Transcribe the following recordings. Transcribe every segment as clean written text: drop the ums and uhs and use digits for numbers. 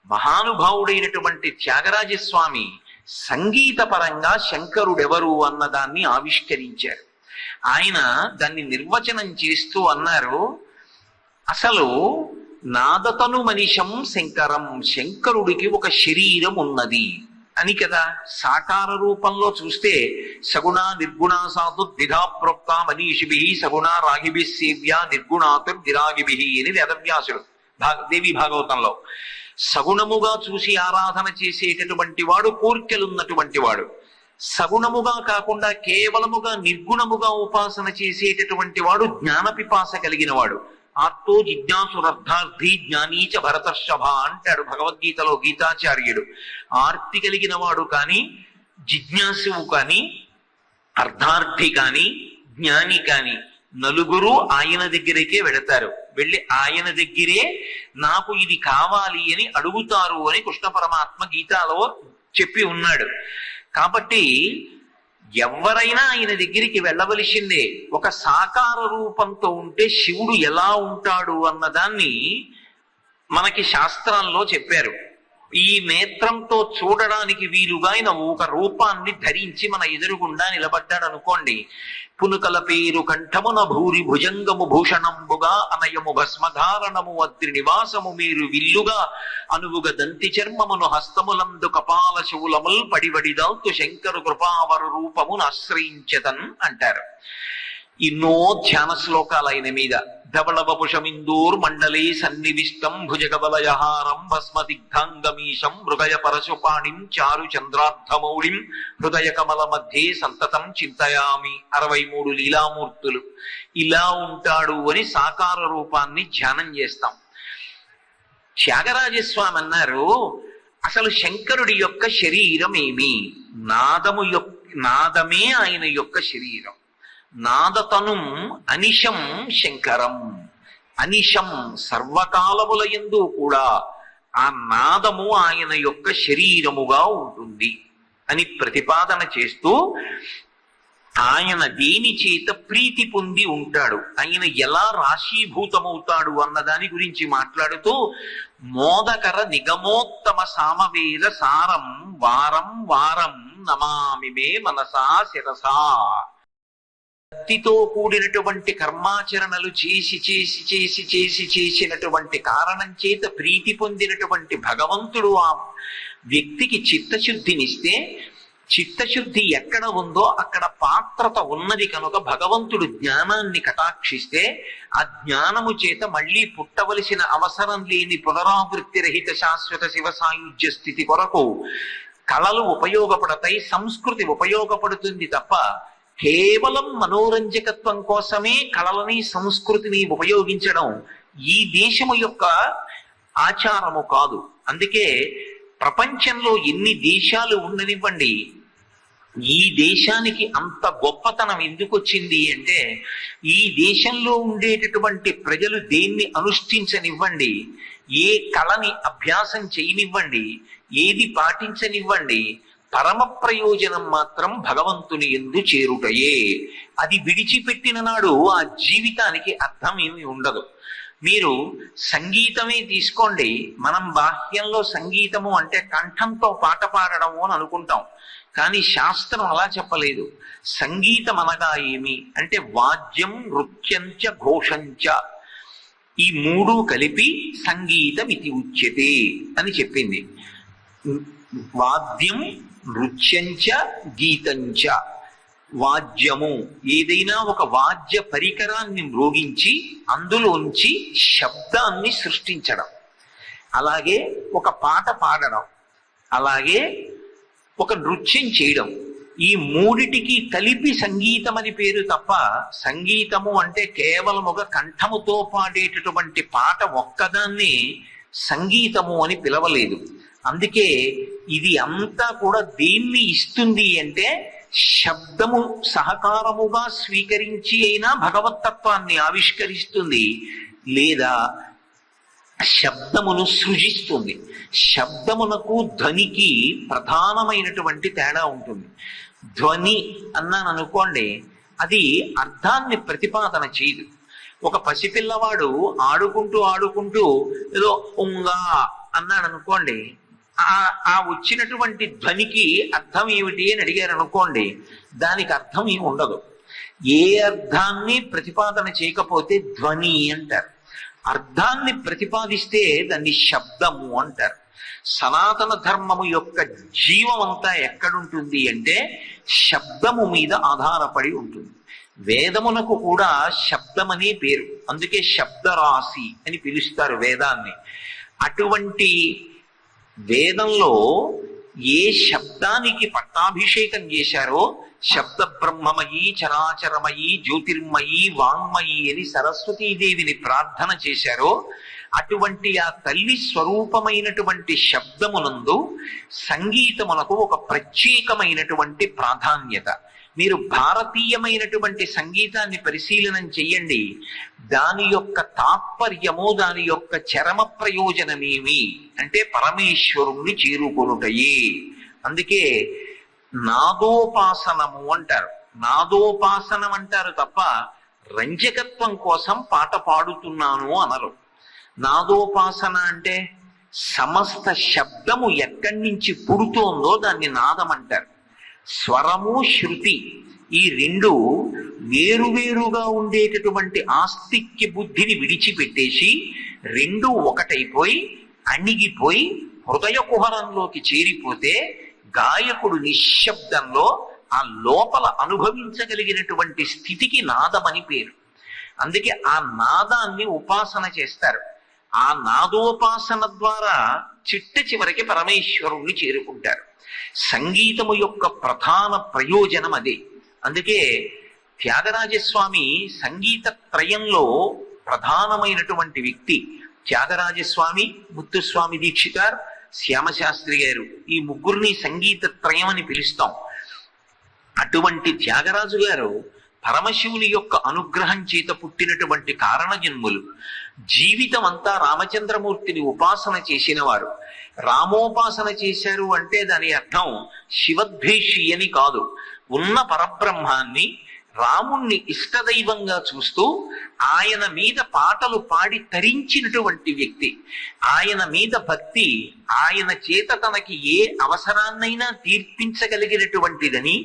మహానుభావుడైనటువంటి త్యాగరాజస్వామి సంగీతపరంగా శంకరుడెవరు అన్నదాన్ని ఆవిష్కరించారు. ఆయన దాన్ని నిర్వచనం చేస్తూ అన్నారు, అసలు నాదతను మనిషం శంకరం, శంకరుడికి ఒక శరీరం ఉన్నది అని కదా. సాకార రూపంలో చూస్తే సగుణ నిర్గుణ సాధు ద్విధా ప్రోక్త మనీషిభి సగుణ రాగిభి సేవ్య నిర్గుణాతుర్ విరాగిభి అని వేదవ్యాసుడు దేవి భాగవతంలో. సగుణముగా చూసి ఆరాధన చేసేటటువంటి వాడు కోర్కెలున్నటువంటి వాడు, సగుణముగా కాకుండా కేవలముగా నిర్గుణముగా ఉపాసన చేసేటటువంటి వాడు జ్ఞాన పిపాస కలిగిన వాడు. ఆర్తో జిజ్ఞాసురర్థార్థి జ్ఞానీచ భరతర్షభ అంటాడు భగవద్గీతలో గీతాచార్యుడు. ఆర్తి కలిగిన వాడు కానీ, జిజ్ఞాసువు కానీ, అర్థార్థి కానీ, జ్ఞాని కానీ నలుగురు ఆయన దగ్గరికే వెడతారు. వెళ్ళి ఆయన దగ్గరే నాకు ఇది కావాలి అని అడుగుతారు అని కృష్ణ పరమాత్మ గీతాలో చెప్పి ఉన్నాడు. కాబట్టి ఎవరైనా ఆయన దగ్గరికి వెళ్ళవలసిందే. ఒక సాకార రూపంతో ఉంటే శివుడు ఎలా ఉంటాడు అన్నదాన్ని మనకి శాస్త్రంలో చెప్పారు. ఈ నేత్రంతో చూడడానికి వీలుగా ఆయన ఒక రూపాన్ని ధరించి మన ఎదురుగుండా నిలబడ్డాడు అనుకోండి. పునుకల పేరు కంఠమున భూరి భుజంగము భూషణంబుగా అనయము భస్మధారణము అద్రి నివాసము మీరు విల్లుగా అనువుగ దంతి చర్మమును హస్తములందు కపాల శూలముల్ పడివడిదాల్తు శంకరు కృపావరు రూపమును ఆశ్రయించతన్ అంటారు. ఎన్నో ధ్యాన శ్లోకాలు ఆయన మీద. ధవళ వపుషమిందూర్ మండలే సన్నివిష్టం భుజగవలయహారం భస్మదిగ్ధాంగమీశం మృగయ పరశుపాణిం చారు చంద్రార్థమౌళిం హృదయ కమల మధ్యే సంతతం చింతయామి. 63 లీలామూర్తులు ఇలా ఉంటాడు అని సాకార రూపాన్ని ధ్యానం చేస్తాం. త్యాగరాజస్వామి అన్నారు, అసలు శంకరుడి యొక్క శరీరం ఏమి? నాదమే ఆయన యొక్క శరీరం. నాదతనుం అనిశం శంకరం. అనిశం సర్వకాలములయందు కూడా ఆ నాదము ఆయన యొక్క శరీరముగా ఉంటుంది అని ప్రతిపాదన చేస్తూ, ఆయన దేని చేత ప్రీతి పొంది ఉంటాడు, ఆయన ఎలా రాశీభూతమవుతాడు అన్న దాని గురించి మాట్లాడుతూ, మోదకర నిగమోత్తమ సామవేద సారం వారం వారం నమామి మే మనసా శిరసా. భక్తితో కూడినటువంటి కర్మాచరణలు చేసినటువంటి కారణం చేత ప్రీతి పొందినటువంటి భగవంతుడు ఆ వ్యక్తికి చిత్తశుద్ధినిస్తే, చిత్తశుద్ధి ఎక్కడ ఉందో అక్కడ పాత్రత ఉన్నది కనుక భగవంతుడు జ్ఞానాన్ని కటాక్షిస్తే ఆ జ్ఞానము చేత మళ్ళీ పుట్టవలసిన అవసరం లేని పునరావృత్తి రహిత శాశ్వత శివ సాయుధ్య స్థితి కొరకు కళలు ఉపయోగపడతాయి, సంస్కృతి ఉపయోగపడుతుంది తప్ప కేవలం మనోరంజకత్వం కోసమే కళలని సంస్కృతిని ఉపయోగించడం ఈ దేశము యొక్క ఆచారము కాదు. అందుకే ప్రపంచంలో ఎన్ని దేశాలు ఉండనివ్వండి, ఈ దేశానికి అంత గొప్పతనం ఎందుకు వచ్చింది అంటే, ఈ దేశంలో ఉండేటటువంటి ప్రజలు దేన్ని అనుష్ఠించనివ్వండి, ఏ కళని అభ్యాసం చేయనివ్వండి, ఏది పాటించనివ్వండి, పరమ ప్రయోజనం మాత్రం భగవంతుని యందు చేరుటయే. అది విడిచిపెట్టిన నాడు ఆ జీవితానికి అర్థం ఏమి ఉండదు. మీరు సంగీతమే తీసుకోండి, మనం బాహ్యంలో సంగీతము అంటే కంఠంతో పాట పాడడము అని అనుకుంటాం, కానీ శాస్త్రం అలా చెప్పలేదు. సంగీతం అనగా ఏమి అంటే వాద్యం నృత్యంచ ఘోషంచ, ఈ మూడు కలిపి సంగీతం ఇది ఉచ్యతే అని చెప్పింది. వాద్యం నృత్యంచ గీతంచ. వాద్యము ఏదైనా ఒక వాద్య పరికరాన్ని మ్రోగించి అందులోంచి శబ్దాన్ని సృష్టించడం, అలాగే ఒక పాట పాడడం, అలాగే ఒక నృత్యం చేయడం, ఈ మూడిటికి కలిపి సంగీతం అని పేరు తప్ప సంగీతము అంటే కేవలం ఒక కంఠముతో పాడేటటువంటి పాట ఒక్కదాన్ని సంగీతము అని పిలవలేదు. అందుకే ఇది అంతా కూడా దేన్ని ఇస్తుంది అంటే శబ్దము సహకారముగా స్వీకరించి అయినా భగవత్తత్వాన్ని ఆవిష్కరిస్తుంది, లేదా శబ్దమును సృజిస్తుంది. శబ్దమునకు ధ్వనికి ప్రధానమైనటువంటి తేడా ఉంటుంది. ధ్వని అన్నాను అనుకోండి, అది అర్థాన్ని ప్రతిపాదన చేయదు. ఒక పసిపిల్లవాడు ఆడుకుంటూ ఏదో ఉంగా అన్నాడు అనుకోండి, ఆ వచ్చినటువంటి ధ్వనికి అర్థం ఏమిటి అని అడిగారు అనుకోండి, దానికి అర్థం ఏమి ఉండదు. ఏ అర్థాన్ని ప్రతిపాదన చేయకపోతే ధ్వని అంటారు. అర్థాన్ని ప్రతిపాదిస్తే దాన్ని శబ్దము అంటారు. సనాతన ధర్మము యొక్క జీవం అంతా ఎక్కడుంటుంది అంటే శబ్దము మీద ఆధారపడి ఉంటుంది. వేదమునకు కూడా శబ్దమనే పేరు, అందుకే శబ్దరాశి అని పిలుస్తారు వేదాన్ని. అటువంటి వేదంలో ఏ శబ్దానికి పట్టాభిషేకం చేశారో, శబ్ద బ్రహ్మమయీ చరాచరమయీ జ్యోతిర్మయీ వాంగ్మయీ అని సరస్వతీదేవిని ప్రార్థన చేశారో, అటువంటి ఆ తల్లి స్వరూపమైనటువంటి శబ్దమునందు సంగీతమునకు ఒక ప్రత్యేకమైనటువంటి ప్రాధాన్యత. మీరు భారతీయమైనటువంటి సంగీతాన్ని పరిశీలనం చెయ్యండి, దాని యొక్క తాత్పర్యము, దాని యొక్క చరమ ప్రయోజనమేమి అంటే పరమేశ్వరుణ్ణి చేరుకొనుటయే. అందుకే నాదోపాసనము అంటారు. నాదోపాసనం అంటారు తప్ప రంజకత్వం కోసం పాట పాడుతున్నాను అనరు. నాదోపాసన అంటే సమస్త శబ్దము ఎక్కడి నుంచి పుడుతోందో దాన్ని నాదం అంటారు. స్వరము శృతి ఈ రెండు వేరువేరుగా ఉండేటటువంటి ఆస్తిక్య బుద్ధిని విడిచిపెట్టేసి రెండు ఒకటైపోయి అణిగిపోయి హృదయ కుహరంలోకి చేరిపోతే గాయకుడు నిశ్శబ్దంలో ఆ లోపల అనుభవించగలిగినటువంటి స్థితికి నాదమని పేరు. అందుకే ఆ నాదాన్ని ఉపాసన చేస్తారు. ఆ నాదోపాసన ద్వారా చిట్ట చివరికి పరమేశ్వరుణ్ణి చేరుకుంటారు. సంగీతము యొక్క ప్రధాన ప్రయోజనం అదే. అందుకే త్యాగరాజస్వామి సంగీత త్రయంలో ప్రధానమైనటువంటి వ్యక్తి. త్యాగరాజస్వామి, ముత్తుస్వామి దీక్షితార్, శ్యామశాస్త్రి గారు, ఈ ముగ్గురిని సంగీత త్రయం అని పిలుస్తాం. అటువంటి త్యాగరాజు గారు పరమశివుని యొక్క అనుగ్రహం చేత పుట్టినటువంటి కారణజన్ములు. జీవితం అంతా రామచంద్రమూర్తిని ఉపాసన చేసిన వారు. రామోపాసన చేశారు అంటే దాని అర్థం శివద్వేషి అని కాదు. ఉన్న పరబ్రహ్మాన్ని, రాముణ్ణి ఇష్టదైవంగా చూస్తూ ఆయన మీద పాటలు పాడి తరించినటువంటి వ్యక్తి. ఆయన మీద భక్తి ఆయన చేత తనకి ఏ అవసరాన్నైనా తీర్పించగలిగినటువంటిదని,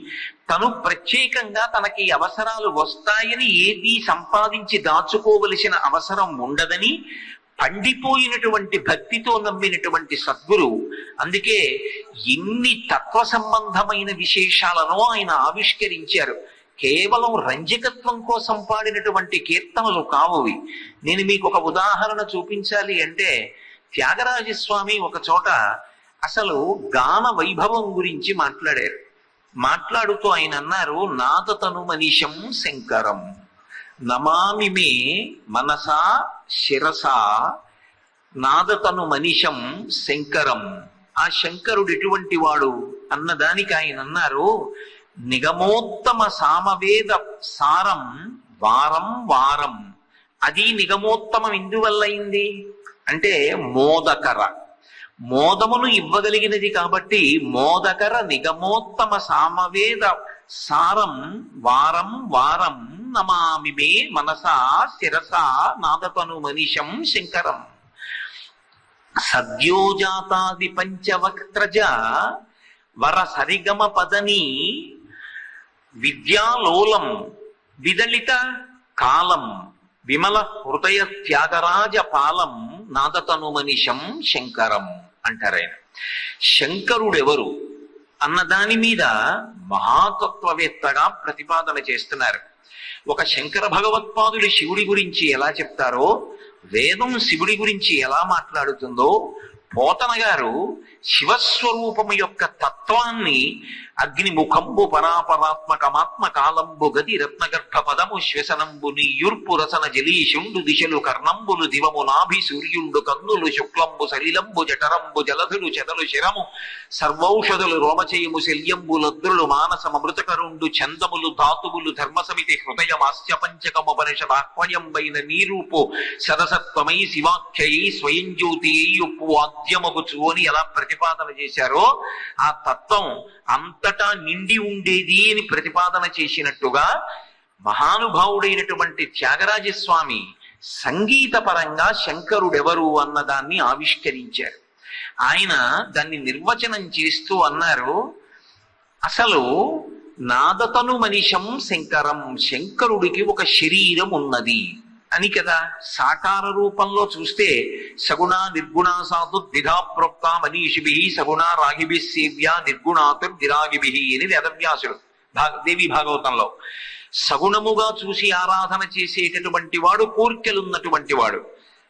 తను ప్రత్యేకంగా తనకి అవసరాలు వస్తాయని ఏదీ సంపాదించి దాచుకోవలసిన అవసరం ఉండదని పండిపోయినటువంటి భక్తితో నమ్మినటువంటి సద్గురువు. అందుకే ఎన్ని తత్వ సంబంధమైన విశేషాలను ఆయన ఆవిష్కరించారు. కేవలం రంజకత్వం కోసం పాడినటువంటి కీర్తనలు కావువి. నేను మీకు ఒక ఉదాహరణ చూపించాలి అంటే, త్యాగరాజస్వామి ఒక చోట అసలు గాన వైభవం గురించి మాట్లాడారు. మాట్లాడుతూ ఆయన అన్నారు, నాదతను మనీషం శంకరం నమామి మే మనసా శిరసా నాదతను మనీషం శంకరం. ఆ శంకరుడు ఎటువంటి వాడు అన్నదానికి ఆయన అన్నారు, నిగమోత్తమ సామవేద సారం వారం వారం. అది నిగమోత్తమం ఎందువల్లయింది అంటే మోదకర, మోదమును ఇవ్వగలిగినది కాబట్టి మోదకర నిగమోత్తమ సామవేద సారం వారం వారం నమామి మే మనసా శిరసా నాదతను మనీషం శంకరం. సద్యోజాతాది పంచవక్త్రజ వర సరిగమ పదని విద్యాలోలం విదళిత కాలం విమల హృదయ త్యాగరాజ పాలం నాదతను మనీషం శంకరం అంటారాయన. శంకరుడెవరు అన్న దాని మీద మహాతత్వవేత్తగా ప్రతిపాదన చేస్తున్నారు. ఒక శంకర భగవత్పాదులు శివుడి గురించి ఎలా చెప్తారో, వేదం శివుడి గురించి ఎలా మాట్లాడుతుందో, పోతన గారు శివస్వరూపము యొక్క తత్వాన్ని అగ్నిముఖంబు పరాపరాత్మకమాత్మ కాలంబు గది రత్నగర్భ పదము శ్వసనంబు నీయుర్పు రసన జలీషుండు దిశలు కర్ణంబులు దివము నాభి సూర్యుండు కన్నులు శుక్లంబు సలిలంబు జఠరంబు జలధులు చెదలు శిరము సర్వౌషధులు రోమచయము శల్యంబు లద్రులు మానసమృతకరుండు చందములు ధాతువులు ధర్మసమితి హృదయమాస్య పంచకము పరిషదాహ్వయంబైన నీరూపు సదసత్వమై శివాఖ్యై స్వయం జ్యోతి ఉప్పు వాద్యమగుచు అని ఎలా ప్రతిపాదన చేశారో, ఆ తత్వం అంతటా నిండి ఉండేది అని ప్రతిపాదన చేసినట్టుగా మహానుభావుడైనటువంటి త్యాగరాజస్వామి సంగీతపరంగా శంకరుడెవరు అన్నదాన్ని ఆవిష్కరించారు. ఆయన దాన్ని నిర్వచనం చేస్తూ అన్నారు, అసలు నాదతను మనిషం శంకరం, శంకరుడికి ఒక శరీరం ఉన్నది అని కదా. సాకార రూపంలో చూస్తే సగుణ నిర్గుణ సాధు ద్విధా ప్రోక్త మనీషిభి సగుణ రాగిభి సేవ్య నిర్గుణాతుర్ విరాగిభి అని వేదవ్యాసుడు దేవి భాగవతంలో. సగుణముగా చూసి ఆరాధన చేసేటటువంటి వాడు కోర్కెలున్నటువంటి వాడు,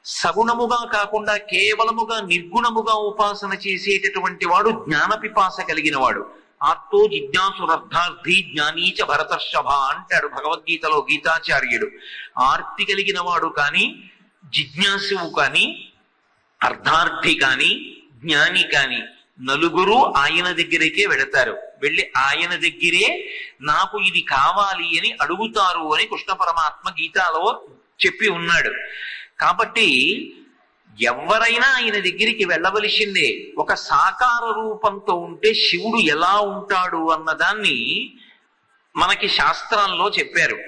సగుణముగా కాకుండా కేవలముగా నిర్గుణముగా ఉపాసన చేసేటటువంటి వాడు జ్ఞాన పిపాస కలిగిన వాడు. ఆర్తో జిజ్ఞాసురర్థార్థి జ్ఞానీచ భరతర్షభ అంటాడు భగవద్గీతలో గీతాచార్యుడు. ఆర్తి కలిగిన వాడు కానీ, జిజ్ఞాసువు కానీ, అర్థార్థి కానీ, జ్ఞాని కానీ నలుగురు ఆయన దగ్గరికే వెడతారు. వెళ్ళి ఆయన దగ్గరే నాకు ఇది కావాలి అని అడుగుతారు అని కృష్ణ పరమాత్మ గీతాలో చెప్పి ఉన్నాడు. కాబట్టి ఎవరైనా ఆయన దగ్గరికి వెళ్ళవలసిందే. ఒక సాకార రూపంతో ఉంటే శివుడు ఎలా ఉంటాడు అన్నదాన్ని మనకి శాస్త్రంలో చెప్పారు.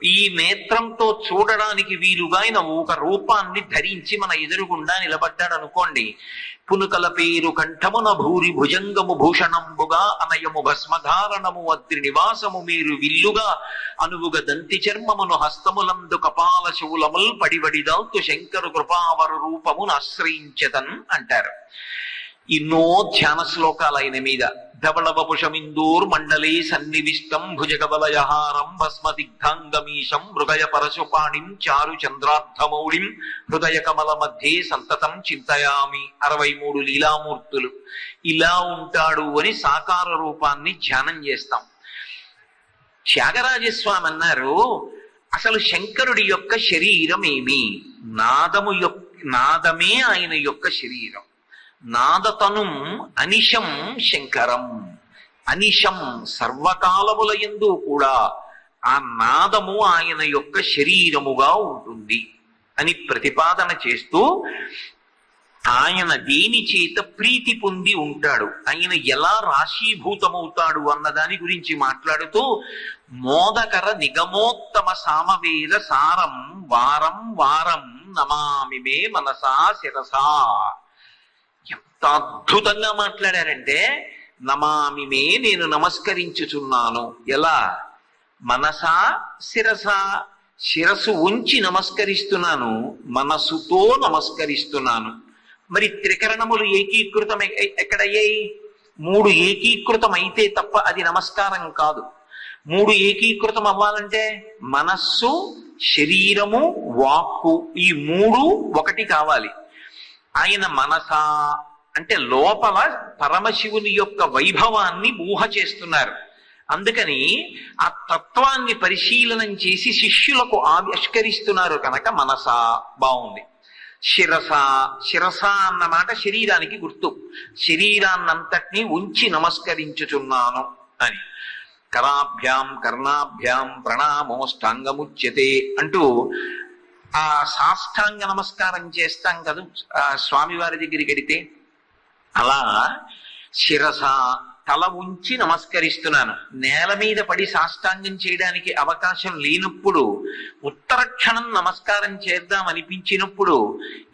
ఈ నేత్రంతో చూడడానికి వీలుగా ఆయన ఒక రూపాన్ని ధరించి మన ఎదురుగుండా నిలబడ్డాడు అనుకోండి. పునుకల పేరు కంఠమున భూరి భుజంగము భూషణంబుగా అనయము భస్మధారణము అద్రి నివాసము మీరు విల్లుగా అనువుగ దంతి చర్మమును హస్తములందు కపాల శూలముల్ పడివడిదాల్తు శంకరు కృపావరు రూపమును ఆశ్రయించతన్ అంటారు. ఎన్నో ధ్యాన శ్లోకాలు ఆయన మీద. ధవళ వపుషమిందూర్ మండలే సన్నివిష్టం భుజగవలయహారం భస్మదిగ్ధాంగమీశం మృగయ పరశుపాణిం చారు చంద్రార్థమౌళిం హృదయ కమల మధ్యే సంతతం చింతయామి. 63 లీలామూర్తులు ఇలా ఉంటాడు అని సాకార రూపాన్ని ధ్యానం చేస్తాం. త్యాగరాజస్వామి అన్నారు, అసలు శంకరుడి యొక్క శరీరం ఏమి? నాదమే ఆయన యొక్క శరీరం. నాదతనుం అనిశం శంకరం. అనిశం సర్వకాలములయందు కూడా ఆ నాదము ఆయన యొక్క శరీరముగా ఉంటుంది అని ప్రతిపాదన చేస్తూ, ఆయన దేని చేత ప్రీతి పొంది ఉంటాడు, ఆయన ఎలా రాశీభూతమవుతాడు అన్న దాని గురించి మాట్లాడుతూ, మోదకర నిగమోత్తమ సామవేద సారం వారం వారం నమామి మే మనసా శిరసా. ఎంత అద్భుతంగా మాట్లాడారంటే, నమామి మే నేను నమస్కరించుచున్నాను. ఎలా? మనసా శిరసా, శిరస్సు ఉంచి నమస్కరిస్తున్నాను, మనసుతో నమస్కరిస్తున్నాను. మరి త్రికరణములు ఏకీకృతం ఎక్కడయ్యాయి? 3 ఏకీకృతం అయితే తప్ప అది నమస్కారం కాదు. 3 ఏకీకృతం అవ్వాలంటే మనస్సు, శరీరము, వాక్కు ఈ 3 ఒకటి కావాలి. ఆయన మనసా అంటే లోపల పరమశివుని యొక్క వైభవాన్ని ఊహ చేస్తున్నారు. అందుకని ఆ తత్వాన్ని పరిశీలనం చేసి శిష్యులకు ఆవిష్కరిస్తున్నారు కనుక మనసా బాగుంది. శిరస, శిరస అన్నమాట శరీరానికి గుర్తు. శరీరాన్నంతటినీ ఉంచి నమస్కరించుచున్నాను అని. కరాభ్యాం కర్ణాభ్యాం ప్రణామోష్టాంగముచ్యతే అంటూ ఆ సాష్టాంగ నమస్కారం చేస్తాం కదా స్వామివారి దగ్గరికి వెడితే, అలా శిరస తల ఉంచి నమస్కరిస్తున్నాను. నేల మీద పడి సాష్టాంగం చేయడానికి అవకాశం లేనప్పుడు, ఉత్తరక్షణం నమస్కారం చేద్దాం అనిపించినప్పుడు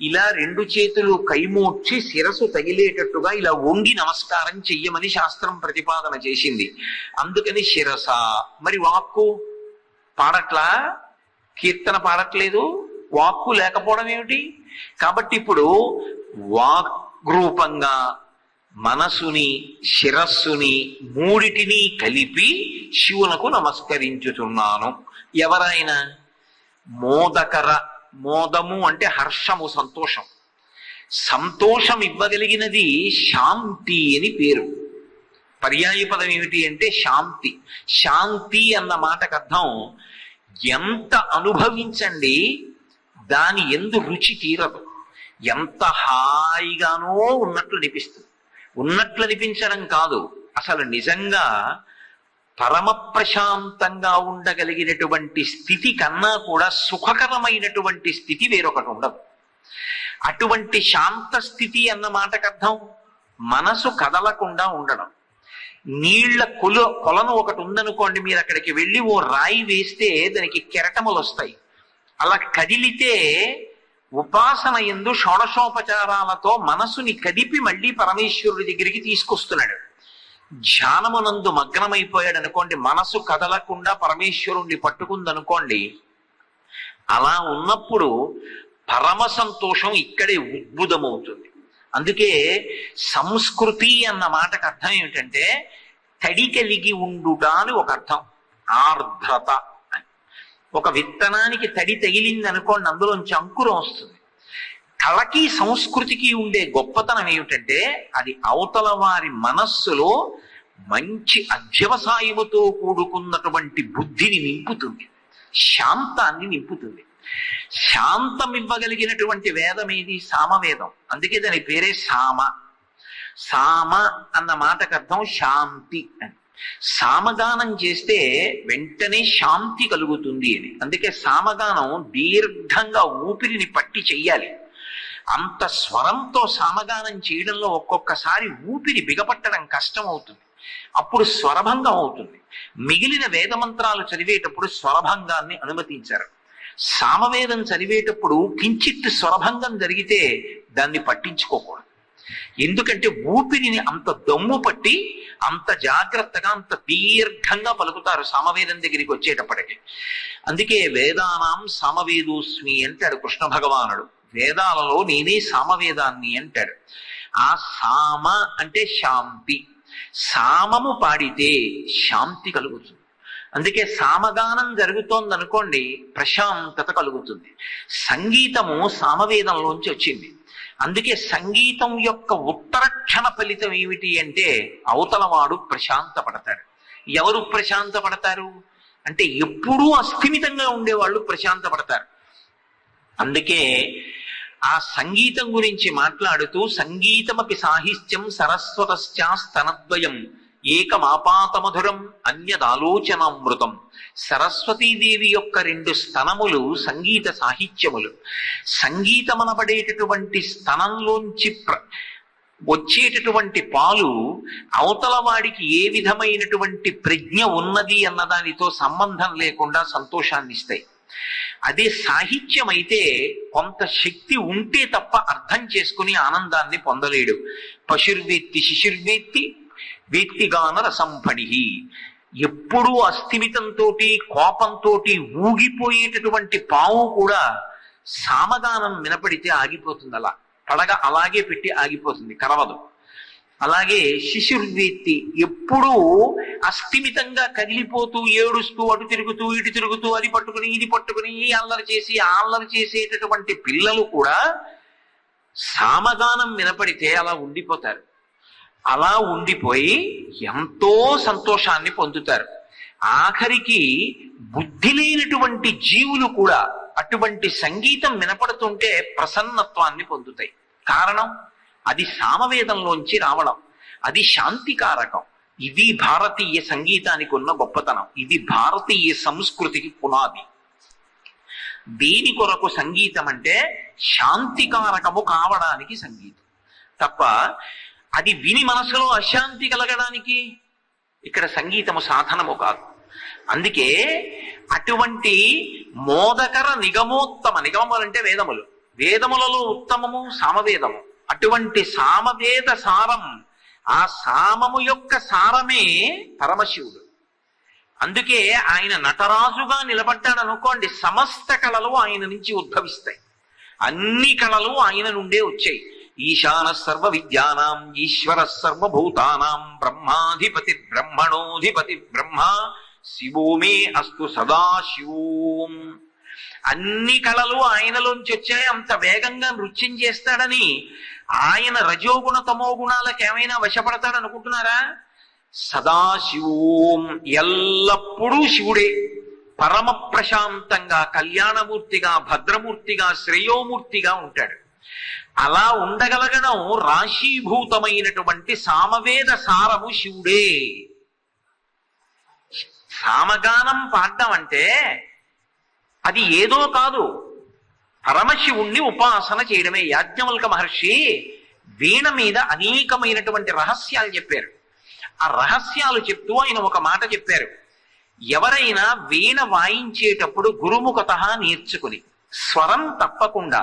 ఇలా 2 చేతులు కైమోడ్చి శిరసు తగిలేటట్టుగా ఇలా వంగి నమస్కారం చెయ్యమని శాస్త్రం ప్రతిపాదన చేసింది. అందుకని శిరస. మరి వాక్కు పాడట్లా? కీర్తన పాడట్లేదు, వాక్కు లేకపోవడం ఏమిటి? కాబట్టి ఇప్పుడు వాగ్రూపంగా మనసుని, శిరస్సుని 3టిని కలిపి శివునకు నమస్కరించుతున్నాను. ఎవరైనా మోదకర, మోదము అంటే హర్షము, సంతోషం. సంతోషం ఇవ్వగలిగినది శాంతి అని పేరు. పర్యాయ పదం ఏమిటి అంటే శాంతి. శాంతి అన్న మాటకు అర్థం ఎంత అనుభవించండి దాని ఎందు రుచి తీరదు. ఎంత హాయిగానో ఉన్నట్లు అనిపిస్తుంది. ఉన్నట్లు అనిపించడం కాదు, అసలు నిజంగా పరమ ప్రశాంతంగా ఉండగలిగినటువంటి స్థితి కన్నా కూడా సుఖకరమైనటువంటి స్థితి వేరొకటి ఉండదు. అటువంటి శాంత స్థితి అన్న మాటకు అర్థం మనసు కదలకుండా ఉండడం. నీళ్ల కొలను ఒకటి ఉందనుకోండి, మీరు అక్కడికి వెళ్ళి ఓ రాయి వేస్తే దానికి కెరటములు వస్తాయి. అలా కదిలితే ఉపాసన యందు షోడశోపచారాలతో మనసుని కదిపి మళ్ళీ పరమేశ్వరుడి దగ్గరికి తీసుకొస్తున్నాడు. ధ్యానమునందు మగ్నమైపోయాడు అనుకోండి, మనసు కదలకుండా పరమేశ్వరుణ్ణి పట్టుకుందనుకోండి, అలా ఉన్నప్పుడు పరమ సంతోషం ఇక్కడే ఉద్భుతమవుతుంది. అందుకే సంస్కృతి అన్న మాటకు అర్థం ఏమిటంటే తడి కలిగి ఉండుట అని ఒక అర్థం, ఆర్ద్రత అని. ఒక విత్తనానికి తడి తగిలింది అనుకోండి, అందులోంచి అంకురం వస్తుంది. కళకి సంస్కృతికి ఉండే గొప్పతనం ఏమిటంటే అది అవతల వారి మనస్సులో మంచి అధ్యవసాయముతో కూడుకున్నటువంటి బుద్ధిని నింపుతుంది, శాంతాన్ని నింపుతుంది. శాంతం ఇవ్వగలిగినటువంటి వేదం ఏది? సామవేదం. అందుకే దాని పేరే సామ. సామ అన్న మాటకు అర్థం శాంతి అని. సామగానం చేస్తే వెంటనే శాంతి కలుగుతుంది అని. అందుకే సామగానం దీర్ఘంగా ఊపిరిని పట్టి చెయ్యాలి. అంత స్వరంతో సామగానం చేయడంలో ఒక్కొక్కసారి ఊపిరి బిగపట్టడం కష్టం అవుతుంది, అప్పుడు స్వరభంగం అవుతుంది. మిగిలిన వేదమంత్రాలు చదివేటప్పుడు స్వరభంగాన్ని అనుమతించారు. సామవేదం చదివేటప్పుడు కించిత్ స్వరభంగం జరిగితే దాన్ని పట్టించుకోకూడదు. ఎందుకంటే ఊపిరిని అంత దమ్ము పట్టి అంత జాగ్రత్తగా అంత దీర్ఘంగా పలుకుతారు సామవేదం దగ్గరికి వచ్చేటప్పటికి. అందుకే వేదానాం సామవేదోస్మి అంటాడు కృష్ణ భగవానుడు. వేదాలలో నేనే సామవేదాన్ని అంటాడు. ఆ సామ అంటే శాంతి. సామము పాడితే శాంతి కలుగుతుంది. అందుకే సామగానం జరుగుతోంది అనుకోండి, ప్రశాంతత కలుగుతుంది. సంగీతము సామవేదంలోంచి వచ్చింది. అందుకే సంగీతం యొక్క ఉత్తరక్షణ ఫలితం ఏమిటి అంటే అవతలవాడు ప్రశాంత పడతాడు. ఎవరు ప్రశాంత పడతారు అంటే ఎప్పుడూ అస్థిమితంగా ఉండేవాళ్ళు ప్రశాంత పడతారు. అందుకే ఆ సంగీతం గురించి మాట్లాడుతూ సంగీతమపి సాహిత్యం సరస్వతశ్చాస్తనద్వయం ఏకమాపాతమధురం అన్యదాలోచనామృతం. సరస్వతీదేవి యొక్క 2 స్తనములు సంగీత సాహిత్యములు. సంగీతమనబడేటటువంటి స్తనంలోంచి వచ్చేటటువంటి పాలు అవతల వాడికి ఏ విధమైనటువంటి ప్రజ్ఞ ఉన్నది అన్నదానితో సంబంధం లేకుండా సంతోషాన్ని ఇస్తాయి. అదే సాహిత్యం అయితే కొంత శక్తి ఉంటే తప్ప అర్థం చేసుకుని ఆనందాన్ని పొందలేడు. పశుర్వేత్తి శిశుర్వేత్తి వేత్తిగాన రసంఫణి. ఎప్పుడూ అస్థిమితంతో కోపంతో ఊగిపోయేటటువంటి పాము కూడా సామగానం వినపడితే ఆగిపోతుంది. అలా పడగ అలాగే పెట్టి ఆగిపోతుంది, కరవదు. అలాగే శిశుర్వేత్తి ఎప్పుడూ అస్థిమితంగా కదిలిపోతూ ఏడుస్తూ అటు తిరుగుతూ ఇటు తిరుగుతూ అది పట్టుకుని ఇది పట్టుకుని ఈ అల్లరి చేసి ఆ అల్లరి చేసేటటువంటి పిల్లలు కూడా సామగానం వినపడితే అలా ఉండిపోతారు. అలా ఉండిపోయి ఎంతో సంతోషాన్ని పొందుతారు. ఆఖరికి బుద్ధి లేనటువంటి జీవులు కూడా అటువంటి సంగీతం వినపడుతుంటే ప్రసన్నత్వాన్ని పొందుతాయి. కారణం అది సామవేదంలోంచి రావడం, అది శాంతికారకం. ఇది భారతీయ సంగీతానికి ఉన్న గొప్పతనం. ఇది భారతీయ సంస్కృతికి పునాది. దేని కొరకు సంగీతం అంటే శాంతికారకము కావడానికి సంగీతం తప్ప అది విని మనసులో అశాంతి కలగడానికి ఇక్కడ సంగీతము సాధనము కాదు. అందుకే అటువంటి మోదకర నిగమోత్తమ, నిగమములు అంటే వేదములు, వేదములలో ఉత్తమము సామవేదము. అటువంటి సామవేద సారం, ఆ సామము యొక్క సారమే పరమశివుడు. అందుకే ఆయన నటరాజుగా నిలబడ్డాడు అనుకోండి, సమస్త కళలు ఆయన నుంచి ఉద్భవిస్తాయి. అన్ని కళలు ఆయన నుండే వచ్చాయి. ఈశాన సర్వ విద్యానాం ఈశ్వర సర్వభూతానాం బ్రహ్మాధిపతి బ్రహ్మణోధిపతి బ్రహ్మ శివో మే అస్తు సదాశివోం. అన్ని కళలు ఆయనలోంచి వచ్చాయి. అంత వేగంగా నృత్యం చేస్తాడని ఆయన రజోగుణ తమో గుణాలకు ఏమైనా వశపడతాడనుకుంటున్నారా? సదాశివోం, ఎల్లప్పుడూ శివుడే. పరమ ప్రశాంతంగా కళ్యాణమూర్తిగా భద్రమూర్తిగా శ్రేయోమూర్తిగా ఉంటాడు. అలా ఉండగలగడం రాశీభూతమైనటువంటి సామవేద సారము శివుడే. సామగానం పాడడం అంటే అది ఏదో కాదు, పరమశివుణ్ణి ఉపాసన చేయడమే. యాజ్ఞవల్క మహర్షి వీణ మీద అనేకమైనటువంటి రహస్యాలు చెప్పారు. ఆ రహస్యాలు చెప్తూ ఆయన ఒక మాట చెప్పారు. ఎవరైనా వీణ వాయించేటప్పుడు గురుముఖత నేర్చుకుని స్వరం తప్పకుండా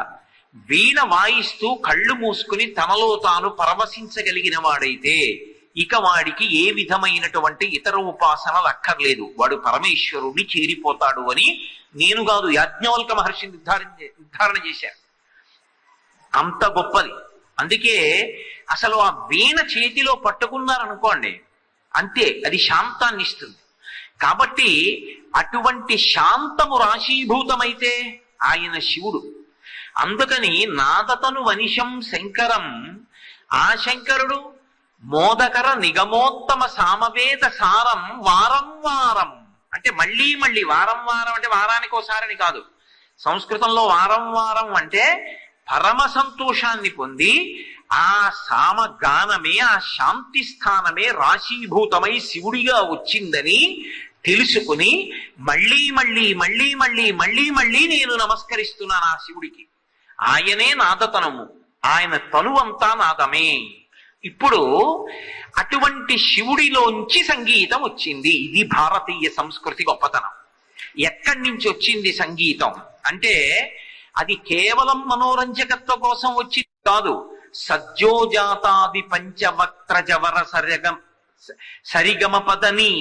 వీణ వాయిస్తూ కళ్ళు మూసుకుని తనలో తాను పరవశించగలిగిన వాడైతే ఇక వాడికి ఏ విధమైనటువంటి ఇతర ఉపాసనలు అక్కర్లేదు, వాడు పరమేశ్వరుణ్ణి చేరిపోతాడు అని నేను కాదు, యాజ్ఞవల్క మహర్షిని నిర్ధారణ చేశారు. అంత గొప్పది. అందుకే అసలు ఆ వీణ చేతిలో పట్టుకున్నారనుకోండి అంతే, అది శాంతాన్ని ఇస్తుంది. కాబట్టి అటువంటి శాంతము రాశీభూతమైతే ఆయన శివుడు. అందుకని నాదతను వనిషం శంకరం, ఆ శంకరుడు మోదకర నిగమోత్తమ సామవేద సారం వారం వారం అంటే మళ్ళీ మళ్ళీ, వారం వారం అంటే వారానికి ఒకసారని కాదు. సంస్కృతంలో వారం వారం అంటే పరమ సంతోషాన్ని పొంది ఆ సామగానమే, ఆ శాంతి స్థానమే రాశీభూతమై శివుడిగా వచ్చిందని తెలుసుకుని మళ్ళీ మళ్ళీ మళ్ళీ మళ్ళీ మళ్ళీ మళ్ళీ నేను నమస్కరిస్తున్నాను ఆ శివుడికి. ఆయనే నాదతనము, ఆయన తనువంతా నాదమే. ఇప్పుడు అటువంటి శివుడిలోంచి సంగీతం వచ్చింది. ఇది భారతీయ సంస్కృతి గొప్పతనం. ఎక్కడి నుంచి వచ్చింది సంగీతం అంటే అది కేవలం మనోరంజకత్వ కోసం వచ్చింది కాదు. సజ్జోజాతాది పంచవక్త్ర జవర సరిగమ పదని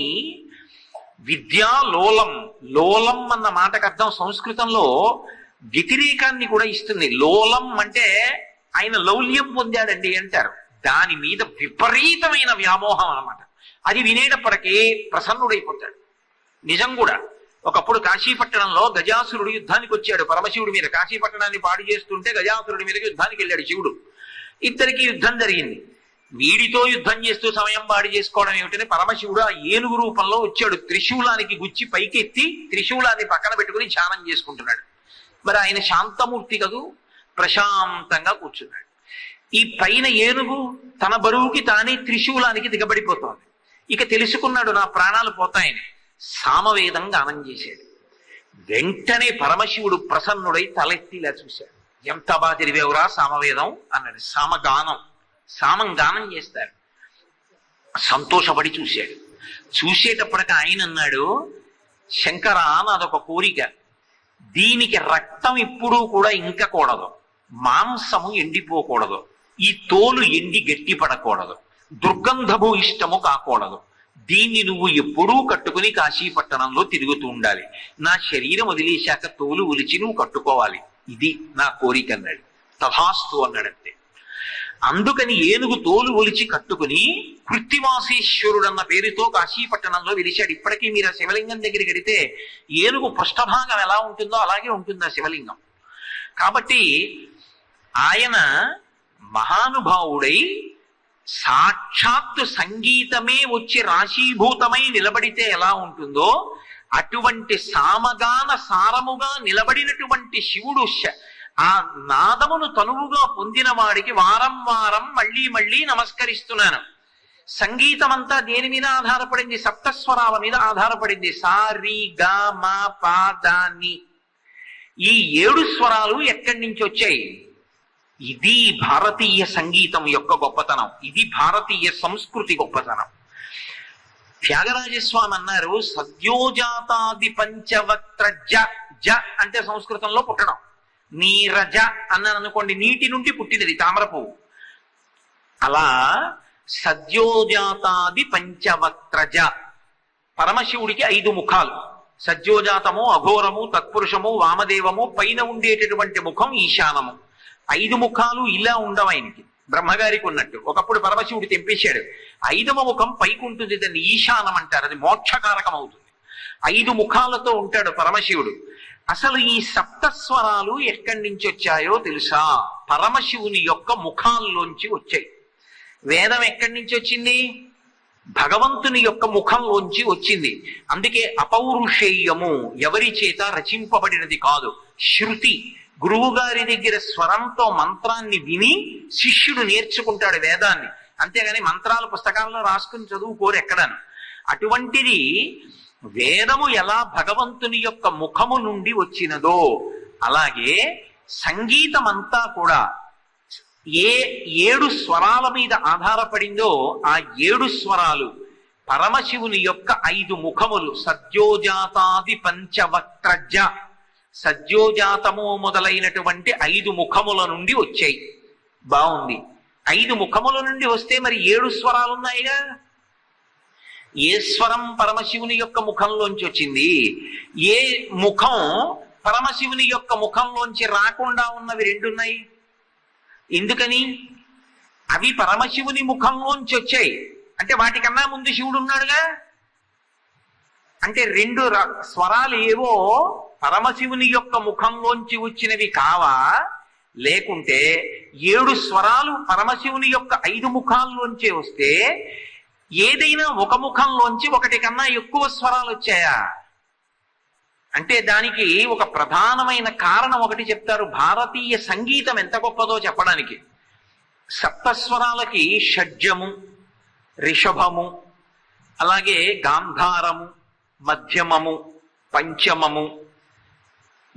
విద్యా లోలం. లోలం అన్న మాటకు అర్థం సంస్కృతంలో వ్యతిరేకాన్ని కూడా ఇస్తుంది. లోలం అంటే ఆయన లౌల్యం పొందాడండి అంటారు. దాని మీద విపరీతమైన వ్యామోహం అన్నమాట. అది వినేటప్పటికీ ప్రసన్నుడైపోతాడు. నిజం కూడా. ఒకప్పుడు కాశీపట్టణంలో గజాసురుడు యుద్ధానికి వచ్చాడు పరమశివుడి మీద. కాశీపట్టణాన్ని పాడు చేస్తుంటే గజాసురుడి మీదకి యుద్ధానికి వెళ్ళాడు శివుడు. ఇద్దరికి యుద్ధం జరిగింది. వీడితో యుద్ధం చేస్తూ సమయం పాడు చేసుకోవడం ఏమిటని పరమశివుడు ఆ ఏనుగు రూపంలో వచ్చాడు. త్రిశూలానికి గుచ్చి పైకెత్తి త్రిశూలాన్ని పక్కన పెట్టుకుని ధ్యానం చేసుకుంటున్నాడు. మరి ఆయన శాంతమూర్తి కదూ, ప్రశాంతంగా కూర్చున్నాడు. ఈ పైన ఏనుగు తన బరువుకి తానే త్రిశూలానికి దిగబడిపోతోంది. ఇక తెలుసుకున్నాడు నా ప్రాణాలు పోతాయని. సామవేదం గానం చేశాడు. వెంటనే పరమశివుడు ప్రసన్నుడై తలెత్తి ఇలా చూశాడు. ఎంత బాగా తెలివేవురా సామవేదం అన్నాడు. సామగానం, సామం గానం చేస్తారు. సంతోషపడి చూశాడు. చూసేటప్పటికి ఆయన అన్నాడు, శంకర నాదొక కోరిక. దీనికి రక్తం ఎప్పుడూ కూడా ఇంకకూడదు, మాంసము ఎండిపోకూడదు, ఈ తోలు ఎండి గట్టి పడకూడదు, దుర్గంధభూ ఇష్టము కాకూడదు. దీన్ని నువ్వు ఎప్పుడూ కట్టుకుని కాశీపట్టణంలో తిరుగుతూ ఉండాలి. నా శరీరం వదిలేశాక తోలు ఒలిచి నువ్వు కట్టుకోవాలి. ఇది నా కోరిక అన్నాడు. తథాస్తు అన్నాడంతే. అందుకని ఏనుగు తోలు ఒలిచి కట్టుకుని కృత్తివాసేశ్వరుడు అన్న పేరుతో కాశీపట్టణంలో వెలిశాడు. ఇప్పటికీ మీరు ఆ శివలింగం దగ్గరికి వెడితే ఏనుగు పృష్ఠభాగం ఎలా ఉంటుందో అలాగే ఉంటుంది ఆ శివలింగం. కాబట్టి ఆయన మహానుభావుడై సాక్షాత్తు సంగీతమే వచ్చి రాశీభూతమై నిలబడితే ఎలా ఉంటుందో అటువంటి సామగాన సారముగా నిలబడినటువంటి శివుడు ఆ నాదమును తనువుగా పొందిన వాడికి వారం వారం మళ్ళీ మళ్ళీ నమస్కరిస్తున్నాను. సంగీతం అంతా దేని మీద ఆధారపడింది? సప్తస్వరాల మీద ఆధారపడింది. సా రి గా మా పా దా ని. ఈ 7 స్వరాలు ఎక్కడి నుంచి వచ్చాయి? ఇది భారతీయ సంగీతం యొక్క గొప్పతనం. ఇది భారతీయ సంస్కృతి గొప్పతనం. త్యాగరాజస్వామి అన్నారు, సద్యోజాతాది పంచవక్త్ర జ. జ అంటే సంస్కృతంలో పుట్టడం. నీరజ అన్నాను అనుకోండి, నీటి నుండి పుట్టినది తామర పువ్వు. అలా సద్యోజాతాది పంచవక్త్రజ. పరమశివుడికి 5 ముఖాలు. సద్యోజాతము, అఘోరము, తత్పురుషము, వామదేవము, పైన ఉండేటటువంటి ముఖం ఈశానము. 5 ముఖాలు ఇలా ఉండవు ఆయనకి, బ్రహ్మగారికి ఉన్నట్టు. ఒకప్పుడు పరమశివుడు తెంపేశాడు. 5వ ముఖం పైకి ఉంటుంది, దాన్ని ఈశానం అంటారు. అది మోక్షకారకం అవుతుంది. 5 ముఖాలతో ఉంటాడు పరమశివుడు. అసలు ఈ సప్తస్వరాలు ఎక్కడి నుంచి వచ్చాయో తెలుసా? పరమశివుని యొక్క ముఖాల్లోంచి వచ్చాయి. వేదం ఎక్కడి నుంచి వచ్చింది? భగవంతుని యొక్క ముఖంలోంచి వచ్చింది. అందుకే అపౌరుషేయము, ఎవరి చేత రచింపబడినది కాదు. శృతి, గురువు గారి దగ్గర స్వరంతో మంత్రాన్ని విని శిష్యుడు నేర్చుకుంటాడు వేదాన్ని. అంతేగాని మంత్రాలు పుస్తకాల్లో రాసుకుని చదువుకోరు ఎక్కడాను. అటువంటిది వేదము ఎలా భగవంతుని యొక్క ముఖము నుండి వచ్చినదో అలాగే సంగీతం అంతా కూడా ఏ 7 స్వరాల మీద ఆధారపడిందో ఆ 7 స్వరాలు పరమశివుని యొక్క 5 ముఖములు. సద్యోజాతాది పంచవక్త్రజ. సద్యోజాతము మొదలైనటువంటి 5 ముఖముల నుండి వచ్చాయి. బాగుంది. 5 ముఖముల నుండి వస్తే మరి 7 స్వరాలు ఉన్నాయిగా. ఏ స్వరం పరమశివుని యొక్క ముఖంలోంచి వచ్చింది? ఏ ముఖం పరమశివుని యొక్క ముఖంలోంచి రాకుండా ఉన్నవి 2 ఉన్నాయి. ఎందుకని? అవి పరమశివుని ముఖంలోంచి వచ్చాయి అంటే వాటికన్నా ముందు శివుడు ఉన్నాడుగా. అంటే 2 స్వరాలు ఏవో పరమశివుని యొక్క ముఖంలోంచి వచ్చినవి కావా? లేకుంటే 7 స్వరాలు పరమశివుని యొక్క 5 ముఖాల్లోంచి వస్తే ఏదైనా ఒక ముఖంలోంచి ఒకటి కన్నా ఎక్కువ స్వరాలు వచ్చాయా? అంటే దానికి ఒక ప్రధానమైన కారణం ఒకటి చెప్తారు. భారతీయ సంగీతం ఎంత గొప్పదో చెప్పడానికి. సప్తస్వరాలకి షడ్జము, రిషభము, అలాగే గాంధారము, మధ్యమము, పంచమము,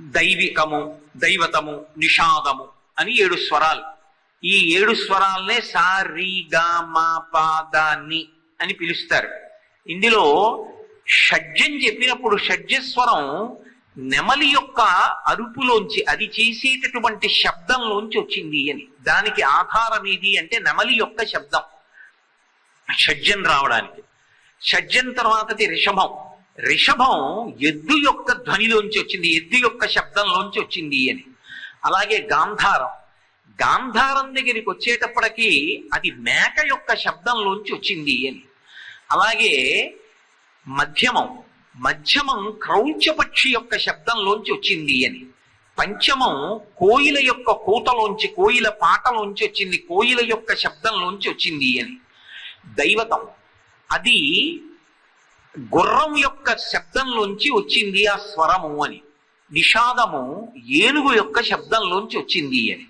దైవికము, దైవతము, నిషాదము అని 7 స్వరాలు. ఈ 7 స్వరాలనే సా రి గా మా పా దా ని అని పిలుస్తారు. ఇందులో షడ్జం చెప్పినప్పుడు షడ్జస్వరం నెమలి యొక్క అరుపులోంచి, అది చేసేటటువంటి శబ్దంలోంచి వచ్చింది అని. దానికి ఆధారం ఏది అంటే నెమలి యొక్క శబ్దం షడ్జం రావడానికి. షడ్జం తర్వాతది రిషభం. రిషభం ఎద్దు యొక్క ధ్వనిలోంచి వచ్చింది, ఎద్దు యొక్క శబ్దంలోంచి వచ్చింది అని. అలాగే గాంధారం. గాంధారం దగ్గరికి వచ్చేటప్పటికి అది మేక యొక్క శబ్దంలోంచి వచ్చింది అని. అలాగే మధ్యమం. మధ్యమం క్రౌంచపక్షి యొక్క శబ్దంలోంచి వచ్చింది అని. పంచమం కోయిల యొక్క కూతలోంచి, కోయిల పాటలోంచి వచ్చింది, కోయిల యొక్క శబ్దంలోంచి వచ్చింది అని. దైవతం అది గుర్రం యొక్క శబ్దంలోంచి వచ్చింది ఆ స్వరము అని. నిషాదము ఏనుగు యొక్క శబ్దంలోంచి వచ్చింది అని.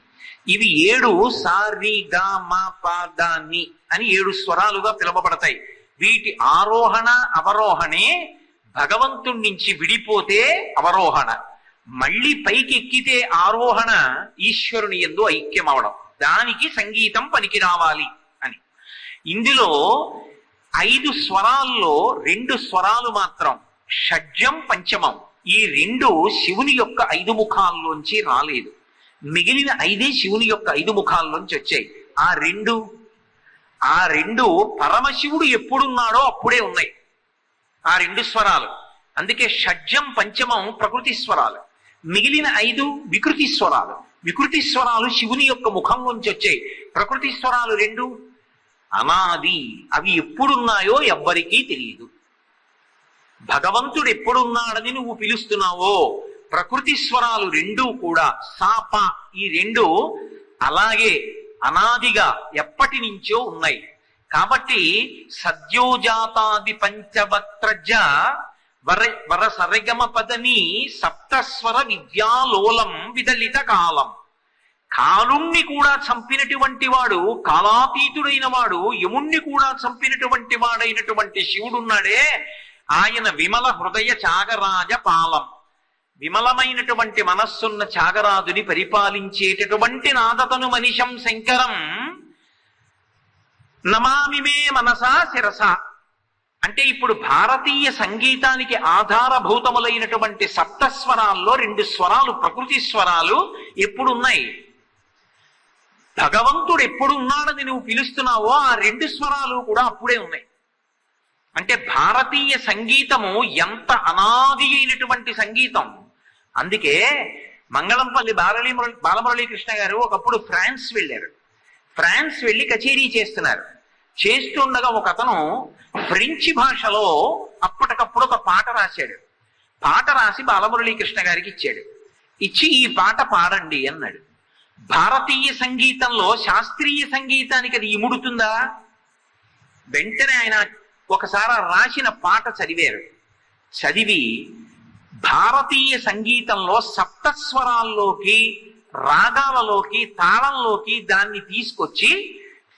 ఇవి 7 సా రి గా మా పా దా ని అని 7 స్వరాలుగా పిలువబడతాయి. వీటి ఆరోహణ అవరోహణే భగవంతుడి నుంచి విడిపోతే అవరోహణ, మళ్ళీ పైకి ఎక్కితే ఆరోహణ ఈశ్వరుని యందు ఐక్యం అవడం. దానికి సంగీతం పనికి రావాలి అని. ఇందులో 5 స్వరాల్లో 2 స్వరాలు మాత్రం షడ్జం, పంచమం, ఈ 2 శివుని యొక్క 5 ముఖాల్లోంచి రాలేదు. మిగిలిన 5 శివుని యొక్క 5 ముఖాల్లోంచి వచ్చాయి. ఆ రెండు పరమశివుడు ఎప్పుడున్నాడో అప్పుడే ఉన్నాయి ఆ 2 స్వరాలు. అందుకే షడ్జం, పంచమం ప్రకృతి స్వరాలు, మిగిలిన 5 వికృతి స్వరాలు. వికృతి స్వరాలు శివుని యొక్క ముఖంలోంచి వచ్చాయి. ప్రకృతి స్వరాలు 2 అనాది, అవి ఎప్పుడున్నాయో ఎవ్వరికీ తెలియదు. భగవంతుడు ఎప్పుడున్నాడని నువ్వు పిలుస్తున్నావో ప్రకృతి స్వరాలు 2 కూడా సాప, ఈ 2 అలాగే అనాదిగా ఎప్పటి నుంచో ఉన్నాయి. కాబట్టి సద్యోజాతాది పంచవక్త్రజ వర సరిగమ పదని సప్తస్వర విద్యాలోలం విదలిత కాలం. కాలుణ్ణి కూడా చంపినటువంటి వాడు, కాలాతీతుడైన వాడు, యముణ్ణి కూడా చంపినటువంటి వాడైనటువంటి శివుడున్నాడే, ఆయన విమల హృదయ త్యాగరాజ పాలం. విమలమైనటువంటి మనస్సున్న త్యాగరాజుని పరిపాలించేటటువంటి నాదతను మనిషం శంకరం నమామిమే మనసా శిరస. అంటే ఇప్పుడు భారతీయ సంగీతానికి ఆధారభూతములైనటువంటి సప్తస్వరాల్లో 2 స్వరాలు ప్రకృతి స్వరాలు ఎప్పుడున్నాయి? భగవంతుడు ఎప్పుడున్నాడని నువ్వు పిలుస్తున్నావో ఆ 2 స్వరాలు కూడా అప్పుడే ఉన్నాయి. అంటే భారతీయ సంగీతము ఎంత అనాది అయినటువంటి సంగీతం. అందుకే మంగళంపల్లి బాలమురళీకృష్ణ గారు ఒకప్పుడు ఫ్రాన్స్ వెళ్ళారు. ఫ్రాన్స్ వెళ్ళి కచేరీ చేస్తున్నారు. చేస్తుండగా ఒక అతను ఫ్రెంచ్ భాషలో అప్పటికప్పుడు ఒక పాట రాశాడు. పాట రాసి బాలమురళీకృష్ణ గారికి ఇచ్చాడు. ఇచ్చి ఈ పాట పాడండి అన్నాడు. భారతీయ సంగీతంలో శాస్త్రీయ సంగీతానికి అది ఇముడుతుందా? వెంటనే ఆయన ఒకసారి రాసిన పాట చదివారు. చదివి భారతీయ సంగీతంలో సప్తస్వరాల్లోకి, రాగాలలోకి, తాళంలోకి దాన్ని తీసుకొచ్చి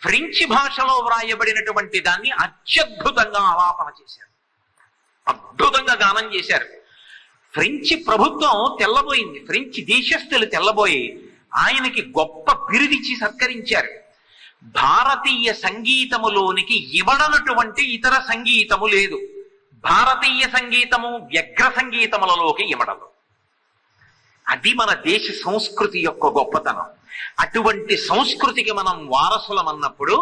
ఫ్రెంచ్ భాషలో వ్రాయబడినటువంటి దాన్ని అత్యద్భుతంగా ఆలాపన చేశారు, అద్భుతంగా గానం చేశారు. ఫ్రెంచ్ ప్రభుత్వం తెల్లబోయింది, ఫ్రెంచ్ దేశస్థులు తెల్లబోయి ఆయనకి గొప్ప బిరుదిచ్చి సత్కరించారు. భారతీయ సంగీతములోనికి ఇమడనటువంటి ఇతర సంగీతము లేదు. భారతీయ సంగీతము వ్యగ్ర సంగీతములలోకి ఇమడదు. అది మన దేశ సంస్కృతి యొక్క గొప్పతనం. అటువంటి సంస్కృతికి మనం వారసులం అన్నప్పుడు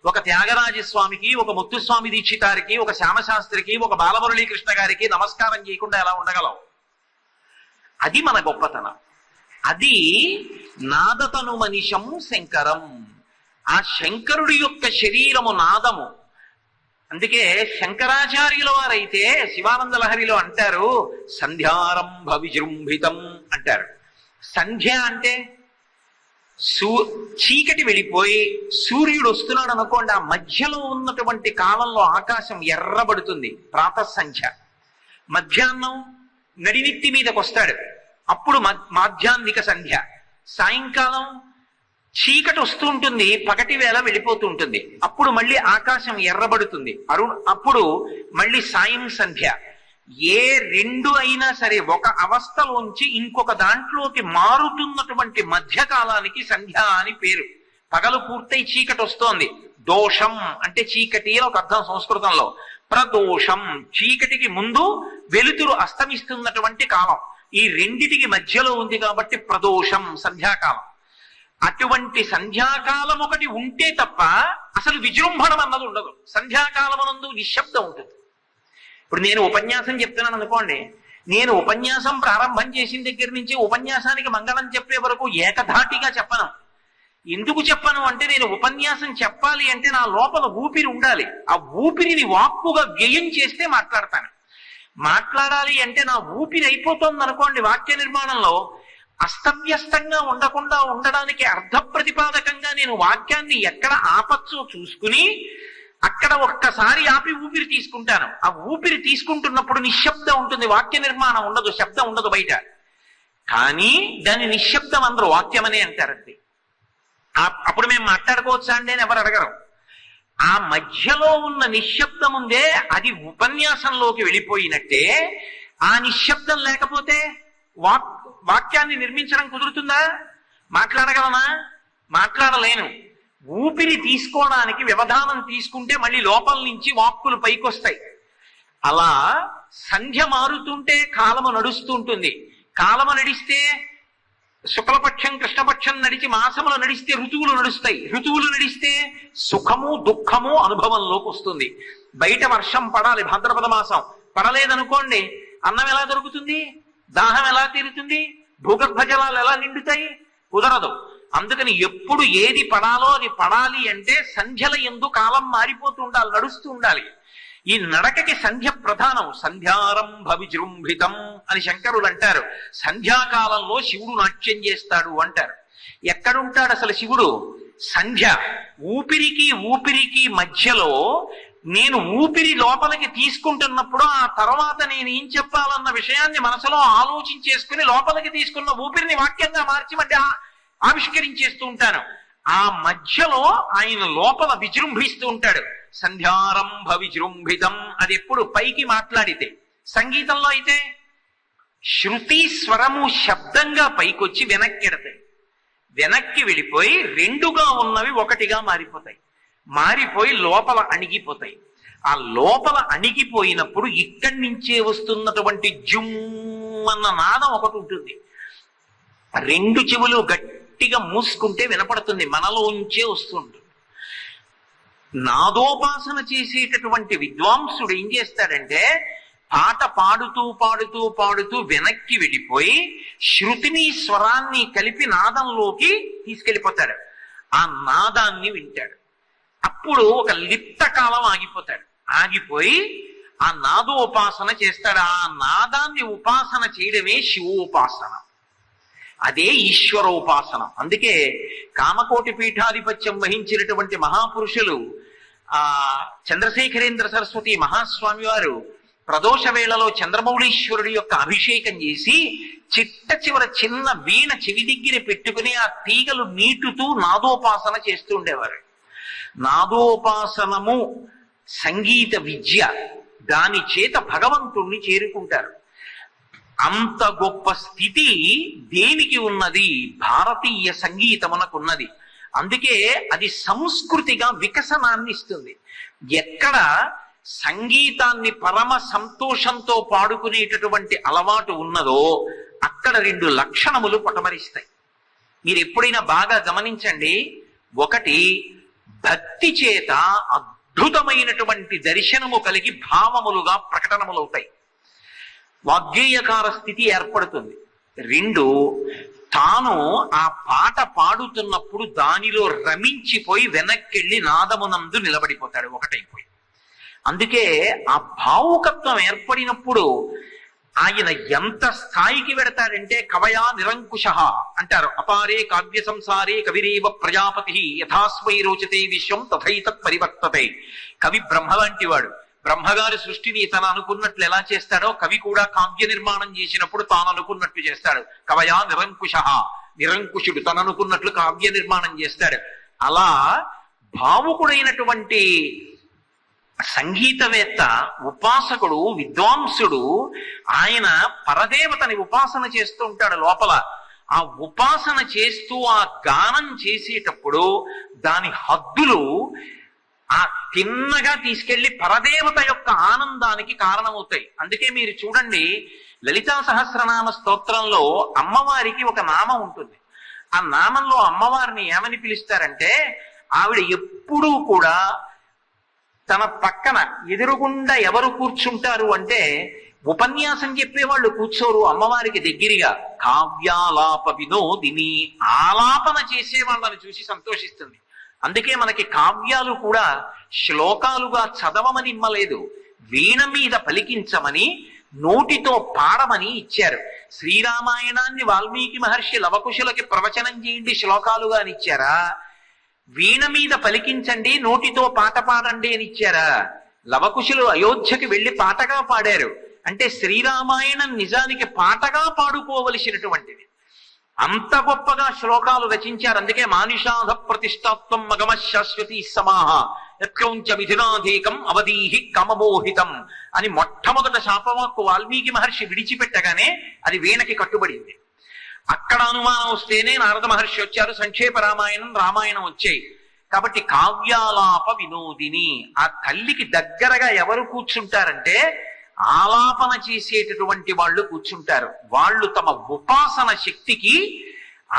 ఒక త్యాగరాజస్వామికి, ఒక ముత్తుస్వామి దీక్షితారికి, ఒక శ్యామశాస్త్రికి, ఒక బాలమురళీకృష్ణ గారికి నమస్కారం చేయకుండా ఎలా ఉండగలం? అది మన గొప్పతనం. అది నాదతను మనిషం శంకరం. ఆ శంకరుడి యొక్క శరీరము నాదము. అందుకే శంకరాచార్యుల వారైతే శివానంద లహరిలో అంటారు, సంధ్యారంభ విజృంభితం అంటారు. సంధ్య అంటే చీకటి వెళ్ళిపోయి సూర్యుడు వస్తున్నాడు అనుకోండి, ఆ మధ్యలో ఉన్నటువంటి కాలంలో ఆకాశం ఎర్రబడుతుంది, ప్రాతః సంధ్య. మధ్యాహ్నం నడినెత్తి మీదకి వస్తాడు, అప్పుడు మాధ్యాహ్నిక సంధ్య. సాయంకాలం చీకటి వస్తూ ఉంటుంది, పగటి వేళ వెళ్ళిపోతూ ఉంటుంది, అప్పుడు మళ్ళీ ఆకాశం ఎర్రబడుతుంది, అప్పుడు మళ్ళీ సాయం సంధ్య. ఏ రెండు అయినా సరే ఒక అవస్థలోంచి ఇంకొక దాంట్లోకి మారుతున్నటువంటి మధ్యకాలానికి సంధ్య అని పేరు. పగలు పూర్తయి చీకటి వస్తోంది, దోషం అంటే చీకటి అని ఒక అర్థం సంస్కృతంలో. ప్రదోషం చీకటికి ముందు వెలుతురు అస్తమిస్తున్నటువంటి కాలం. ఈ రెండిటికి మధ్యలో ఉంది కాబట్టి ప్రదోషం సంధ్యాకాలం. అటువంటి సంధ్యాకాలం ఒకటి ఉంటే తప్ప అసలు విజృంభణం అన్నది ఉండదు. సంధ్యాకాలమునందు నిశ్శబ్దం ఉంటుంది. ఇప్పుడు నేను ఉపన్యాసం చెప్తున్నాను అనుకోండి, నేను ఉపన్యాసం ప్రారంభం చేసిన దగ్గర నుంచి ఉపన్యాసానికి మంగళం చెప్పే వరకు ఏకధాటిగా చెప్పను. ఎందుకు చెప్పను అంటే, నేను ఉపన్యాసం చెప్పాలి అంటే నా లోపల ఊపిరి ఉండాలి. ఆ ఊపిరిని వాక్కుగా వ్యయం చేస్తే మాట్లాడతాను. మాట్లాడాలి అంటే నా ఊపిరి అయిపోతుంది అనుకోండి, వాక్య నిర్మాణంలో అస్తవ్యస్తంగా ఉండకుండా ఉండడానికి అర్థ ప్రతిపాదకంగా నేను వాక్యాన్ని ఎక్కడ ఆపచ్చో చూసుకుని అక్కడ ఒక్కసారి ఆపి ఊపిరి తీసుకుంటాను. ఆ ఊపిరి తీసుకుంటున్నప్పుడు నిశ్శబ్దం ఉంటుంది, వాక్య నిర్మాణం ఉండదు, శబ్దం ఉండదు బయట. కానీ దాని నిశ్శబ్దం అందరూ వాక్యం అనే అంటారండి. అప్పుడు మేము మాట్లాడుకోవచ్చా అండి అని ఎవరు అడగరు. ఆ మధ్యలో ఉన్న నిశ్శబ్దం ఉందే, అది ఉపన్యాసంలోకి వెళ్ళిపోయినట్టే. ఆ నిశ్శబ్దం లేకపోతే వాక్యాన్ని నిర్మించడం కుదురుతుందా? మాట్లాడగలనా? మాట్లాడలేను. ఊపిరి తీసుకోవడానికి వ్యవధానం తీసుకుంటే మళ్ళీ లోపల నుంచి వాక్కులు పైకొస్తాయి. అలా సంధ్య మారుతుంటే కాలము నడుస్తూ ఉంటుంది. కాలము నడిస్తే శుక్లపక్షం కృష్ణపక్షం నడిచి మాసములు నడిస్తే ఋతువులు నడుస్తాయి. ఋతువులు నడిస్తే సుఖము దుఃఖము అనుభవంలోకి వస్తుంది. బయట వర్షం పడాలి, భాద్రపద మాసం పడలేదనుకోండి, అన్నం ఎలా దొరుకుతుంది? దాహం ఎలా తీరుతుంది? భూగర్భ జలాలు ఎలా నిండుతాయి? కుదరదు. అందుకని ఎప్పుడు ఏది పడాలో అది పడాలి అంటే సంధ్యల యందు కాలం మారిపోతూ ఉండాలి, నడుస్తూ ఉండాలి. ఈ నడకకి సంధ్య ప్రధానం. సంధ్యారంభ విజృంభితం అని శంకరులు అంటారు. సంధ్యాకాలంలో శివుడు నాట్యం చేస్తాడు అంటారు. ఎక్కడుంటాడు అసలు శివుడు? సంధ్య. ఊపిరికి మధ్యలో నేను ఊపిరి లోపలికి తీసుకుంటున్నప్పుడు ఆ తర్వాత నేను ఏం చెప్పాలన్న విషయాన్ని మనసులో ఆలోచించేసుకుని లోపలికి తీసుకున్న ఊపిరిని వాక్యంగా మార్చి మధ్య ఆవిష్కరించేస్తూ ఉంటాను. ఆ మధ్యలో ఆయన లోపల విజృంభిస్తూ ఉంటాడు. సంధ్యారంభ విజృంభితం. అది ఎప్పుడు పైకి మాట్లాడితే. సంగీతంలో అయితే శృతి స్వరము శబ్దంగా పైకొచ్చి వెనక్కిడతాయి. వెనక్కి వెళ్ళిపోయి రెండుగా ఉన్నవి ఒకటిగా మారిపోతాయి. మారిపోయి లోపల అణిగిపోతాయి. ఆ లోపల అణిగిపోయినప్పుడు ఇక్కడి నుంచే వస్తున్నటువంటి జుమ్మన్న నాదం ఒకటి ఉంటుంది. రెండు చెవులు గట్టిగా మూసుకుంటే వినపడుతుంది, మనలోంచే వస్తుంటుంది. నాదోపాసన చేసేటటువంటి విద్వాంసుడు ఏం చేస్తాడంటే, పాట పాడుతూ పాడుతూ పాడుతూ వెనక్కి వెళ్ళిపోయి శృతిని స్వరాన్ని కలిపి నాదంలోకి తీసుకెళ్ళిపోతాడు. ఆ నాదాన్ని వింటాడు. అప్పుడు ఒక లిప్త కాలం ఆగిపోతాడు. ఆగిపోయి ఆ నాదోపాసన చేస్తాడు. ఆ నాదాన్ని ఉపాసన చేయడమే శివోపాసన. అదే ఈశ్వరోపాసన. అందుకే కామకోటి పీఠాధిపత్యం వహించినటువంటి మహాపురుషులు చంద్రశేఖరేంద్ర సరస్వతి మహాస్వామి వారు ప్రదోష వేళలో చంద్రమౌళీశ్వరుడి యొక్క అభిషేకం చేసి చిట్ట చివర చిన్న వీణ చెవి దగ్గర పెట్టుకుని ఆ తీగలు నీటుతూ నాదోపాసన చేస్తూ ఉండేవారు. నాదోపాసనము సంగీత విద్య. దాని చేత భగవంతుణ్ణి చేరుకుంటారు. అంత గొప్ప స్థితి దేనికి ఉన్నది? భారతీయ సంగీతమునకున్నది. అందుకే అది సంస్కృతిగా వికసనాన్ని ఇస్తుంది. ఎక్కడ సంగీతాన్ని పరమ సంతోషంతో పాడుకునేటటువంటి అలవాటు ఉన్నదో అక్కడ రెండు లక్షణములు పొటమరిస్తాయి. మీరు ఎప్పుడైనా బాగా గమనించండి. ఒకటి, భక్తి చేత అద్భుతమైనటువంటి దర్శనము కలిగి భావములుగా ప్రకటనములవుతాయి, వాగ్గేయకార స్థితి ఏర్పడుతుంది. రెండు, తాను ఆ పాట పాడుతున్నప్పుడు దానిలో రమించిపోయి వెనక్కెళ్ళి నాదమునందు నిలబడిపోతాడు, ఒకటైపోయి. అందుకే ఆ భావుకత్వం ఏర్పడినప్పుడు ఆయన ఎంత స్థాయికి వెడతాడంటే కవయా నిరంకుశ అంటారు. అపారే కావ్య సంసారే కవిరేవ ప్రజాపతి యథాస్మై రోచతే విశ్వం తథైతత్ పరివర్తతే. కవి బ్రహ్మ లాంటి వాడు. బ్రహ్మగారి సృష్టిని తను అనుకున్నట్లు ఎలా చేస్తాడో కవి కూడా కావ్య నిర్మాణం చేసినప్పుడు తాను అనుకున్నట్లు చేస్తాడు. కవయా నిరంకుశ, నిరంకుశుడు తను అనుకున్నట్లు కావ్య నిర్మాణం చేస్తాడు. అలా భావుకుడైనటువంటి సంగీతవేత్త, ఉపాసకుడు, విద్వాంసుడు ఆయన పరదేవతని ఉపాసన చేస్తూ ఉంటాడు లోపల. ఆ ఉపాసన చేస్తూ ఆ గానం చేసేటప్పుడు దాని హద్దులు ఆ తిన్నగా తీసుకెళ్లి పరదేవత యొక్క ఆనందానికి కారణమవుతాయి. అందుకే మీరు చూడండి, లలితా సహస్రనామ స్తోత్రంలో అమ్మవారికి ఒక నామం ఉంటుంది. ఆ నామంలో అమ్మవారిని ఏమని పిలుస్తారంటే, ఆవిడ ఎప్పుడూ కూడా తన పక్కన ఎదురుగుండా ఎవరు కూర్చుంటారు అంటే, ఉపన్యాసం చెప్పేవాళ్ళు కూర్చోరు అమ్మవారికి దగ్గరగా. కావ్యాలాప వినోదిని, ఆలాపన చేసే వాళ్ళని చూసి సంతోషిస్తుంది. అందుకే మనకి కావ్యాలు కూడా శ్లోకాలుగా చదవమని ఇమ్మలేదు, వీణ మీద పలికించమని, నోటితో పాడమని ఇచ్చారు. శ్రీరామాయణాన్ని వాల్మీకి మహర్షి లవకుశులకి ప్రవచనం చేయండి శ్లోకాలుగా అని ఇచ్చారా? వీణ మీద పలికించండి, నోటితో పాట పాడండి అని ఇచ్చారా? లవకుశులు అయోధ్యకి వెళ్లి పాటగా పాడారు. అంటే శ్రీరామాయణం నిజానికి పాటగా పాడుకోవలసినటువంటిది. అంత గొప్పగా శ్లోకాలు రచించారు. అందుకే మానుషాధ ప్రతిష్టాత్వం మగమ శాశ్వతీ సమాహ యత్కౌంచ మిథునాధీకం అవధీహి కమమోహితం అని మొట్టమొదట శాపవాక్కు వాల్మీకి మహర్షి విడిచిపెట్టగానే అది వీణకి కట్టుబడింది. అక్కడ అనుమానం వస్తేనే నారద మహర్షి వచ్చారు, సంక్షేప రామాయణం వచ్చాయి. కాబట్టి కావ్యాలాప వినోదిని, ఆ తల్లికి దగ్గరగా ఎవరు కూర్చుంటారంటే ఆలాపన చేసేటటువంటి వాళ్ళు కూర్చుంటారు. వాళ్ళు తమ ఉపాసన శక్తికి,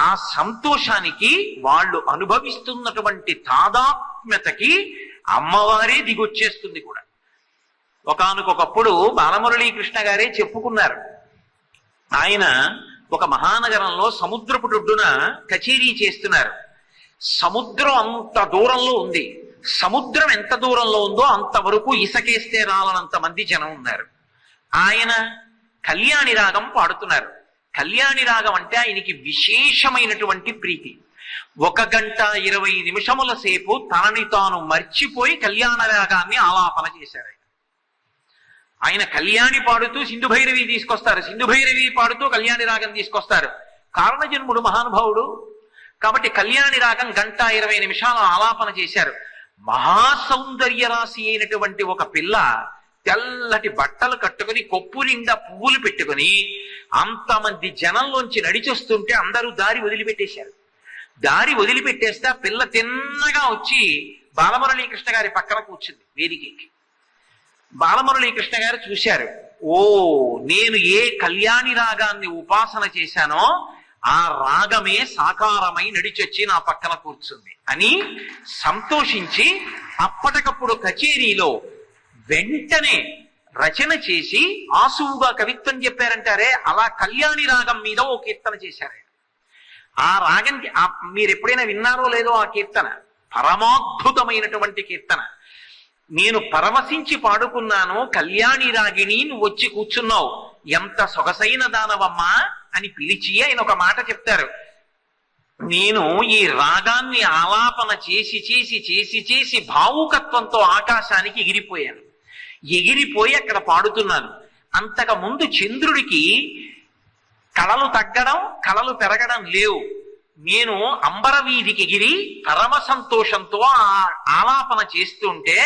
ఆ సంతోషానికి, వాళ్ళు అనుభవిస్తున్నటువంటి తాదాత్మ్యతకి అమ్మవారే దిగొచ్చేస్తుంది కూడా. ఒకానొకప్పుడు బాలమురళీకృష్ణ గారే చెప్పుకున్నారు. ఆయన ఒక మహానగరంలో సముద్రపుటొడ్డున కచేరీ చేస్తున్నారు. సముద్రం అంత దూరంలో ఉంది. సముద్రం ఎంత దూరంలో ఉందో అంతవరకు ఇసకేస్తే రాలనంత మంది జనం ఉన్నారు. ఆయన కళ్యాణి రాగం పాడుతున్నారు. కళ్యాణి రాగం అంటే ఆయనకి విశేషమైనటువంటి ప్రీతి. 1 గంట 20 నిమిషముల సేపు తనని తాను మర్చిపోయి కళ్యాణ రాగాన్ని ఆలాపన చేశారు. ఆయన కళ్యాణి పాడుతూ సింధు భైరవి తీసుకొస్తారు, సింధు భైరవి పాడుతూ కళ్యాణి రాగం తీసుకొస్తారు. కారణజన్ముడు మహానుభావుడు కాబట్టి కళ్యాణి రాగం 1 గంట 20 నిమిషాల ఆలాపన చేశారు. మహాసౌందర్య రాశి అయినటువంటి ఒక పిల్ల తెల్లటి బట్టలు కట్టుకుని కొప్పు నిండా పువ్వులు పెట్టుకుని అంతమంది జనంలోంచి నడిచొస్తుంటే అందరూ దారి వదిలిపెట్టేశారు. దారి వదిలిపెట్టేస్తే ఆ పిల్ల తిన్నగా వచ్చి బాలమురళీకృష్ణ గారి పక్కన కూర్చుంది వేదికకి. బాలమురళీకృష్ణ గారు చూశారు, ఓ నేను ఏ కళ్యాణి రాగాన్ని ఉపాసన చేశానో ఆ రాగమే సాకారమై నడిచొచ్చి నా పక్కన కూర్చుంది అని సంతోషించి అప్పటికప్పుడు కచేరీలో వెంటనే రచన చేసి ఆసువుగా కవిత్వం చెప్పారంటారే, అలా కళ్యాణి రాగం మీద ఓ కీర్తన చేశారు. ఆ రాగం మీరు ఎప్పుడైనా విన్నారో లేదో, ఆ కీర్తన పరమాద్భుతమైనటువంటి కీర్తన. నేను పరవశించి పాడుకున్నాను, కళ్యాణి రాగిని నువ్వు వచ్చి కూర్చున్నావు, ఎంత సొగసైన దానవమ్మా అని పిలిచి ఆయన ఒక మాట చెప్తారు. నేను ఈ రాగాన్ని ఆలాపన చేసి చేసి చేసి చేసి భావుకత్వంతో ఆకాశానికి ఎగిరిపోయాను. ఎగిరిపోయి అక్కడ పాడుతున్నాను. అంతకు ముందు చంద్రుడికి కళలు తగ్గడం కళలు పెరగడం లేవు. నేను అంబర వీధికి ఎగిరి పరమ సంతోషంతో ఆలాపన చేస్తుంటే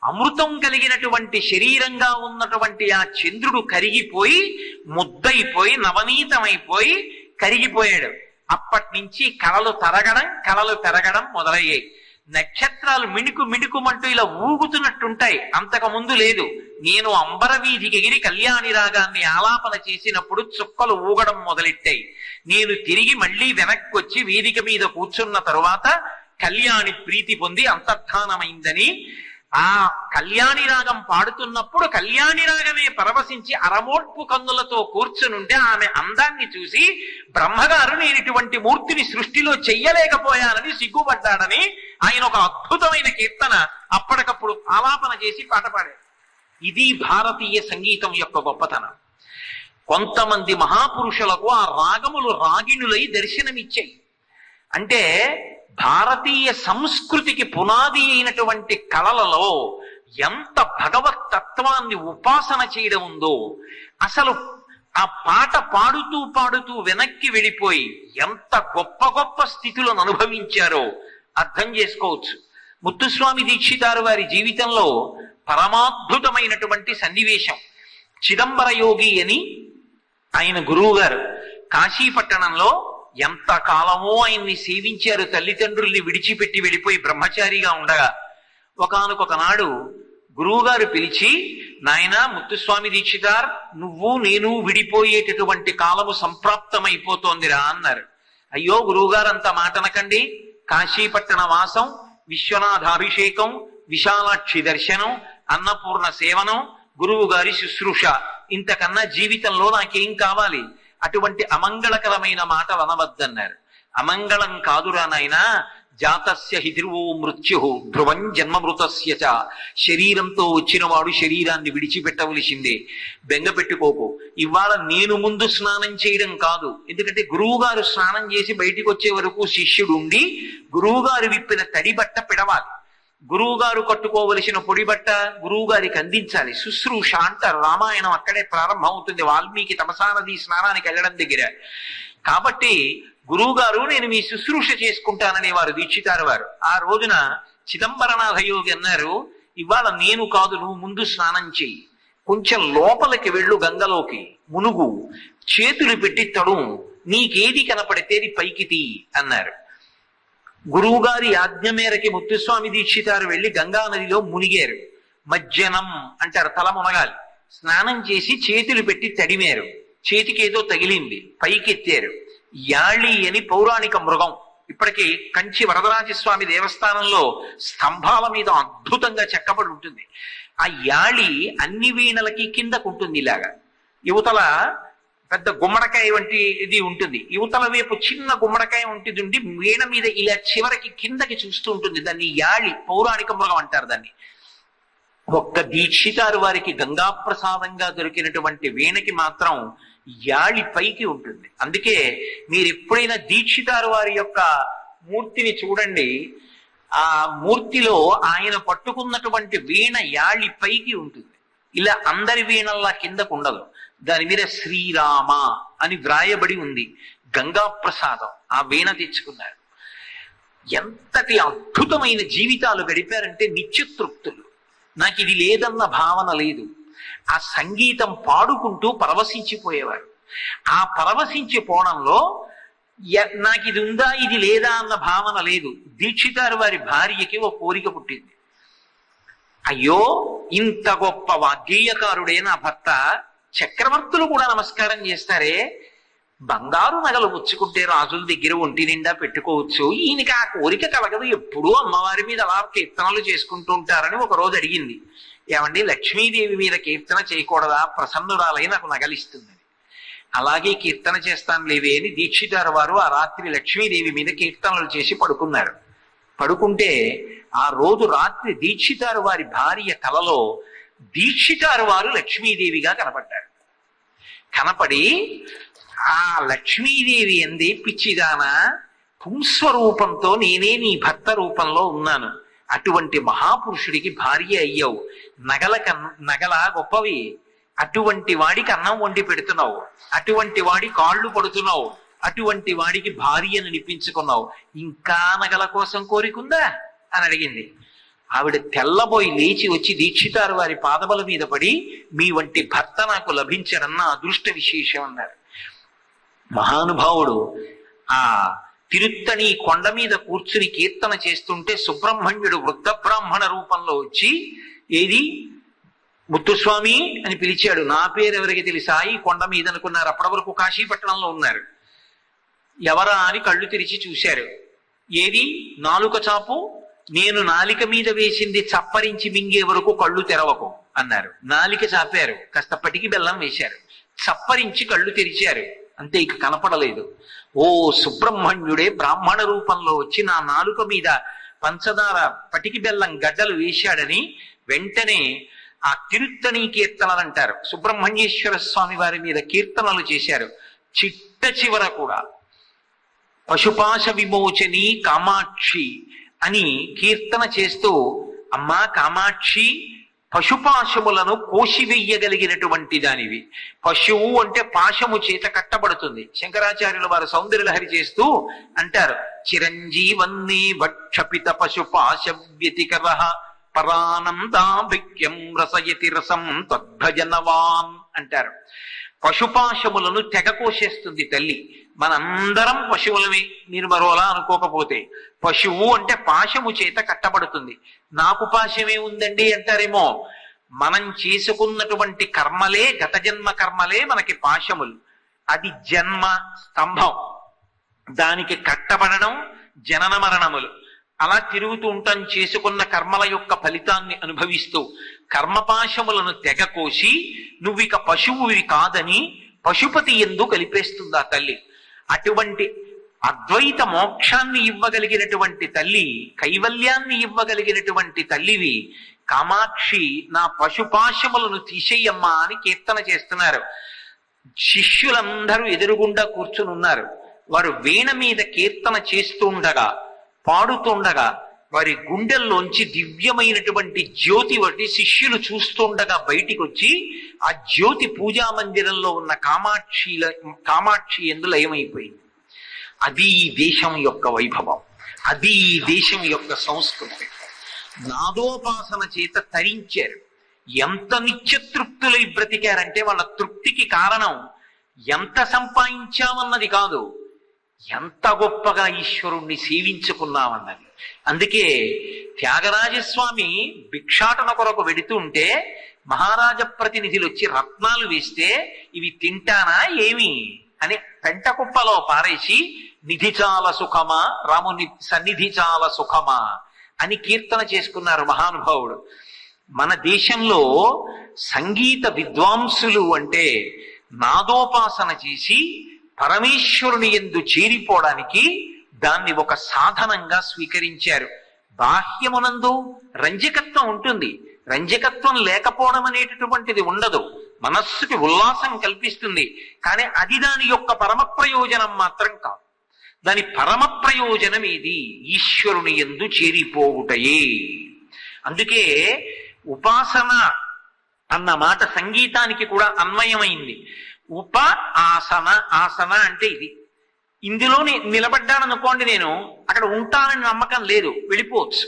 అమృతం కలిగినటువంటి శరీరంగా ఉన్నటువంటి ఆ చంద్రుడు కరిగిపోయి ముద్దయిపోయి నవనీతమైపోయి కరిగిపోయాడు. అప్పటి నుంచి కళలు తరగడం కళలు పెరగడం మొదలయ్యాయి. నక్షత్రాలు మిణుకు మిణుకుమంటూ ఇలా ఊగుతున్నట్టుంటాయి, అంతకు ముందు లేదు. నేను అంబరవీధికి ఎగిరి కళ్యాణి రాగాన్ని ఆలాపన చేసినప్పుడు చుక్కలు ఊగడం మొదలెట్టాయి. నేను తిరిగి మళ్ళీ వెనక్కి వచ్చి వేదిక మీద కూర్చున్న తరువాత కళ్యాణి ప్రీతి పొంది అంతర్ధానమైందని, ఆ కళ్యాణి రాగం పాడుతున్నప్పుడు కళ్యాణి రాగమే పరవశించి అరమోట్పు కన్నులతో కూర్చునుంటే ఆమె అందాన్ని చూసి బ్రహ్మగారు నేను ఇటువంటి మూర్తిని సృష్టిలో చెయ్యలేకపోయానని సిగ్గుపడ్డాడని ఆయన ఒక అద్భుతమైన కీర్తన అప్పటికప్పుడు ఆలాపన చేసి పాట పాడారు. ఇది భారతీయ సంగీతం యొక్క గొప్పతనం. కొంతమంది మహాపురుషులకు ఆ రాగములు రాగిణులై దర్శనమిచ్చాయి. అంటే భారతీయ సంస్కృతికి పునాది అయినటువంటి కళలలో ఎంత భగవత్ తత్వాన్ని ఉపాసన చేయడం ఉందో, అసలు ఆ పాట పాడుతూ పాడుతూ వెనక్కి వెళ్ళిపోయి ఎంత గొప్ప గొప్ప స్థితులను అనుభవించారో అర్థం చేసుకోవచ్చు. ముత్తుస్వామి దీక్షితారు వారి జీవితంలో పరమాద్భుతమైనటువంటి సన్నివేశం. చిదంబర యోగి అని ఆయన గురువు గారు కాశీపట్టణంలో ఎంత కాలమో ఆయన్ని సేవించారు. తల్లిదండ్రుల్ని విడిచిపెట్టి వెళ్ళిపోయి బ్రహ్మచారిగా ఉండగా ఒకానొక నాడు గురువుగారు పిలిచి, నాయనా ముత్తుస్వామి దీక్షితార్, నువ్వు నేను విడిపోయేటటువంటి కాలము సంప్రాప్తమైపోతోందిరా అన్నారు. అయ్యో గురువుగారు అంత మాటనకండి, కాశీపట్టణ వాసం, విశ్వనాథాభిషేకం, విశాలాక్షి దర్శనం, అన్నపూర్ణ సేవనం, గురువు గారి శుశ్రూష, ఇంతకన్నా జీవితంలో నాకేం కావాలి? అటువంటి అమంగళకరమైన మాటలు అనవద్దన్నారు. అమంగళం కాదురా నాయనా, జాతస్య హి ధ్రువో మృత్యు ధ్రువం జన్మమృతస్య చ. శరీరంతో వచ్చినవాడు శరీరాన్ని విడిచిపెట్టవలసిందే, బెంగ పెట్టుకోకు. ఇవాళ నేను ముందు స్నానం చేయడం కాదు, ఎందుకంటే గురువు గారు స్నానం చేసి బయటికి వచ్చే వరకు శిష్యుడు ఉండి గురువు గారు విప్పిన తడి బట్ట పిడవాలి. గురువు గారు కట్టుకోవలసిన పొడి బట్ట గురువు గారికి అందించాలి. శుశ్రూష అంటారు. రామాయణం అక్కడే ప్రారంభం అవుతుంది, వాల్మీకి తమసానది స్నానానికి వెళ్ళడం దగ్గర. కాబట్టి గురువు గారు నేను మీ శుశ్రూష చేసుకుంటానని వారు దీక్షితారు వారు. ఆ రోజున చిదంబరనాథ యోగి అన్నారు, ఇవాళ నేను కాదు, నువ్వు ముందు స్నానం చెయ్యి, కొంచెం లోపలికి వెళ్ళు, గంగలోకి మునుగు, చేతులు పెట్టి తడు, నీకేది కనపడితే పైకి తీ అన్నారు. గురువు గారి ఆజ్ఞ మేరకి ముత్తుస్వామి దీక్షితారు వెళ్లి గంగా నదిలో మునిగారు. మజ్జనం అంటారు, తల మునగాలి. స్నానం చేసి చేతులు పెట్టి తడిమారు. చేతికి ఏదో తగిలింది, పైకెత్తారు. యాళి అని పౌరాణిక మృగం, ఇప్పటికీ కంచి వరదరాజస్వామి దేవస్థానంలో స్తంభాల మీద అద్భుతంగా చెక్కబడి ఉంటుంది. ఆ యాళి అన్ని వీణలకి కిందకుంటుంది. ఇలాగా యువతల పెద్ద గుమ్మడికాయ వంటి ఇది ఉంటుంది, యువతల వైపు చిన్న గుమ్మడికాయ ఉంటుంది ఉండి వీణ మీద ఇలా చివరికి కిందకి చూస్తూ ఉంటుంది. దాన్ని యాళి, పౌరాణిక మృగం అంటారు దాన్ని. ఒక్క దీక్షితారు వారికి గంగా ప్రసాదంగా దొరికినటువంటి వీణకి మాత్రం యాళి పైకి ఉంటుంది. అందుకే మీరు ఎప్పుడైనా దీక్షితారు వారి యొక్క మూర్తిని చూడండి, ఆ మూర్తిలో ఆయన పట్టుకున్నటువంటి వీణ యాళి పైకి ఉంటుంది. ఇలా అందరి వీణల్లా కిందకు ఉండదు. దాని మీద శ్రీరామ అని వ్రాయబడి ఉంది. గంగా ప్రసాదం ఆ వీణ తెచ్చుకున్నారు. ఎంతటి అద్భుతమైన జీవితాలు గడిపారంటే నిత్యతృప్తులు. నాకు ఇది లేదన్న భావన లేదు. ఆ సంగీతం పాడుకుంటూ పరవశించిపోయేవారు. ఆ పరవశించిపోవడంలో నాకు ఇది ఉందా ఇది లేదా అన్న భావన లేదు. దీక్షితారు వారి భార్యకి ఒక కోరిక పుట్టింది. అయ్యో, ఇంత గొప్ప వాగ్గేయకారుడే నా భర్త, చక్రవర్తులు కూడా నమస్కారం చేస్తారే, బంగారు నగలు పుచ్చుకుంటే రాజుల దగ్గర ఒంటి నిండా పెట్టుకోవచ్చు, ఈయనకి ఆ కోరిక కలగదు, ఎప్పుడూ అమ్మవారి మీద అలా కీర్తనలు చేసుకుంటూ ఉంటారని ఒక రోజు అడిగింది. ఏమండి, లక్ష్మీదేవి మీద కీర్తన చేయకూడదా? ప్రసన్నురాలై నాకు నగలిస్తుంది. అలాగే కీర్తన చేస్తాను లేవే అని దీక్షితారు వారు ఆ రాత్రి లక్ష్మీదేవి మీద కీర్తనలు చేసి పడుకున్నారు. పడుకుంటే ఆ రోజు రాత్రి దీక్షితారు వారి భార్య కలలో దీక్షితారు వారు లక్ష్మీదేవిగా కనపడ్డారు. కనపడి ఆ లక్ష్మీదేవి అంది, పిచ్చిదానా, పుంస్వరూపంతో నేనే నీ భర్త రూపంలో ఉన్నాను, అటువంటి మహాపురుషుడికి భార్య అయ్యావు, నగల గొప్పవి, అటువంటి వాడికి అన్నం వండి పెడుతున్నావు, అటువంటి వాడి కాళ్ళు పడుతున్నావు, అటువంటి వాడికి భార్యను నిపించుకున్నావు, ఇంకా నగల కోసం కోరికుందా అని అడిగింది. ఆవిడ తెల్లబోయి లేచి వచ్చి దీక్షితారు వారి పాదముల మీద పడి, మీ వంటి భర్త నాకు లభించడన్న అదృష్ట విశేషం అన్నారు. మహానుభావుడు ఆ తిరుత్తణి కొండ మీద కూర్చుని కీర్తన చేస్తుంటే సుబ్రహ్మణ్యుడు వృద్ధ బ్రాహ్మణ రూపంలో వచ్చి, ఏది ముత్తుస్వామి అని పిలిచాడు. నా పేరు ఎవరికి తెలుసా? ఈ కొండ మీద అనుకున్నారు. అప్పటి వరకు కాశీపట్టణంలో ఉన్నారు. ఎవరా అని కళ్ళు తెరిచి చూశారు. ఏది నాలుక చాపు, నేను నాలిక మీద వేసింది చప్పరించి మింగే వరకు కళ్ళు తెరవకు అన్నారు. నాలిక చాపారు, కాస్త పటికి బెల్లం వేశారు, చప్పరించి కళ్ళు తెరిచారు. అంతే, ఇక కనపడలేదు. ఓ సుబ్రహ్మణ్యుడే బ్రాహ్మణ రూపంలో వచ్చి నా నాలుక మీద పంచదార పటికి బెల్లం గడ్డలు వేశాడని వెంటనే ఆ తిరుత్తణి కీర్తనలు అంటారు. సుబ్రహ్మణ్యేశ్వర స్వామి వారి మీద కీర్తనలు చేశారు. చిట్ట చివర కూడా పశుపాశ విమోచని కామాక్షి అని కీర్తన చేస్తూ, అమ్మా కామాక్షి, పశుపాశములను కోసివెయ్యగలిగినటువంటి దానివి. పశువు అంటే పాశము చేత కట్టబడుతుంది. శంకరాచార్యుల వారు సౌందర్యలహరి చేస్తూ అంటారు, చిరంజీవన్నీ వక్షపిత పశుపాశ వ్యతికర పరానందాభిక్యం రసయతి రసం తద్భజనవాన్ అంటారు. పశుపాశములను తెగ కోసేస్తుంది తల్లి. మనందరం పశువులమే, మీరు మరోలా అనుకోకపోతే. పశువు అంటే పాశము చేత కట్టబడుతుంది. నాకు పాశమే ఉందండి అంటారేమో. మనం చేసుకున్నటువంటి కర్మలే, గత జన్మ కర్మలే మనకి పాశములు. అది జన్మ స్తంభం, దానికి కట్టబడడం జనన మరణములు. అలా తిరుగుతూ ఉంటాం చేసుకున్న కర్మల యొక్క ఫలితాన్ని అనుభవిస్తూ. కర్మపాశములను తెగ కోసి నువ్విక పశువువి కాదని పశుపతి ఎందు కలిపేస్తుంది ఆ తల్లి. అటువంటి అద్వైత మోక్షాన్ని ఇవ్వగలిగినటువంటి తల్లి, కైవల్యాన్ని ఇవ్వగలిగినటువంటి తల్లివి కామాక్షి, నా పశుపాశములను తీసేయమ్మా అని కీర్తన చేస్తున్నారు. శిష్యులందరూ ఎదురుగుండా కూర్చుని ఉన్నారు. వారు వీణ మీద కీర్తన చేస్తూ ఉండగా, పాడుతుండగా వారి గుండెల్లోంచి దివ్యమైనటువంటి జ్యోతి ఒకటి శిష్యులు చూస్తుండగా బయటికి వచ్చి ఆ జ్యోతి పూజా మందిరంలో ఉన్న కామాక్షి ఎందు లయమైపోయింది. అది ఈ దేశం యొక్క వైభవం, అది ఈ దేశం యొక్క సంస్కృతి. నాదోపాసన చేత తరించారు. ఎంత నిత్యతృప్తులై బ్రతికారంటే వాళ్ళ తృప్తికి కారణం ఎంత సంపాదించామన్నది కాదు, ఎంత గొప్పగా ఈశ్వరుణ్ణి సేవించుకున్నామన్నది. అందుకే త్యాగరాజస్వామి భిక్షాటన కొరకు వెడుతుంటే మహారాజ ప్రతినిధులు వచ్చి రత్నాలు వేస్తే ఇవి తింటానా ఏమి అని పెంట కుప్పలో పారేసి నిధి చాలా సుఖమా, రాముని సన్నిధి చాలా సుఖమా అని కీర్తన చేసుకున్నారు మహానుభావుడు. మన దేశంలో సంగీత విద్వాంసులు అంటే నాదోపాసన చేసి పరమేశ్వరుని యందు చేరిపోవడానికి దాన్ని ఒక సాధనంగా స్వీకరించారు. బాహ్యమునందు రంజకత్వం ఉంటుంది, రంజకత్వం లేకపోవడం అనేటటువంటిది ఉండదు. మనస్సుకి ఉల్లాసం కల్పిస్తుంది, కానీ అది దాని యొక్క పరమ ప్రయోజనం మాత్రం కాదు. దాని పరమ ప్రయోజనం ఏది? ఈశ్వరుని యందు చేరిపోవుటయే. అందుకే ఉపాసన అన్న మాట సంగీతానికి కూడా అన్వయమైంది. ఉప ఆసన, ఆసన అంటే ఇది. ఇందులో నిలబడ్డాననుకోండి, నేను అక్కడ ఉంటానని నమ్మకం లేదు, వెళ్ళిపోవచ్చు.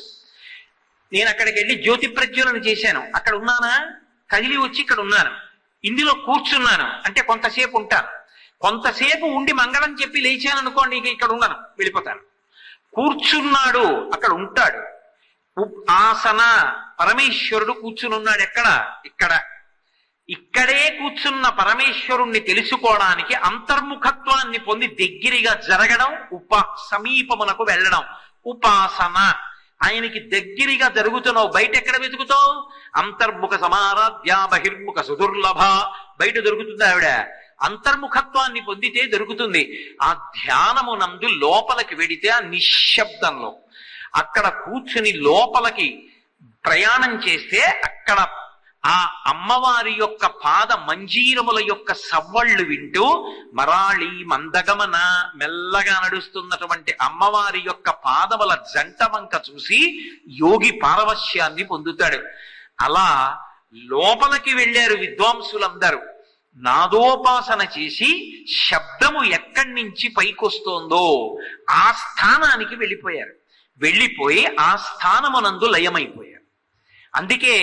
నేను అక్కడికి వెళ్ళి జ్యోతి ప్రజ్వలన చేశాను, అక్కడ ఉన్నానా? కదిలి వచ్చి ఇక్కడ ఉన్నాను. ఇందులో కూర్చున్నాను అంటే కొంతసేపు ఉంటాను. కొంతసేపు ఉండి మంగళం చెప్పి లేచాను అనుకోండి, ఇక ఇక్కడ ఉన్నాను, వెళ్ళిపోతాను. కూర్చున్నాడు, అక్కడ ఉంటాడు. ఆసన, పరమేశ్వరుడు కూర్చుని ఉన్నాడు. ఎక్కడ? ఇక్కడ. ఇక్కడే కూర్చున్న పరమేశ్వరుణ్ణి తెలుసుకోవడానికి అంతర్ముఖత్వాన్ని పొంది దగ్గరగా జరగడం, సమీపమునకు వెళ్ళడం ఉపాసన. ఆయనకి దగ్గరగా జరుగుతున్నావు. బయట ఎక్కడ వెతుకుతావు? అంతర్ముఖ సమారాధ్య బహిర్ముఖ సుదుర్లభ. బయట దొరుకుతుంది ఆవిడ. అంతర్ముఖత్వాన్ని పొందితే దొరుకుతుంది. ఆ ధ్యానమునందు లోపలికి వెడితే ఆ నిశ్శబ్దంలో అక్కడ కూర్చుని లోపలికి ప్రయాణం చేస్తే అక్కడ ఆ అమ్మవారి యొక్క పాద మంజీరముల యొక్క సవ్వళ్ళు వింటూ మరాళి మందగమన మెల్లగా నడుస్తున్నటువంటి అమ్మవారి యొక్క పాదముల జంటవంక చూసి యోగి పారవశ్యాన్ని పొందుతాడు. అలా లోపలికి వెళ్ళారు విద్వాంసులందరూ. నాదోపాసన చేసి శబ్దము ఎక్కడి నుంచి పైకొస్తోందో ఆ స్థానానికి వెళ్ళిపోయారు. వెళ్ళిపోయి ఆ స్థానమునందు లయమైపోయారు. అందుకే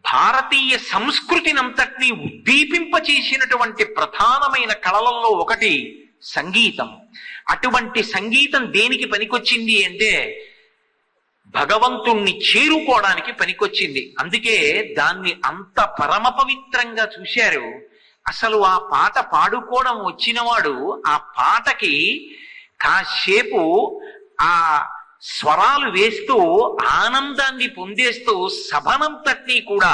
భారతీయ సంస్కృతినంతటినీ ఉద్దీపింపచేసినటువంటి ప్రధానమైన కళలలో ఒకటి సంగీతం. అటువంటి సంగీతం దేనికి పనికొచ్చింది అంటే భగవంతుణ్ణి చేరుకోవడానికి పనికొచ్చింది. అందుకే దాన్ని అంత పరమ పవిత్రంగా చూశారు. అసలు ఆ పాట పాడుకోవడం వచ్చినవాడు ఆ పాటకి కాసేపు ఆ స్వరాలు వేస్తూ ఆనందాన్ని పొందేస్తూ సభనంతటినీ కూడా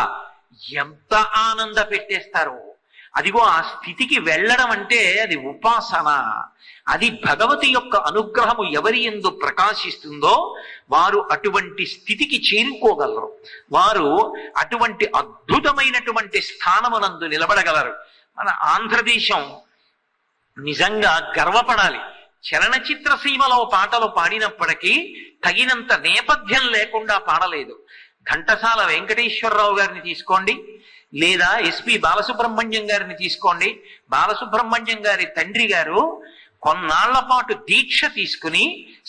ఎంత ఆనంద పెట్టేస్తారో. అదిగో ఆ స్థితికి వెళ్ళడం అంటే అది ఉపాసన. అది భగవతి యొక్క అనుగ్రహము ఎవరి యందు ప్రకాశిస్తుందో వారు అటువంటి స్థితికి చేరుకోగలరు. వారు అటువంటి అద్భుతమైనటువంటి స్థానమునందు నిలబడగలరు. మన ఆంధ్రదేశం నిజంగా గర్వపడాలి. చలనచిత్ర సీమలో పాటలు పాడినప్పటికీ తగినంత నేపథ్యం లేకుండా పాడలేదు. ఘంటసాల వెంకటేశ్వరరావు గారిని తీసుకోండి, లేదా ఎస్పి బాలసుబ్రహ్మణ్యం గారిని తీసుకోండి. బాలసుబ్రహ్మణ్యం గారి తండ్రి గారు కొన్నాళ్ల పాటు దీక్ష తీసుకుని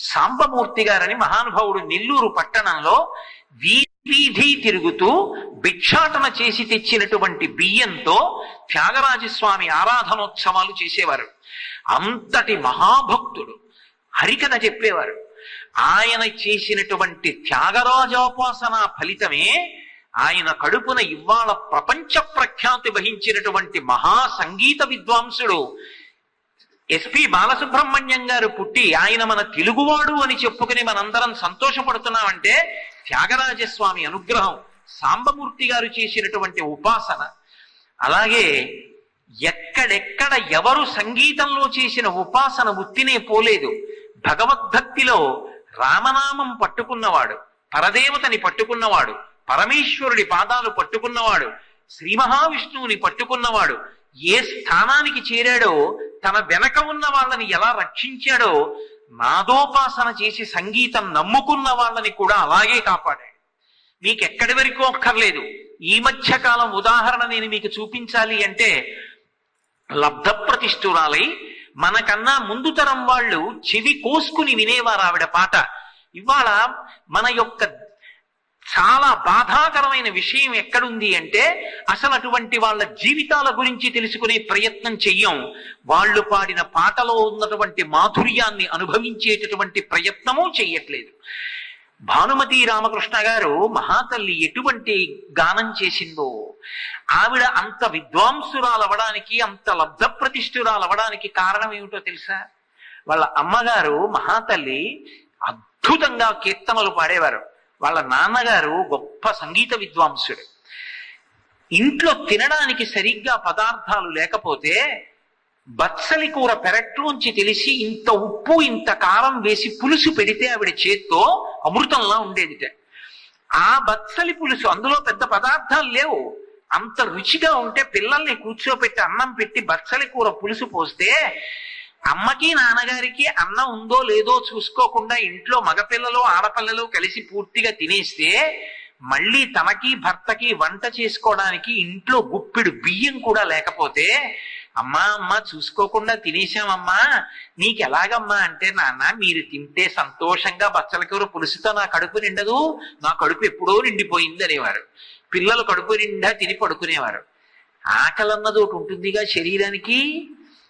సాంబమూర్తి గారని మహానుభావుడు నెల్లూరు పట్టణంలో వీధి తిరుగుతూ భిక్షాటన చేసి తెచ్చినటువంటి బియ్యంతో త్యాగరాజస్వామి ఆరాధనోత్సవాలు చేసేవారు. అంతటి మహాభక్తుడు, హరికథ చెప్పేవారు. ఆయన చేసినటువంటి త్యాగరాజోపాసన ఫలితమే ఆయన కడుపున ఇవాళ ప్రపంచ ప్రఖ్యాతి వహించినటువంటి మహా సంగీత విద్వాంసుడు ఎస్పి బాలసుబ్రహ్మణ్యం గారు పుట్టి ఆయన మన తెలుగువాడు అని చెప్పుకుని మనందరం సంతోషపడుతున్నామంటే త్యాగరాజస్వామి అనుగ్రహం, సాంబమూర్తి గారు చేసినటువంటి ఉపాసన. అలాగే ఎక్కడెక్కడ ఎవరు సంగీతంలో చేసిన ఉపాసన ఉత్తినే పోలేదు. భగవద్భక్తిలో రామనామం పట్టుకున్నవాడు, పరదేవతని పట్టుకున్నవాడు, పరమేశ్వరుడి పాదాలు పట్టుకున్నవాడు, శ్రీ మహావిష్ణువుని పట్టుకున్నవాడు ఏ స్థానానికి చేరాడో, తన వెనక ఉన్న వాళ్ళని ఎలా రక్షించాడో, నాదోపాసన చేసి సంగీతం నమ్ముకున్న వాళ్ళని కూడా అలాగే కాపాడాడు. మీకు ఎక్కడి వరకు అక్కర్లేదు. ఈ మధ్య కాలం ఉదాహరణ నేను మీకు చూపించాలి అంటే, లబ్ధ ప్రతిష్ఠురాలై మనకన్నా ముందు తరం వాళ్ళు చెవి కోసుకుని వినేవారు ఆవిడ పాట. ఇవాళ మన యొక్క చాలా బాధాకరమైన విషయం ఎక్కడుంది అంటే, అసలు అటువంటి వాళ్ళ జీవితాల గురించి తెలుసుకునే ప్రయత్నం చెయ్యం. వాళ్ళు పాడిన పాటలో ఉన్నటువంటి మాధుర్యాన్ని అనుభవించేటటువంటి ప్రయత్నము చెయ్యట్లేదు. భానుమతి రామకృష్ణ గారు మహాతల్లి ఎటువంటి గానం చేసిందో, ఆవిడ అంత విద్వాంసురాలవడానికి, అంత లబ్ధ ప్రతిష్ఠురాలవడానికి కారణం ఏమిటో తెలుసా? వాళ్ళ అమ్మగారు మహాతల్లి అద్భుతంగా కీర్తనలు పాడేవారు. వాళ్ళ నాన్నగారు గొప్ప సంగీత విద్వాంసుడు. ఇంట్లో తినడానికి సరిగ్గా పదార్థాలు లేకపోతే బత్సలి కూర పెరట్లోంచి తెలిసి ఇంత ఉప్పు ఇంత కారం వేసి పులుసు పెడితే ఆవిడ చేత్తో అమృతంలా ఉండేదిట. ఆ బత్సలి పులుసు, అందులో పెద్ద పదార్థాలు లేవు, అంత రుచిగా ఉంటే పిల్లల్ని కూర్చోపెట్టి అన్నం పెట్టి బత్సలి కూర పులుసు పోస్తే అమ్మకి నాన్నగారికి అన్నం ఉందో లేదో చూసుకోకుండా ఇంట్లో మగపిల్లలు ఆడపిల్లలు కలిసి పూర్తిగా తినేస్తే మళ్ళీ తనకి భర్తకి వంట చేసుకోవడానికి ఇంట్లో గుప్పిడు బియ్యం కూడా లేకపోతే, అమ్మా అమ్మ చూసుకోకుండా తినేశామమ్మా, నీకెలాగమ్మా అంటే, నాన్న మీరు తింటే సంతోషంగా బచ్చల కూర పులుసుతో నా కడుపు నిండదు, నా కడుపు ఎప్పుడో నిండిపోయింది అనేవారు. పిల్లలు కడుపు నిండా తిని పడుకునేవారు. ఆకలన్నది ఒకటి ఉంటుందిగా శరీరానికి.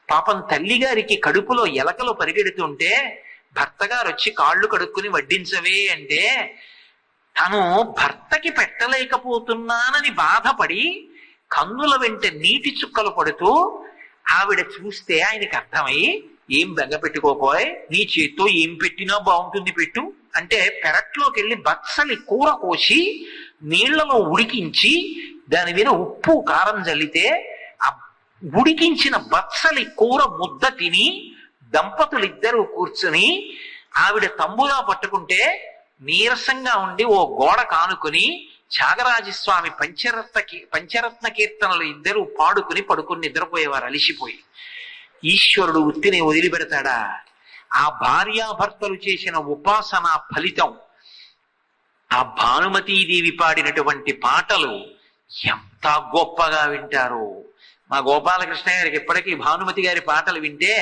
పాపం తల్లిగారికి కడుపులో ఎలకలు పరిగెడుతుంటే భర్త గారు వచ్చి కాళ్ళు కడుక్కుని వడ్డించవే అంటే, తను భర్తకి పెట్టలేకపోతున్నానని బాధపడి కన్నుల వెంట నీటి చుక్కలు పడుతూ ఆవిడ చూస్తే ఆయనకి అర్థమై, ఏం బెంగ పెట్టుకోపోయ్, నీ చేత్తో ఏం పెట్టినా బాగుంటుంది పెట్టు అంటే, పెరట్లోకి వెళ్ళి బత్సలి కూర కోసి నీళ్లలో ఉడికించి దాని మీద ఉప్పు కారం జల్లితే ఆ ఉడికించిన బత్సలి కూర ముద్ద తిని దంపతులిద్దరూ కూర్చుని ఆవిడ తంబులా పట్టుకుంటే నీరసంగా ఉండి ఓ గోడ కానుకుని త్యాగరాజస్వామి పంచరత్న కీర్తనలు ఇద్దరు పాడుకుని పడుకుని నిద్రపోయేవారు అలిసిపోయి. ఈశ్వరుడు ఉత్తిని వదిలిపెడతాడా? ఆ భార్యాభర్తలు చేసిన ఉపాసన ఫలితం. ఆ భానుమతీదేవి పాడినటువంటి పాటలు ఎంత గొప్పగా వింటారో. మా గోపాలకృష్ణ గారికి ఎప్పటికీ భానుమతి గారి పాటలు వింటే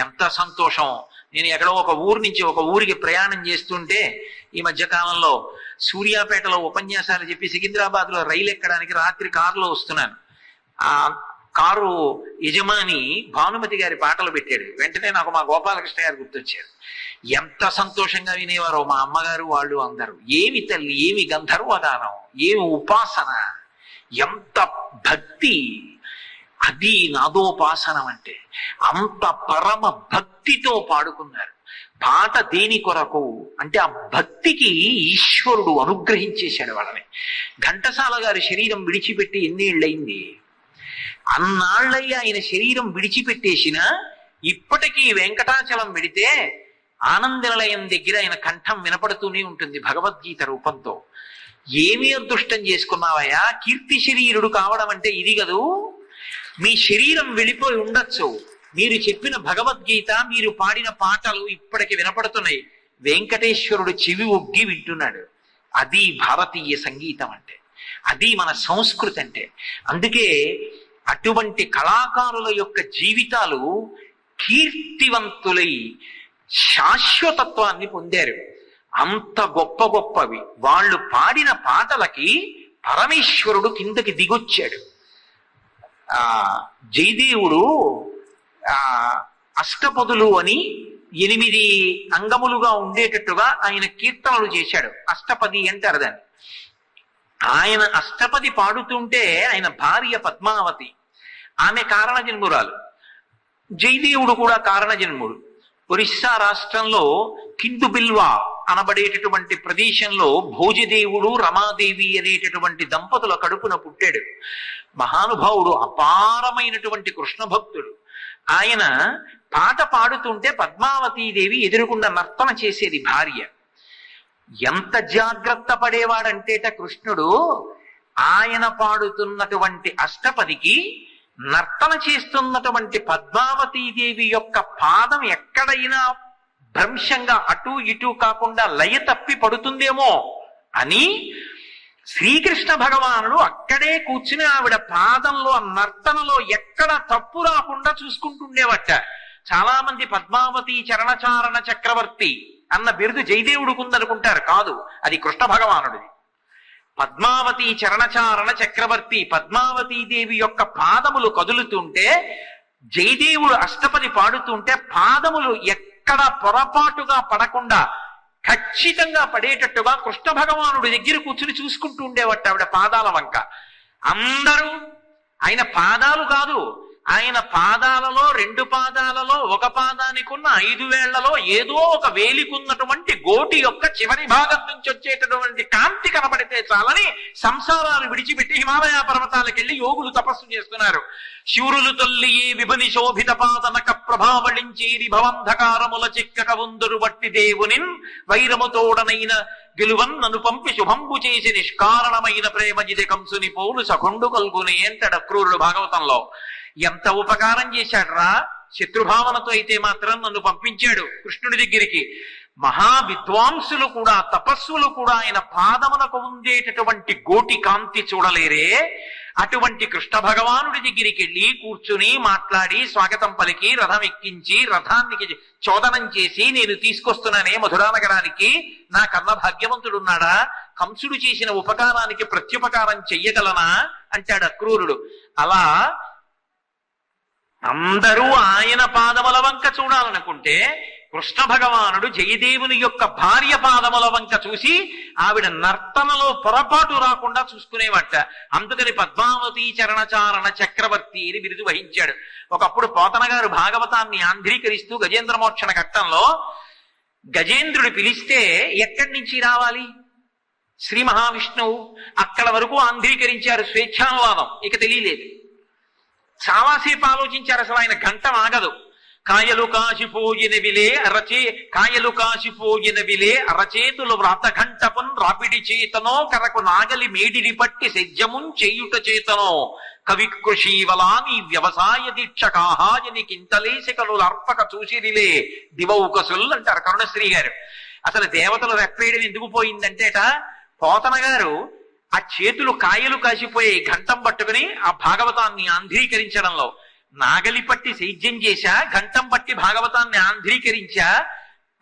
ఎంత సంతోషం. నేను ఎక్కడో ఒక ఊరు నుంచి ఒక ఊరికి ప్రయాణం చేస్తుంటే ఈ మధ్య కాలంలో సూర్యాపేటలో ఉపన్యాసాలు చెప్పి సికింద్రాబాద్ లో రైలు ఎక్కడానికి రాత్రి కారులో వస్తున్నాను. కారు యజమాని భానుమతి గారి పాటలు పెట్టాడు. వెంటనే నాకు మా గోపాలకృష్ణ గారు గుర్తొచ్చారు. ఎంత సంతోషంగా వినేవారో మా అమ్మగారు వాళ్ళు అందరూ. ఏమి తల్లి, ఏమి గంధర్వదానం, ఏమి ఉపాసన, ఎంత భక్తి! అది నాదోపాసనం అంటే. అంత పరమ భక్తితో పాడుకున్నారు. పాట దేని కొరకు అంటే ఆ భక్తికి ఈశ్వరుడు అనుగ్రహించేశాడు వాళ్ళని. ఘంటసాల గారి శరీరం విడిచిపెట్టి ఎన్నేళ్ళయింది? అన్నాళ్ళయ్యి ఆయన శరీరం విడిచిపెట్టేసిన ఇప్పటికీ వెంకటాచలం వెడితే ఆనంద నిలయం దగ్గర ఆయన కంఠం వినపడుతూనే ఉంటుంది భగవద్గీత రూపంతో. ఏమీ అదృష్టం చేసుకున్నావయ్యా, కీర్తి శరీరుడు కావడం అంటే ఇది కదూ. మీ శరీరం వెళ్ళిపోయి ఉండొచ్చు, మీరు చెప్పిన భగవద్గీత, మీరు పాడిన పాటలు ఇప్పటికి వినపడుతున్నాయి. వెంకటేశ్వరుడు చెవి ఒగ్గి వింటున్నాడు. అది భారతీయ సంగీతం అంటే, అది మన సంస్కృతి అంటే. అందుకే అటువంటి కళాకారుల యొక్క జీవితాలు కీర్తివంతులై శాశ్వతత్వాన్ని పొందారు. అంత గొప్ప గొప్పవి. వాళ్ళు పాడిన పాటలకి పరమేశ్వరుడు కిందకి దిగొచ్చాడు. జయదేవుడు అష్టపదులు అని 8 అంగములుగా ఉండేటట్టుగా ఆయన కీర్తనలు చేశాడు. అష్టపది అంటారు దాన్ని. ఆయన అష్టపది పాడుతుంటే ఆయన భార్య పద్మావతి, ఆమె కారణ జన్మురాలు. జయదేవుడు కూడా కారణ జన్ముడు. ఒరిస్సా రాష్ట్రంలో కిందుబిల్వా అనబడేటటువంటి ప్రదేశంలో భోజదేవుడు రమాదేవి అనేటటువంటి దంపతుల కడుపున పుట్టాడు. మహానుభావుడు, అపారమైనటువంటి కృష్ణ భక్తుడు. ఆయన పాట పాడుతుంటే పద్మావతీదేవి ఎదురుకుండా నర్తన చేసేది భార్య. ఎంత జాగ్రత్త పడేవాడంటేట కృష్ణుడు, ఆయన పాడుతున్నటువంటి అష్టపదికి నర్తన చేస్తున్నటువంటి పద్మావతీదేవి యొక్క పాదం ఎక్కడైనా భ్రంశంగా అటు ఇటు కాకుండా లయ తప్పి పడుతుందేమో అని శ్రీకృష్ణ భగవానుడు అక్కడే కూర్చుని ఆవిడ పాదంలో నర్తనలో ఎక్కడ తప్పు రాకుండా చూసుకుంటుండేవట. చాలా మంది పద్మావతి చరణచారణ చక్రవర్తి అన్న బిరుదు జయదేవుడికి ఉందనుకుంటారు. కాదు, అది కృష్ణ భగవానుడిది. పద్మావతి చరణచారణ చక్రవర్తి. పద్మావతీదేవి యొక్క పాదములు కదులుతుంటే జయదేవుడు అష్టపది పాడుతుంటే పాదములు ఎక్కడ పొరపాటుగా పడకుండా ఖచ్చితంగా పడేటట్టుగా కృష్ణ భగవానుడి దగ్గర కూర్చుని చూసుకుంటూ ఉండేవట ఆవిడ పాదాల వంక. అందరూ ఆయన పాదాలు కాదు, ఆయన పాదాలలో 2 పాదాలలో ఒక పాదానికి ఉన్న 5 వేళ్లలో ఏదో ఒక వేలికున్నటువంటి గోటి యొక్క చివరి భాగం నుంచి వచ్చేటటువంటి కాంతి కనబడితే చాలని సంసారాలు విడిచిపెట్టి హిమాలయ పర్వతాలకు వెళ్ళి యోగులు తపస్సు చేస్తున్నారు. శూరులు తొల్లి విభని శోభిత పాదనక ప్రభావళించేరి భవంధకారముల చిక్కక ఉందురు బట్టి దేవునిన్ వైరముతోడనైన గెలువన్ నన్ను పంపి శుభంబు చేసి నిష్కారణమైన ప్రేమజిది కంసుని పోలు సఖుండు కల్గునే అంటాడు క్రూరుడు భాగవతంలో. ఎంత ఉపకారం చేశాడ్రా, శత్రుభావనతో అయితే మాత్రం నన్ను పంపించాడు కృష్ణుడి దగ్గరికి. మహా విద్వాంసులు కూడా, తపస్సులు కూడా ఆయన పాదమునకు ఉండేటటువంటి గోటి కాంతి చూడలేరే. అటువంటి కృష్ణ భగవానుడి దగ్గరికి వెళ్ళి కూర్చుని మాట్లాడి స్వాగతం పలికి రథం ఎక్కించి రథానికి చోదనం చేసి నేను తీసుకొస్తున్నానే మధురానగరానికి, నా కన్న భాగ్యవంతుడున్నాడా? కంసుడు చేసిన ఉపకారానికి ప్రత్యుపకారం చెయ్యగలనా అంటాడు అక్రూరుడు. అలా అందరూ ఆయన పాదముల వంక చూడాలనుకుంటే కృష్ణ భగవానుడు జయదేవుని యొక్క భార్య పాదముల వంక చూసి ఆవిడ నర్తనలో పొరపాటు రాకుండా చూసుకునేవట. అందుకని పద్మావతి చరణచారణ చక్రవర్తి అని బిరుదు వహించాడు. ఒకప్పుడు పోతన గారు భాగవతాన్ని ఆంధ్రీకరిస్తూ గజేంద్ర మోక్షణ ఘట్టంలో గజేంద్రుడు పిలిస్తే ఎక్కడి నుంచి రావాలి? శ్రీ మహావిష్ణువు. అక్కడ వరకు ఆంధ్రీకరించారు స్వేచ్ఛానువాదం, ఇక తెలియలేదు. చాలాసేపు ఆలోచించారు, అసలు ఆయన గంట ఆగదు. కాయలు కాశిపోయినవిలే అరచేతులు వ్రాత ఘంటపున్ రాపిడి చేతనో కరకు నాగలి మేడిని పట్టి సెజ్జమున్ చేయుట చేతనో కవి కృషీవలా నీ వ్యవసాయ దీక్ష కాహాయని కింతలేశకలు అర్పక చూసిరిలే దివౌకసుల్ అంటారు కరుణశ్రీ గారు. అసలు దేవతలు రెప్పేయడం ఎందుకు పోయిందంటేట, పోతన గారు ఆ చేతులు కాయలు కాసిపోయే ఘంటం పట్టుకుని ఆ భాగవతాన్ని ఆంధ్రీకరించడంలో నాగలి పట్టి సైజ్యం చేశా, ఘంటం పట్టి భాగవతాన్ని ఆంధ్రీకరించా.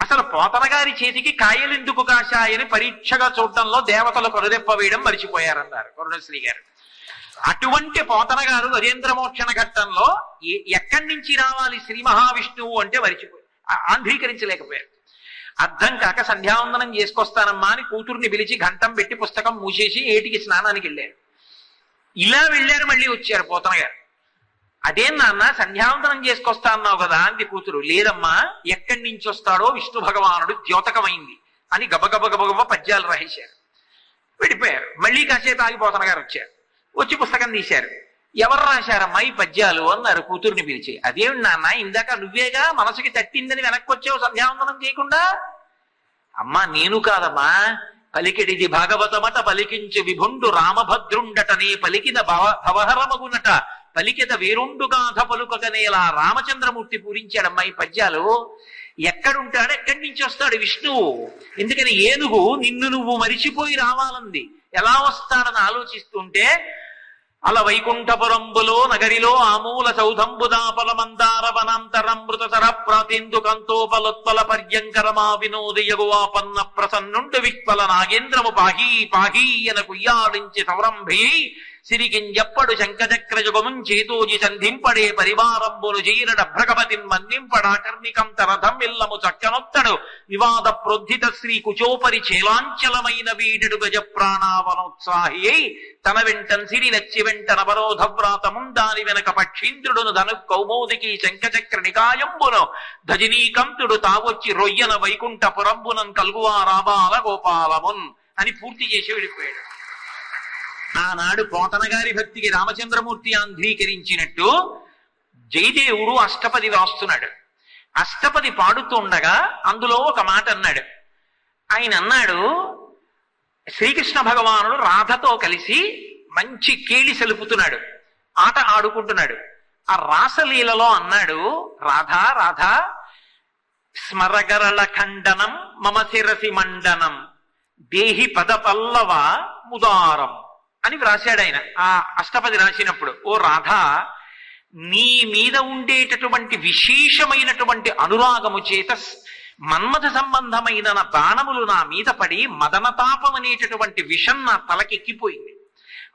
అసలు పోతన గారి చేతికి కాయలు ఎందుకు కాశాయని పరీక్షగా చూడటంలో దేవతలు కొరదెప్ప వేయడం మరిచిపోయారన్నారు కరుణశ్రీ గారు. అటువంటి పోతన గారు గజేంద్రమోక్షణ ఘట్టంలో ఎక్కడి నుంచి రావాలి శ్రీ మహావిష్ణువు అంటే మరిచిపోయి ఆంధ్రీకరించలేకపోయారు. అర్థం కాక సంధ్యావందనం చేసుకొస్తానమ్మా అని కూతుర్ని పిలిచి ఘంటం పెట్టి పుస్తకం మూసేసి ఏటికి స్నానానికి వెళ్ళారు. ఇలా వెళ్ళారు, మళ్ళీ వచ్చారు పోతన గారు. అదేం నాన్న సంధ్యావందనం చేసుకొస్తా అన్నావు కదా అంది కూతురు. లేదమ్మా, ఎక్కడి నుంచి వస్తాడో విష్ణు భగవానుడు ద్యోతకమైంది అని గబగబ పద్యాలు రాసేశారు. వెళ్ళిపోయారు. మళ్ళీ కాసేపు ఆగి పోతన గారు వచ్చారు. వచ్చి పుస్తకం తీశారు. ఎవరు రాశారమ్మా ఈ పద్యాలు అన్నారు కూతుర్ని పిలిచి. అదేమి నాన్న, ఇందాక నువ్వేగా మనసుకి తట్టిందని వెనక్కి వచ్చావు సంధ్యావందనం చేయకుండా. అమ్మా నేను కాదమ్మా, పలికిడిది భాగవతమట పలికించు విభుండు రామభద్రుండటనే పలికిన భవహరమగునట పలికిద వేరుండు గాథ పలుకగనేలా రామచంద్రమూర్తి పూరించాడమ్మా ఈ పద్యాలు. ఎక్కడుంటాడు, ఎక్కడి నుంచి వస్తాడు విష్ణువు? ఎందుకని ఏనుగు నిన్ను నువ్వు మరిచిపోయి రావాలంది. ఎలా వస్తాడని ఆలోచిస్తుంటే అల వైకుంఠపురంబులో నగరిలో ఆమూల సౌధంబుదాపల మందార వనాంతరమృత సర ప్రాతేందు కంతోపలోత్పల పర్యంకరమా వినోదయగువాపన్న ప్రసన్నుండు విక్పల నాగేంద్రము పాహీ పాహీ ఎన కుయ్యాడించి సౌరంభి సిరికింజప్పడు శంఖచక్రజుగముం చేతోజి సంధింపడే పరివారంబును జీరడ భ్రగపతిన్ మందింపడా కర్ణికం తరథం ఇల్లము చక్కనొత్తడు వివాద ప్రోద్ధిత శ్రీ కుచోపరి చేలాంచలమైన వీడెడు గజ ప్రాణావనోత్సాహి తన వెంటన్ సిరి నచ్చి వెంట నవరోధ వ్రాతముం దాని వెనక పక్షీంద్రుడును ధను కౌమోదికి శంఖచక్ర నికాయంబును ధజినీకంతుడు తావొచ్చి రొయ్యన వైకుంఠపురంబునన్ కల్గువారాబాల గోపాలమున్ అని పూర్తి చేసి వెళ్ళిపోయాడు. ఆనాడు పోతన గారి భక్తికి రామచంద్రమూర్తి ఆంధ్రీకరించినట్టు జయదేవుడు అష్టపది రాస్తున్నాడు. అష్టపది పాడుతుండగా అందులో ఒక మాట అన్నాడు. ఆయన అన్నాడు, శ్రీకృష్ణ భగవానుడు రాధతో కలిసి మంచి కేళి సలుపుతున్నాడు, ఆట ఆడుకుంటున్నాడు. ఆ రాసలీలలో అన్నాడు, రాధా రాధా స్మరగరళ ఖండనం మమ శిరసి మండనం దేహి పద పల్లవ ముదారం అని వ్రాశాడు ఆయన ఆ అష్టపది రాసినప్పుడు. ఓ రాధా, నీ మీద ఉండేటటువంటి విశేషమైనటువంటి అనురాగము చేత మన్మథ సంబంధమైన నా బాణములు నా మీద పడి మదనతాపం అనేటటువంటి విషం నా తలకెక్కిపోయింది.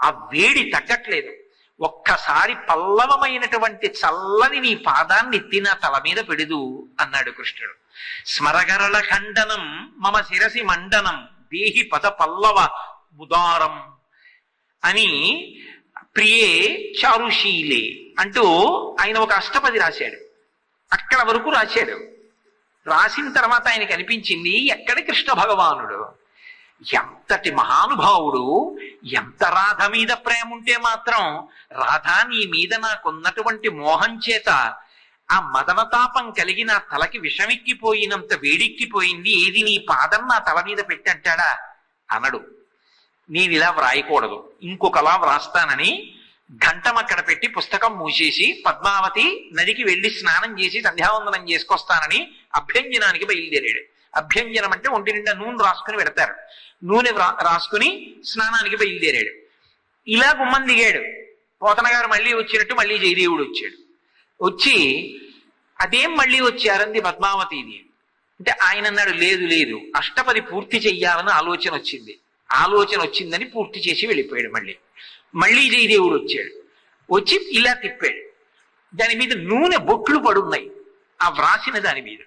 ఆ వేడి తగ్గట్లేదు. ఒక్కసారి పల్లవమైనటువంటి చల్లని నీ పాదాన్ని ఎత్తి నా తల మీద పెడుదు అన్నాడు కృష్ణుడు. స్మరగరళ ఖండనం మమ శిరసి మండనం దేహి పద పల్లవ ముదారం అని ప్రియే చారుశీలే అంటూ ఆయన ఒక అష్టపది రాశాడు. అక్కడ వరకు రాశాడు. రాసిన తర్వాత ఆయనకి అనిపించింది, ఎక్కడి కృష్ణ భగవానుడు, ఎంతటి మహానుభావుడు, ఎంత రాధ మీద ప్రేమ ఉంటే మాత్రం రాధా నీ మీద నాకున్నటువంటి మోహం చేత ఆ మదనతాపం కలిగి నా తలకి విషమెక్కిపోయినంత వేడెక్కిపోయింది, ఏది నీ పాదం నా తల మీద పెట్టంటాడా అనడు. నేను ఇలా వ్రాయకూడదు, ఇంకొకలా వ్రాస్తానని ఘంటం అక్కడ పెట్టి పుస్తకం మూసేసి పద్మావతి నదికి వెళ్లి స్నానం చేసి సంధ్యావందనం చేసుకొస్తానని అభ్యంజనానికి బయలుదేరాడు. అభ్యంజనం అంటే ఒంటి నిండా నూనె రాసుకుని పెడతారు. నూనె రాసుకుని స్నానానికి బయలుదేరాడు. ఇలా గుమ్మం దిగాడు. పోతన గారు మళ్ళీ వచ్చినట్టు మళ్ళీ జయదేవుడు వచ్చాడు. వచ్చి అదేం మళ్ళీ వచ్చారంది పద్మావతిది అంటే ఆయన అన్నాడు, లేదు లేదు అష్టపది పూర్తి చెయ్యాలని ఆలోచన వచ్చింది. ఆలోచన వచ్చిందని పూర్తి చేసి వెళ్ళిపోయాడు. మళ్ళీ జయదేవుడు వచ్చాడు. వచ్చి ఇలా తిప్పాడు. దాని మీద నూనె బొట్లు పడున్నాయి ఆ వ్రాసిన దాని మీద.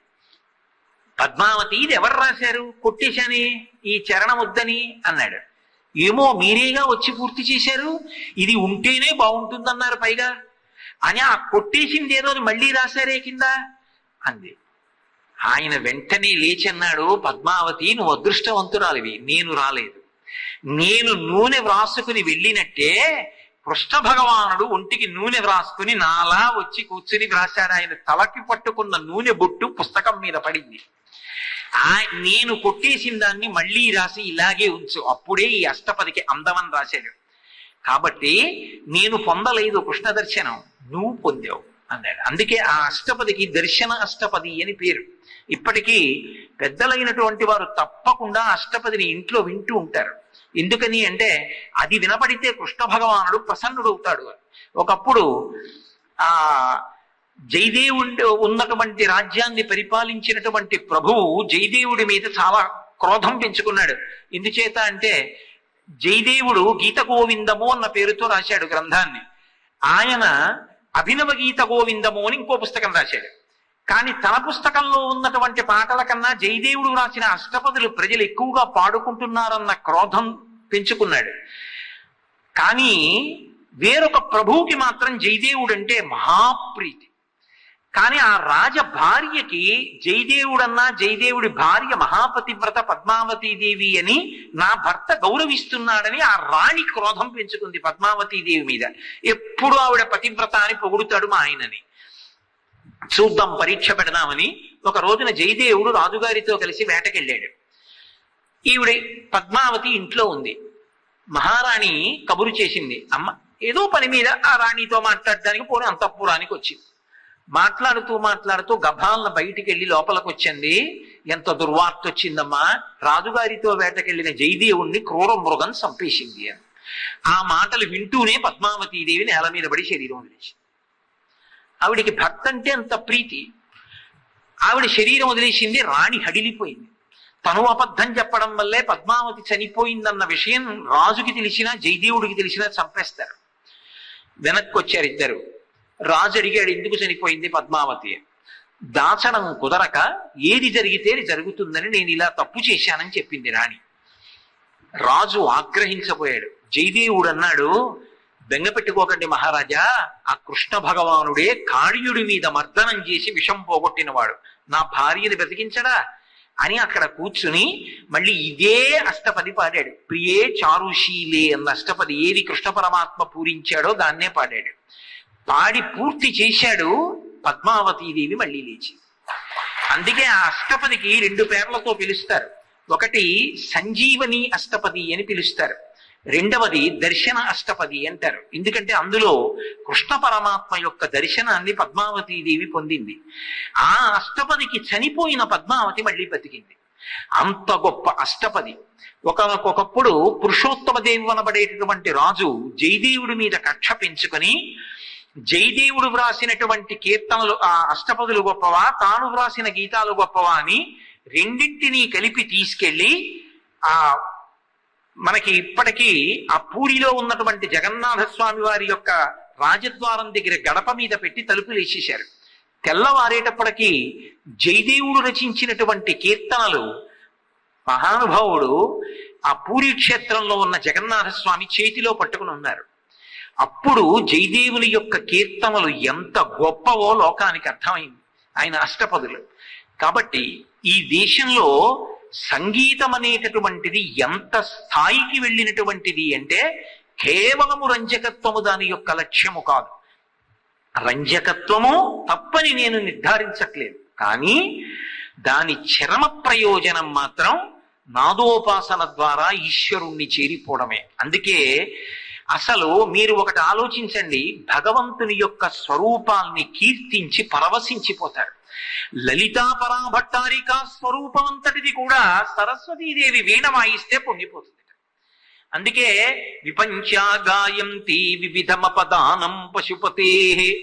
పద్మావతి, ఇది ఎవరు రాశారు? కొట్టేశాని, ఈ చరణం వద్దని అన్నాడు. ఏమో మీరేగా వచ్చి పూర్తి చేశారు, ఇది ఉంటేనే బాగుంటుందన్నారు పైగా అని ఆ కొట్టేసింది ఏదో మళ్ళీ రాశారే కింద అంది. ఆయన వెంటనే లేచి అన్నాడు, పద్మావతి నువ్వు అదృష్టవంతురాలివి, నేను రాలేదు. నేను నూనె వ్రాసుకుని వెళ్ళినట్టే కృష్ణ భగవానుడు ఒంటికి నూనె వ్రాసుకుని నాలా వచ్చి కూర్చుని వ్రాశాడు. ఆయన తలకి పట్టుకున్న నూనె బొట్టు పుస్తకం మీద పడింది. నేను కొట్టేసిన దాన్ని మళ్ళీ రాసి ఇలాగే ఉంచు, అప్పుడే ఈ అష్టపదికి అందమని రాశాడు. కాబట్టి నేను పొందలేదు కృష్ణ దర్శనం, నువ్వు పొందావు అన్నాడు. అందుకే ఆ అష్టపదికి దర్శన అష్టపది అని పేరు. ఇప్పటికీ పెద్దలైనటువంటి వారు తప్పకుండా అష్టపదిని ఇంట్లో వింటూ ఉంటారు. ఎందుకని అంటే అది వినపడితే కృష్ణ భగవానుడు ప్రసన్నుడవుతాడు. ఒకప్పుడు ఆ జయదేవుడు ఉన్నటువంటి రాజ్యాన్ని పరిపాలించినటువంటి ప్రభువు జయదేవుడి మీద చాలా క్రోధం పెంచుకున్నాడు. ఎందుచేత అంటే జయదేవుడు గీత గోవిందము అన్న పేరుతో రాశాడు గ్రంథాన్ని. ఆయన అభినవ గీత గోవిందము అని ఇంకో పుస్తకం రాశాడు. కానీ తన పుస్తకంలో ఉన్నటువంటి పాటల కన్నా జయదేవుడు రాసిన అష్టపదులు ప్రజలు ఎక్కువగా పాడుకుంటున్నారన్న క్రోధం పెంచుకున్నాడు. కానీ వేరొక ప్రభువుకి మాత్రం జయదేవుడు అంటే మహాప్రీతి. కానీ ఆ రాజ భార్యకి జయదేవుడన్నా జయదేవుడి భార్య మహాపతివ్రత పద్మావతీదేవి అని నా భర్త గౌరవిస్తున్నాడని ఆ రాణి క్రోధం పెంచుకుంది పద్మావతీదేవి మీద. ఎప్పుడు ఆవిడ పతివ్రత అని పొగుడుతాడు మా ఆయనని. చూద్దాం, పరీక్ష పెడదామని ఒక రోజున జయదేవుడు రాజుగారితో కలిసి వేటకెళ్ళాడు. ఈవిడ పద్మావతి ఇంట్లో ఉంది. మహారాణి కబురు చేసింది, అమ్మ ఏదో పని మీద ఆ రాణితో మాట్లాడడానికి పోనీ అంతఃపురానికి వచ్చింది. మాట్లాడుతూ గభాలను బయటికి వెళ్ళి లోపలికి వచ్చింది. ఎంత దుర్వార్త వచ్చిందమ్మా, రాజుగారితో వేటకెళ్లిన జయదేవుణ్ణి క్రూర మృగం చంపేసింది అని. ఆ మాటలు వింటూనే పద్మావతీదేవి నేల మీద పడి శరీరం వదిలేసింది. ఆవిడికి భర్త అంటే అంత ప్రీతి. ఆవిడ శరీరం వదిలేసింది. రాణి హడిలిపోయింది. తను అబద్ధం చెప్పడం వల్లే పద్మావతి చనిపోయిందన్న విషయం రాజుకి తెలిసినా జయదేవుడికి తెలిసినా చంపేస్తారు. వెనక్కి వచ్చారు ఇద్దరు. రాజు అడిగాడు, ఎందుకు చనిపోయింది పద్మావతి? దాచడం కుదరక ఏది జరిగితే జరుగుతుందని నేను ఇలా తప్పు చేశానని చెప్పింది రాణి. రాజు ఆగ్రహించబోయాడు. జయదేవుడు అన్నాడు, బెంగ పెట్టుకోకండి మహారాజా, ఆ కృష్ణ భగవానుడే కాళీయుడి మీద మర్దనం చేసి విషం పోగొట్టినవాడు, నా భార్యని బ్రతికించడా అని అక్కడ కూర్చుని మళ్ళీ ఇదే అష్టపది పాడాడు. ప్రియే చారుశీలే అన్న అష్టపది ఏది కృష్ణ పరమాత్మ పూరించాడో దాన్నే పాడాడు. పాడి పూర్తి చేశాడు. పద్మావతీదేవి మళ్ళీ లేచి. అందుకే ఆ అష్టపదికి రెండు పేర్లతో పిలుస్తారు. ఒకటి సంజీవని అష్టపది అని పిలుస్తారు, రెండవది దర్శన అష్టపది అంటారు. ఎందుకంటే అందులో కృష్ణ పరమాత్మ యొక్క దర్శనాన్ని పద్మావతీదేవి పొందింది. ఆ అష్టపదికి చనిపోయిన పద్మావతి మళ్ళీ బతికింది. అంత గొప్ప అష్టపది. ఒకప్పుడు పురుషోత్తమ దేవి అనబడేటటువంటి రాజు జయదేవుడి మీద కక్ష పెంచుకొని జయదేవుడు వ్రాసినటువంటి కీర్తనలు ఆ అష్టపదులు గొప్పవా, తాను వ్రాసిన గీతాలు గొప్పవా అని రెండింటినీ కలిపి తీసుకెళ్లి ఆ మనకి ఇప్పటికీ ఆ పూరిలో ఉన్నటువంటి జగన్నాథ స్వామి వారి యొక్క రాజద్వారం దగ్గర గడప మీద పెట్టి తలుపులు వేసేశారు. తెల్లవారేటప్పటికీ జయదేవుడు రచించినటువంటి కీర్తనలు మహానుభావుడు ఆ పూరి క్షేత్రంలో ఉన్న జగన్నాథ స్వామి చేతిలో పట్టుకుని ఉన్నారు. అప్పుడు జయదేవుని యొక్క కీర్తనలు ఎంత గొప్పవో లోకానికి అర్థమైంది, ఆయన అష్టపదులు. కాబట్టి ఈ దేశంలో సంగీతం అనేటటువంటిది ఎంత స్థాయికి వెళ్ళినటువంటిది అంటే కేవలము రంజకత్వము దాని యొక్క లక్ష్యము కాదు. రంజకత్వము తప్పని నేను నిర్ధారించట్లేదు, కానీ దాని చరమ ప్రయోజనం మాత్రం నాదోపాసన ద్వారా ఈశ్వరుణ్ణి చేరిపోవడమే. అందుకే అసలు మీరు ఒకటి ఆలోచించండి, భగవంతుని యొక్క స్వరూపాల్ని కీర్తించి పరవశించిపోతారు. లలితా పరాభట్టారిక స్వరూపం అంతటిది కూడా సరస్వతీదేవి వీణ వాయిస్తే పొంగిపోతుంది. అందుకే విపంచా గాయంతి వివిధమపదానం పశుపతే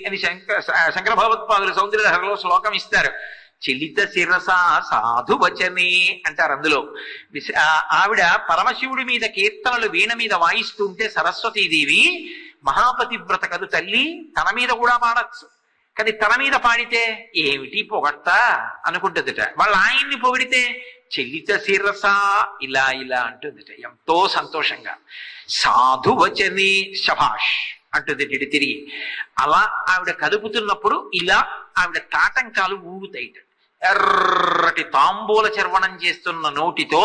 అని శంకర భగవత్పాదులు సౌందర్యలహరిలో శ్లోకం ఇస్తారు. చలిత శిరస సాధువచనే అంటారు. అందులో ఆవిడ పరమశివుడి మీద కీర్తనలు వీణ మీద వాయిస్తుంటే సరస్వతీదేవి మహాపతివ్రత కదు తల్లి, తన మీద కూడా పాడచ్చు. కానీ తన మీద పాడితే ఏమిటి పొగడతా అనుకుంటుందిట. వాళ్ళ ఆయన్ని పొగిడితే చెల్లిత శిరస ఇలా ఇలా అంటుందిట, ఎంతో సంతోషంగా. సాధువచనే శభాష్ అంటుంది తిరిగి. అలా ఆవిడ కదుపుతున్నప్పుడు ఇలా ఆవిడ తాటంకాలు ఊగుతాయిట. ఎర్రటి తాంబూల చర్వణం చేస్తున్న నోటితో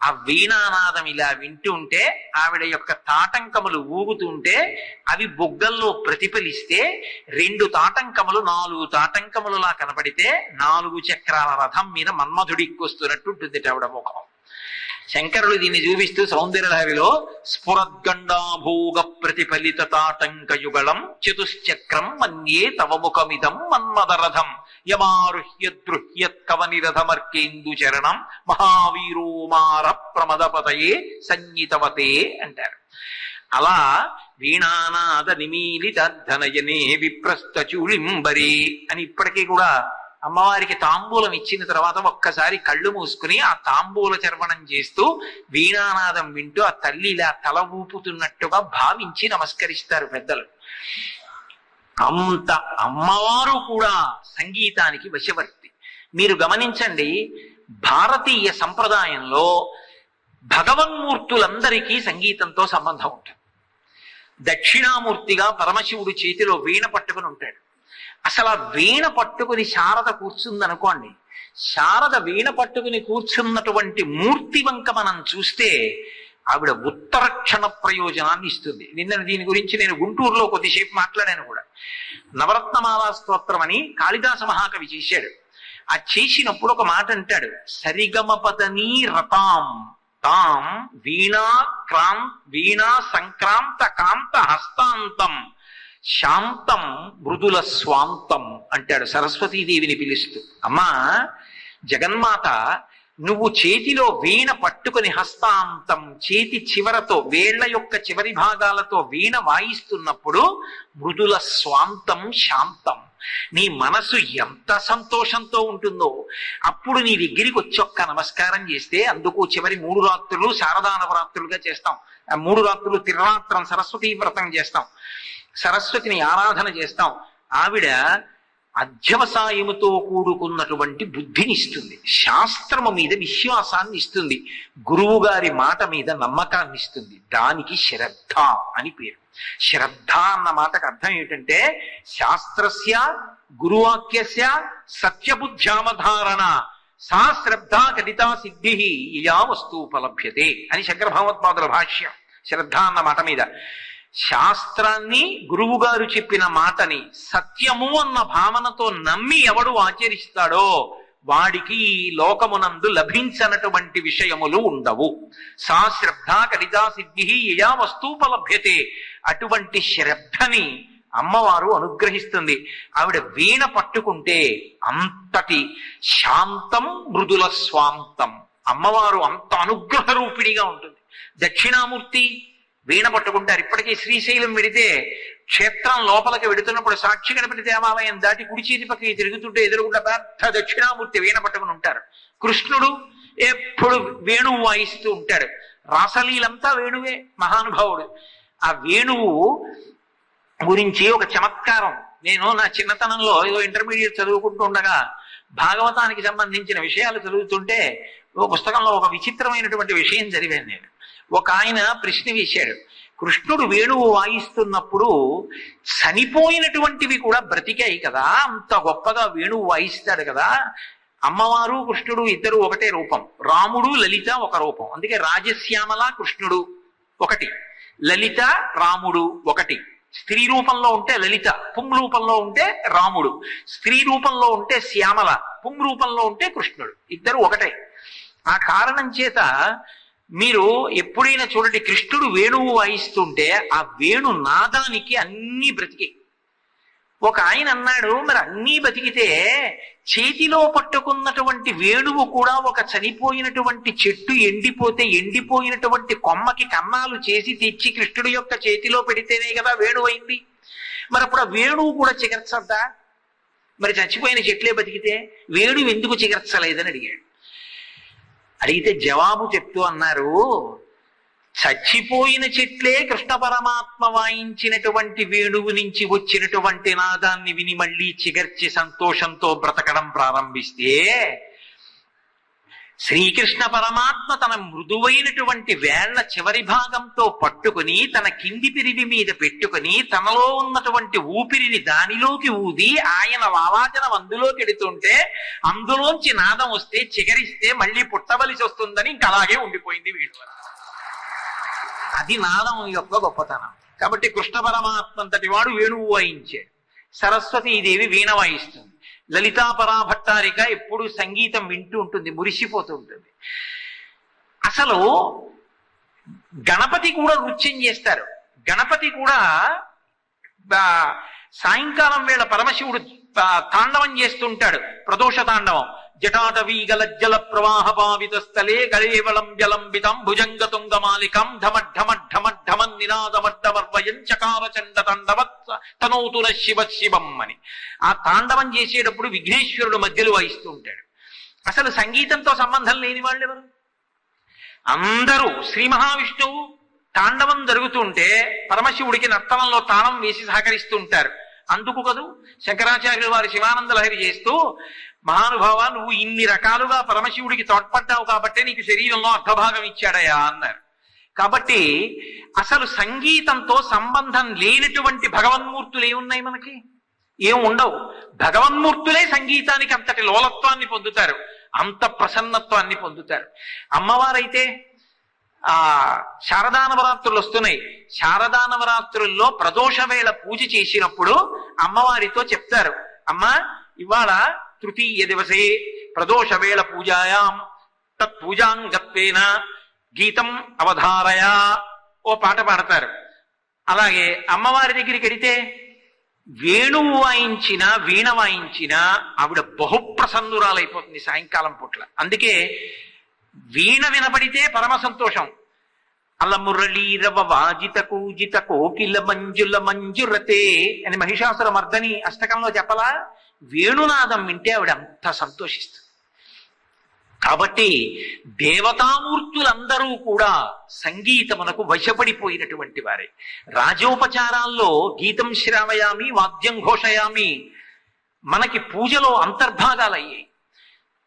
ఆ వీణానాదం ఇలా వింటుంటే ఆవిడ యొక్క తాటంకములు ఊగుతుంటే అవి బొగ్గల్లో ప్రతిఫలిస్తే 2 తాటంకములు 4 తాటంకములులా కనపడితే 4 చక్రాల రథం మీద మన్మధుడిక్కొస్తున్నట్టు ఉంటుంది ఆవిడ ముఖం. శంకరులు దీన్ని చూపిస్తూ సౌందర్యలహరిలో స్ఫురద్గండాభోగ ప్రతిఫలిత తాటంక యుగళం చతుశ్చక్రం మన్యే తవ ముఖమిదం మన్మదరథం యమారుహ్యద్రుహ్యత్ కవనిరథమర్కేందు చరణం మహావీరోమార ప్రమదపతయే సంగీతవతే అంటారు. అలా వీణానాద నిమీలిత ధనయనే విప్రస్థ చూళింబరే అని ఇప్పటికీ కూడా అమ్మవారికి తాంబూలం ఇచ్చిన తర్వాత ఒక్కసారి కళ్ళు మూసుకుని ఆ తాంబూల చర్వణం చేస్తూ వీణానాదం వింటూ ఆ తల్లి ఇలా తల ఊపుతున్నట్టుగా భావించి నమస్కరిస్తారు పెద్దలు. అంత అమ్మవారు కూడా సంగీతానికి వశవర్తి. మీరు గమనించండి, భారతీయ సంప్రదాయంలో భగవన్మూర్తులందరికీ సంగీతంతో సంబంధం ఉంటుంది. దక్షిణామూర్తిగా పరమశివుడు చేతిలో వీణ పట్టుకుని ఉంటాడు. అసలు ఆ వీణ పట్టుకుని శారద కూర్చుందనుకోండి, శారద వీణ పట్టుకుని కూర్చున్నటువంటి మూర్తి వంక మనం చూస్తే ఆవిడ ఉత్తరక్షణ ప్రయోజనాన్ని ఇస్తుంది. నిన్న దీని గురించి నేను గుంటూరులో కొద్దిసేపు మాట్లాడాను కూడా. నవరత్నమాలా స్తోత్రం అని కాళిదాస మహాకవి చేశాడు. ఆ చేసినప్పుడు ఒక మాట అంటాడు, సరిగమపదని రతాం తాం వీణా సంక్రాంత కాంత హస్తాంతం శాంతం మృదుల స్వాంతం అంటాడు సరస్వతీదేవిని పిలుస్తూ. అమ్మా జగన్మాత, నువ్వు చేతిలో వీణ పట్టుకుని హస్తాంతం చేతి చివరతో వేళ్ల యొక్క చివరి భాగాలతో వీణ వాయిస్తున్నప్పుడు మృదుల స్వాంతం శాంతం, నీ మనసు ఎంత సంతోషంతో ఉంటుందో. అప్పుడు నీ దగ్గరికి వచ్చి ఒక్క నమస్కారం చేస్తే, అందుకు చివరి 3 రాత్రులు శారదా నవరాత్రులుగా చేస్తాం. 3 రాత్రులు తిరురాత్రం సరస్వతీ వ్రతం చేస్తాం, సరస్వతిని ఆరాధన చేస్తాం. ఆవిడ అధ్యవసాయముతో కూడుకున్నటువంటి బుద్ధిని ఇస్తుంది, శాస్త్రము మీద విశ్వాసాన్ని ఇస్తుంది, గురువు గారి మాట మీద నమ్మకాన్ని ఇస్తుంది. దానికి శ్రద్ధ అని పేరు. శ్రద్ధ అన్న మాటకు అర్థం ఏమిటంటే శాస్త్రస్య గురువాక్యస్య సత్యబుద్ధ్యామధారణ సా శ్రద్ధ కదితా సిద్ధి ఇలా వస్తూపలభ్యతే అని శంకర భగవత్పాదుల భాష్యం. శ్రద్ధ అన్న మాట మీద శాస్త్రాన్ని, గురువు గారు చెప్పిన మాటని సత్యము అన్న భావనతో నమ్మి ఎవడు ఆచరిస్తాడో వాడికి ఈ లోకమునందు లభించనటువంటి విషయములు ఉండవు. సా శ్రద్ధ కదితా సిద్ధి యయా వస్తూపలభ్యతే. అటువంటి శ్రద్ధని అమ్మవారు అనుగ్రహిస్తుంది. ఆవిడ వీణ పట్టుకుంటే అంతటి శాంతం మృదుల స్వాంతం. అమ్మవారు అంత అనుగ్రహ రూపిణిగా ఉంటుంది. దక్షిణామూర్తి వీణ పట్టుకుంటారు. ఇప్పటికీ శ్రీశైలం వెడితే క్షేత్రం లోపలికి వెడుతున్నప్పుడు సాక్షి గణపతి దేవాలయం దాటి కుడి చేతి పక్కకి తిరుగుతుంటే ఎదురుగుండా పెద్ద దక్షిణామూర్తి వీణ పట్టుకుని ఉంటారు. కృష్ణుడు ఎప్పుడు వేణువు వాయిస్తూ ఉంటాడు. రాసలీలంతా వేణువే, మహానుభావుడు. ఆ వేణువు గురించి ఒక చమత్కారం, నేను నా చిన్నతనంలో ఏదో ఇంటర్మీడియట్ చదువుకుంటూ ఉండగా భాగవతానికి సంబంధించిన విషయాలు చదువుతుంటే ఓ పుస్తకంలో ఒక విచిత్రమైనటువంటి విషయం చదివాను నేను. ఒక ఆయన ప్రశ్న వేశాడు, కృష్ణుడు వేణువు వాయిస్తున్నప్పుడు చనిపోయినటువంటివి కూడా బ్రతికాయి కదా, అంత గొప్పగా వేణువు వాయిస్తాడు కదా, అమ్మవారు కృష్ణుడు ఇద్దరు ఒకటే రూపం, రాముడు లలిత ఒక రూపం, అందుకే రాజశ్యామల కృష్ణుడు ఒకటి, లలిత రాముడు ఒకటి. స్త్రీ రూపంలో ఉంటే లలిత, పుం రూపంలో ఉంటే రాముడు, స్త్రీ రూపంలో ఉంటే శ్యామల, పుం రూపంలో ఉంటే కృష్ణుడు, ఇద్దరు ఒకటే. ఆ కారణం చేత మీరు ఎప్పుడైనా చూడండి, కృష్ణుడు వేణువు వాయిస్తుంటే ఆ వేణు నాదానికి అన్నీ బ్రతికే. ఒక ఆయన అన్నాడు, మరి అన్నీ బతికితే చేతిలో పట్టుకున్నటువంటి వేణువు కూడా ఒక చనిపోయినటువంటి చెట్టు ఎండిపోతే ఎండిపోయినటువంటి కొమ్మకి కన్నాలు చేసి తెచ్చి కృష్ణుడి యొక్క చేతిలో పెడితేనే కదా వేణువు అయింది. మరి అప్పుడు ఆ వేణువు కూడా చిగర్చద్దా? మరి చచ్చిపోయిన చెట్లే బతికితే వేణువు ఎందుకు చిగర్చలేదని అడిగాడు. అడిగితే జవాబు చెప్తూ అన్నారు, చచ్చిపోయిన చెట్లే కృష్ణ పరమాత్మ వాయించినటువంటి వేణువు నుంచి వచ్చినటువంటి నాదాన్ని విని మళ్ళీ చిగర్చి సంతోషంతో బ్రతకడం ప్రారంభిస్తే, శ్రీకృష్ణ పరమాత్మ తన మృదువైనటువంటి వేళ్ల చివరి భాగంతో పట్టుకుని తన కింది పిరివి మీద పెట్టుకుని తనలో ఉన్నటువంటి ఊపిరిని దానిలోకి ఊది ఆయన వావాచనం అందులోకి ఎడుతుంటే అందులోంచి నాదం వస్తే చిగరిస్తే మళ్ళీ పుట్టవలసి వస్తుందని ఇంక అలాగే ఉండిపోయింది వీడు. అది నాదం యొక్క గొప్పతనం. కాబట్టి కృష్ణ పరమాత్మ అంతటి వాడు వేణువు వాయించాడు, సరస్వతీదేవి వీణ వాయిస్తుంది, లలితా పరాభట్టారిక ఎప్పుడు సంగీతం వింటూ ఉంటుంది, మురిసిపోతూ ఉంటుంది. అసలు గణపతి కూడా నృత్యం చేస్తారు. గణపతి కూడా సాయంకాలం వేళ పరమశివుడు తాండవం చేస్తుంటాడు, ప్రదోష తాండవం. జటాటవీ గలజ్జల ప్రవాహ పావిత స్థలే గళేవళం జలంబితం భుజంగ తుంగమాలికం ఢమఢమఢమఢమన్ నినాదమడ్డవర్వయం చకార చండ తండవత్ తనోతుల శివ శివం అని. ఆ తాండవం చేసేటప్పుడు విఘ్నేశ్వరుడు మధ్యలో వాయిస్తూ ఉంటాడు. అసలు సంగీతంతో సంబంధం లేని వాళ్ళు ఎవరు? అందరూ శ్రీ మహావిష్ణువు తాండవం జరుగుతుంటే పరమశివుడికి నర్తనంలో తాళం వేసి సహకరిస్తూ ఉంటారు. అందుకు కదూ శంకరాచార్యులు వారు శివానంద లహరి చేస్తూ, మహానుభావ నువ్వు ఇన్ని రకాలుగా పరమశివుడికి తోడ్పడ్డావు కాబట్టే నీకు శరీరంలో అర్ధభాగం ఇచ్చాడయా అన్నారు. కాబట్టి అసలు సంగీతంతో సంబంధం లేనటువంటి భగవన్మూర్తులు ఏమున్నాయి మనకి? ఏం ఉండవు. భగవన్మూర్తులే సంగీతానికి అంతటి లోలత్వాన్ని పొందుతారు, అంత ప్రసన్నత్వాన్ని పొందుతారు. అమ్మవారైతే శారదా నవరాత్రులు వస్తున్నాయి. శారదా నవరాత్రుల్లో ప్రదోష వేళ పూజ చేసినప్పుడు అమ్మవారితో చెప్తారు, అమ్మా ఇవాళ తృతీయ దివసే ప్రదోష వేళ పూజాయాం తత్పూజాంగత్వేన గీతం అవధారయా ఓ పాట పాడతారు. అలాగే అమ్మవారి దగ్గరికి వెడితే వేణువు వాయించిన వీణ వాయించిన ఆవిడ బహుప్రసన్నురాలైపోతుంది సాయంకాలం పూట్ల. అందుకే వీణ వినపడితే పరమ సంతోషం. అలమురళీరవ వాజిత కూజిత కోకిల మంజుల మంజురతే అని మహిషాసుర మర్దని అష్టకంలో చెప్పలా? వేణునాదం వింటే ఆవిడ అంత సంతోషిస్తుంది. కాబట్టి దేవతామూర్తులందరూ కూడా సంగీతమునకు వశపడిపోయినటువంటి వారే. రాజోపచారాల్లో గీతం శ్రావయామి వాద్యం ఘోషయామి మనకి పూజలో అంతర్భాగాలయ్యాయి.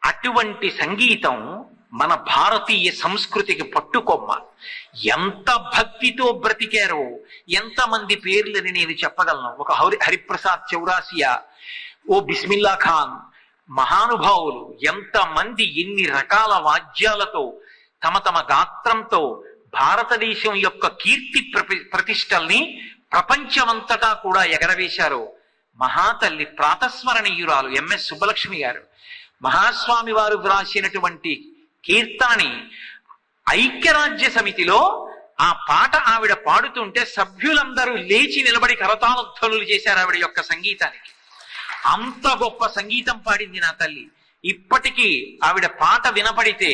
అటువంటి సంగీతం మన భారతీయ సంస్కృతికి పట్టుకొమ్మ. ఎంత భక్తితో బ్రతికారో ఎంతమంది పేర్లని నేను చెప్పగలను. ఒక హరిప్రసాద్ చౌరాసియా, ఓ బిస్మిల్లా ఖాన్, మహానుభావులు ఎంతమంది ఎన్ని రకాల వాద్యాలతో తమ తమ గాత్రంతో భారతదేశం యొక్క కీర్తి ప్రతిష్టల్ని ప్రపంచమంతటా కూడా ఎగరవేశారో. మహాతల్లి ప్రాతస్మరణీయురాలు ఎంఎస్ సుబ్బలక్ష్మి గారు మహాస్వామి వారు వ్రాసినటువంటి కీర్తనని ఐక్యరాజ్య సమితిలో ఆ పాట ఆవిడ పాడుతుంటే సభ్యులందరూ లేచి నిలబడి కరతాళధ్వనులు చేశారు ఆవిడ యొక్క సంగీతానికి. అంత గొప్ప సంగీతం పాడింది నా తల్లి. ఇప్పటికీ ఆవిడ పాట వినపడితే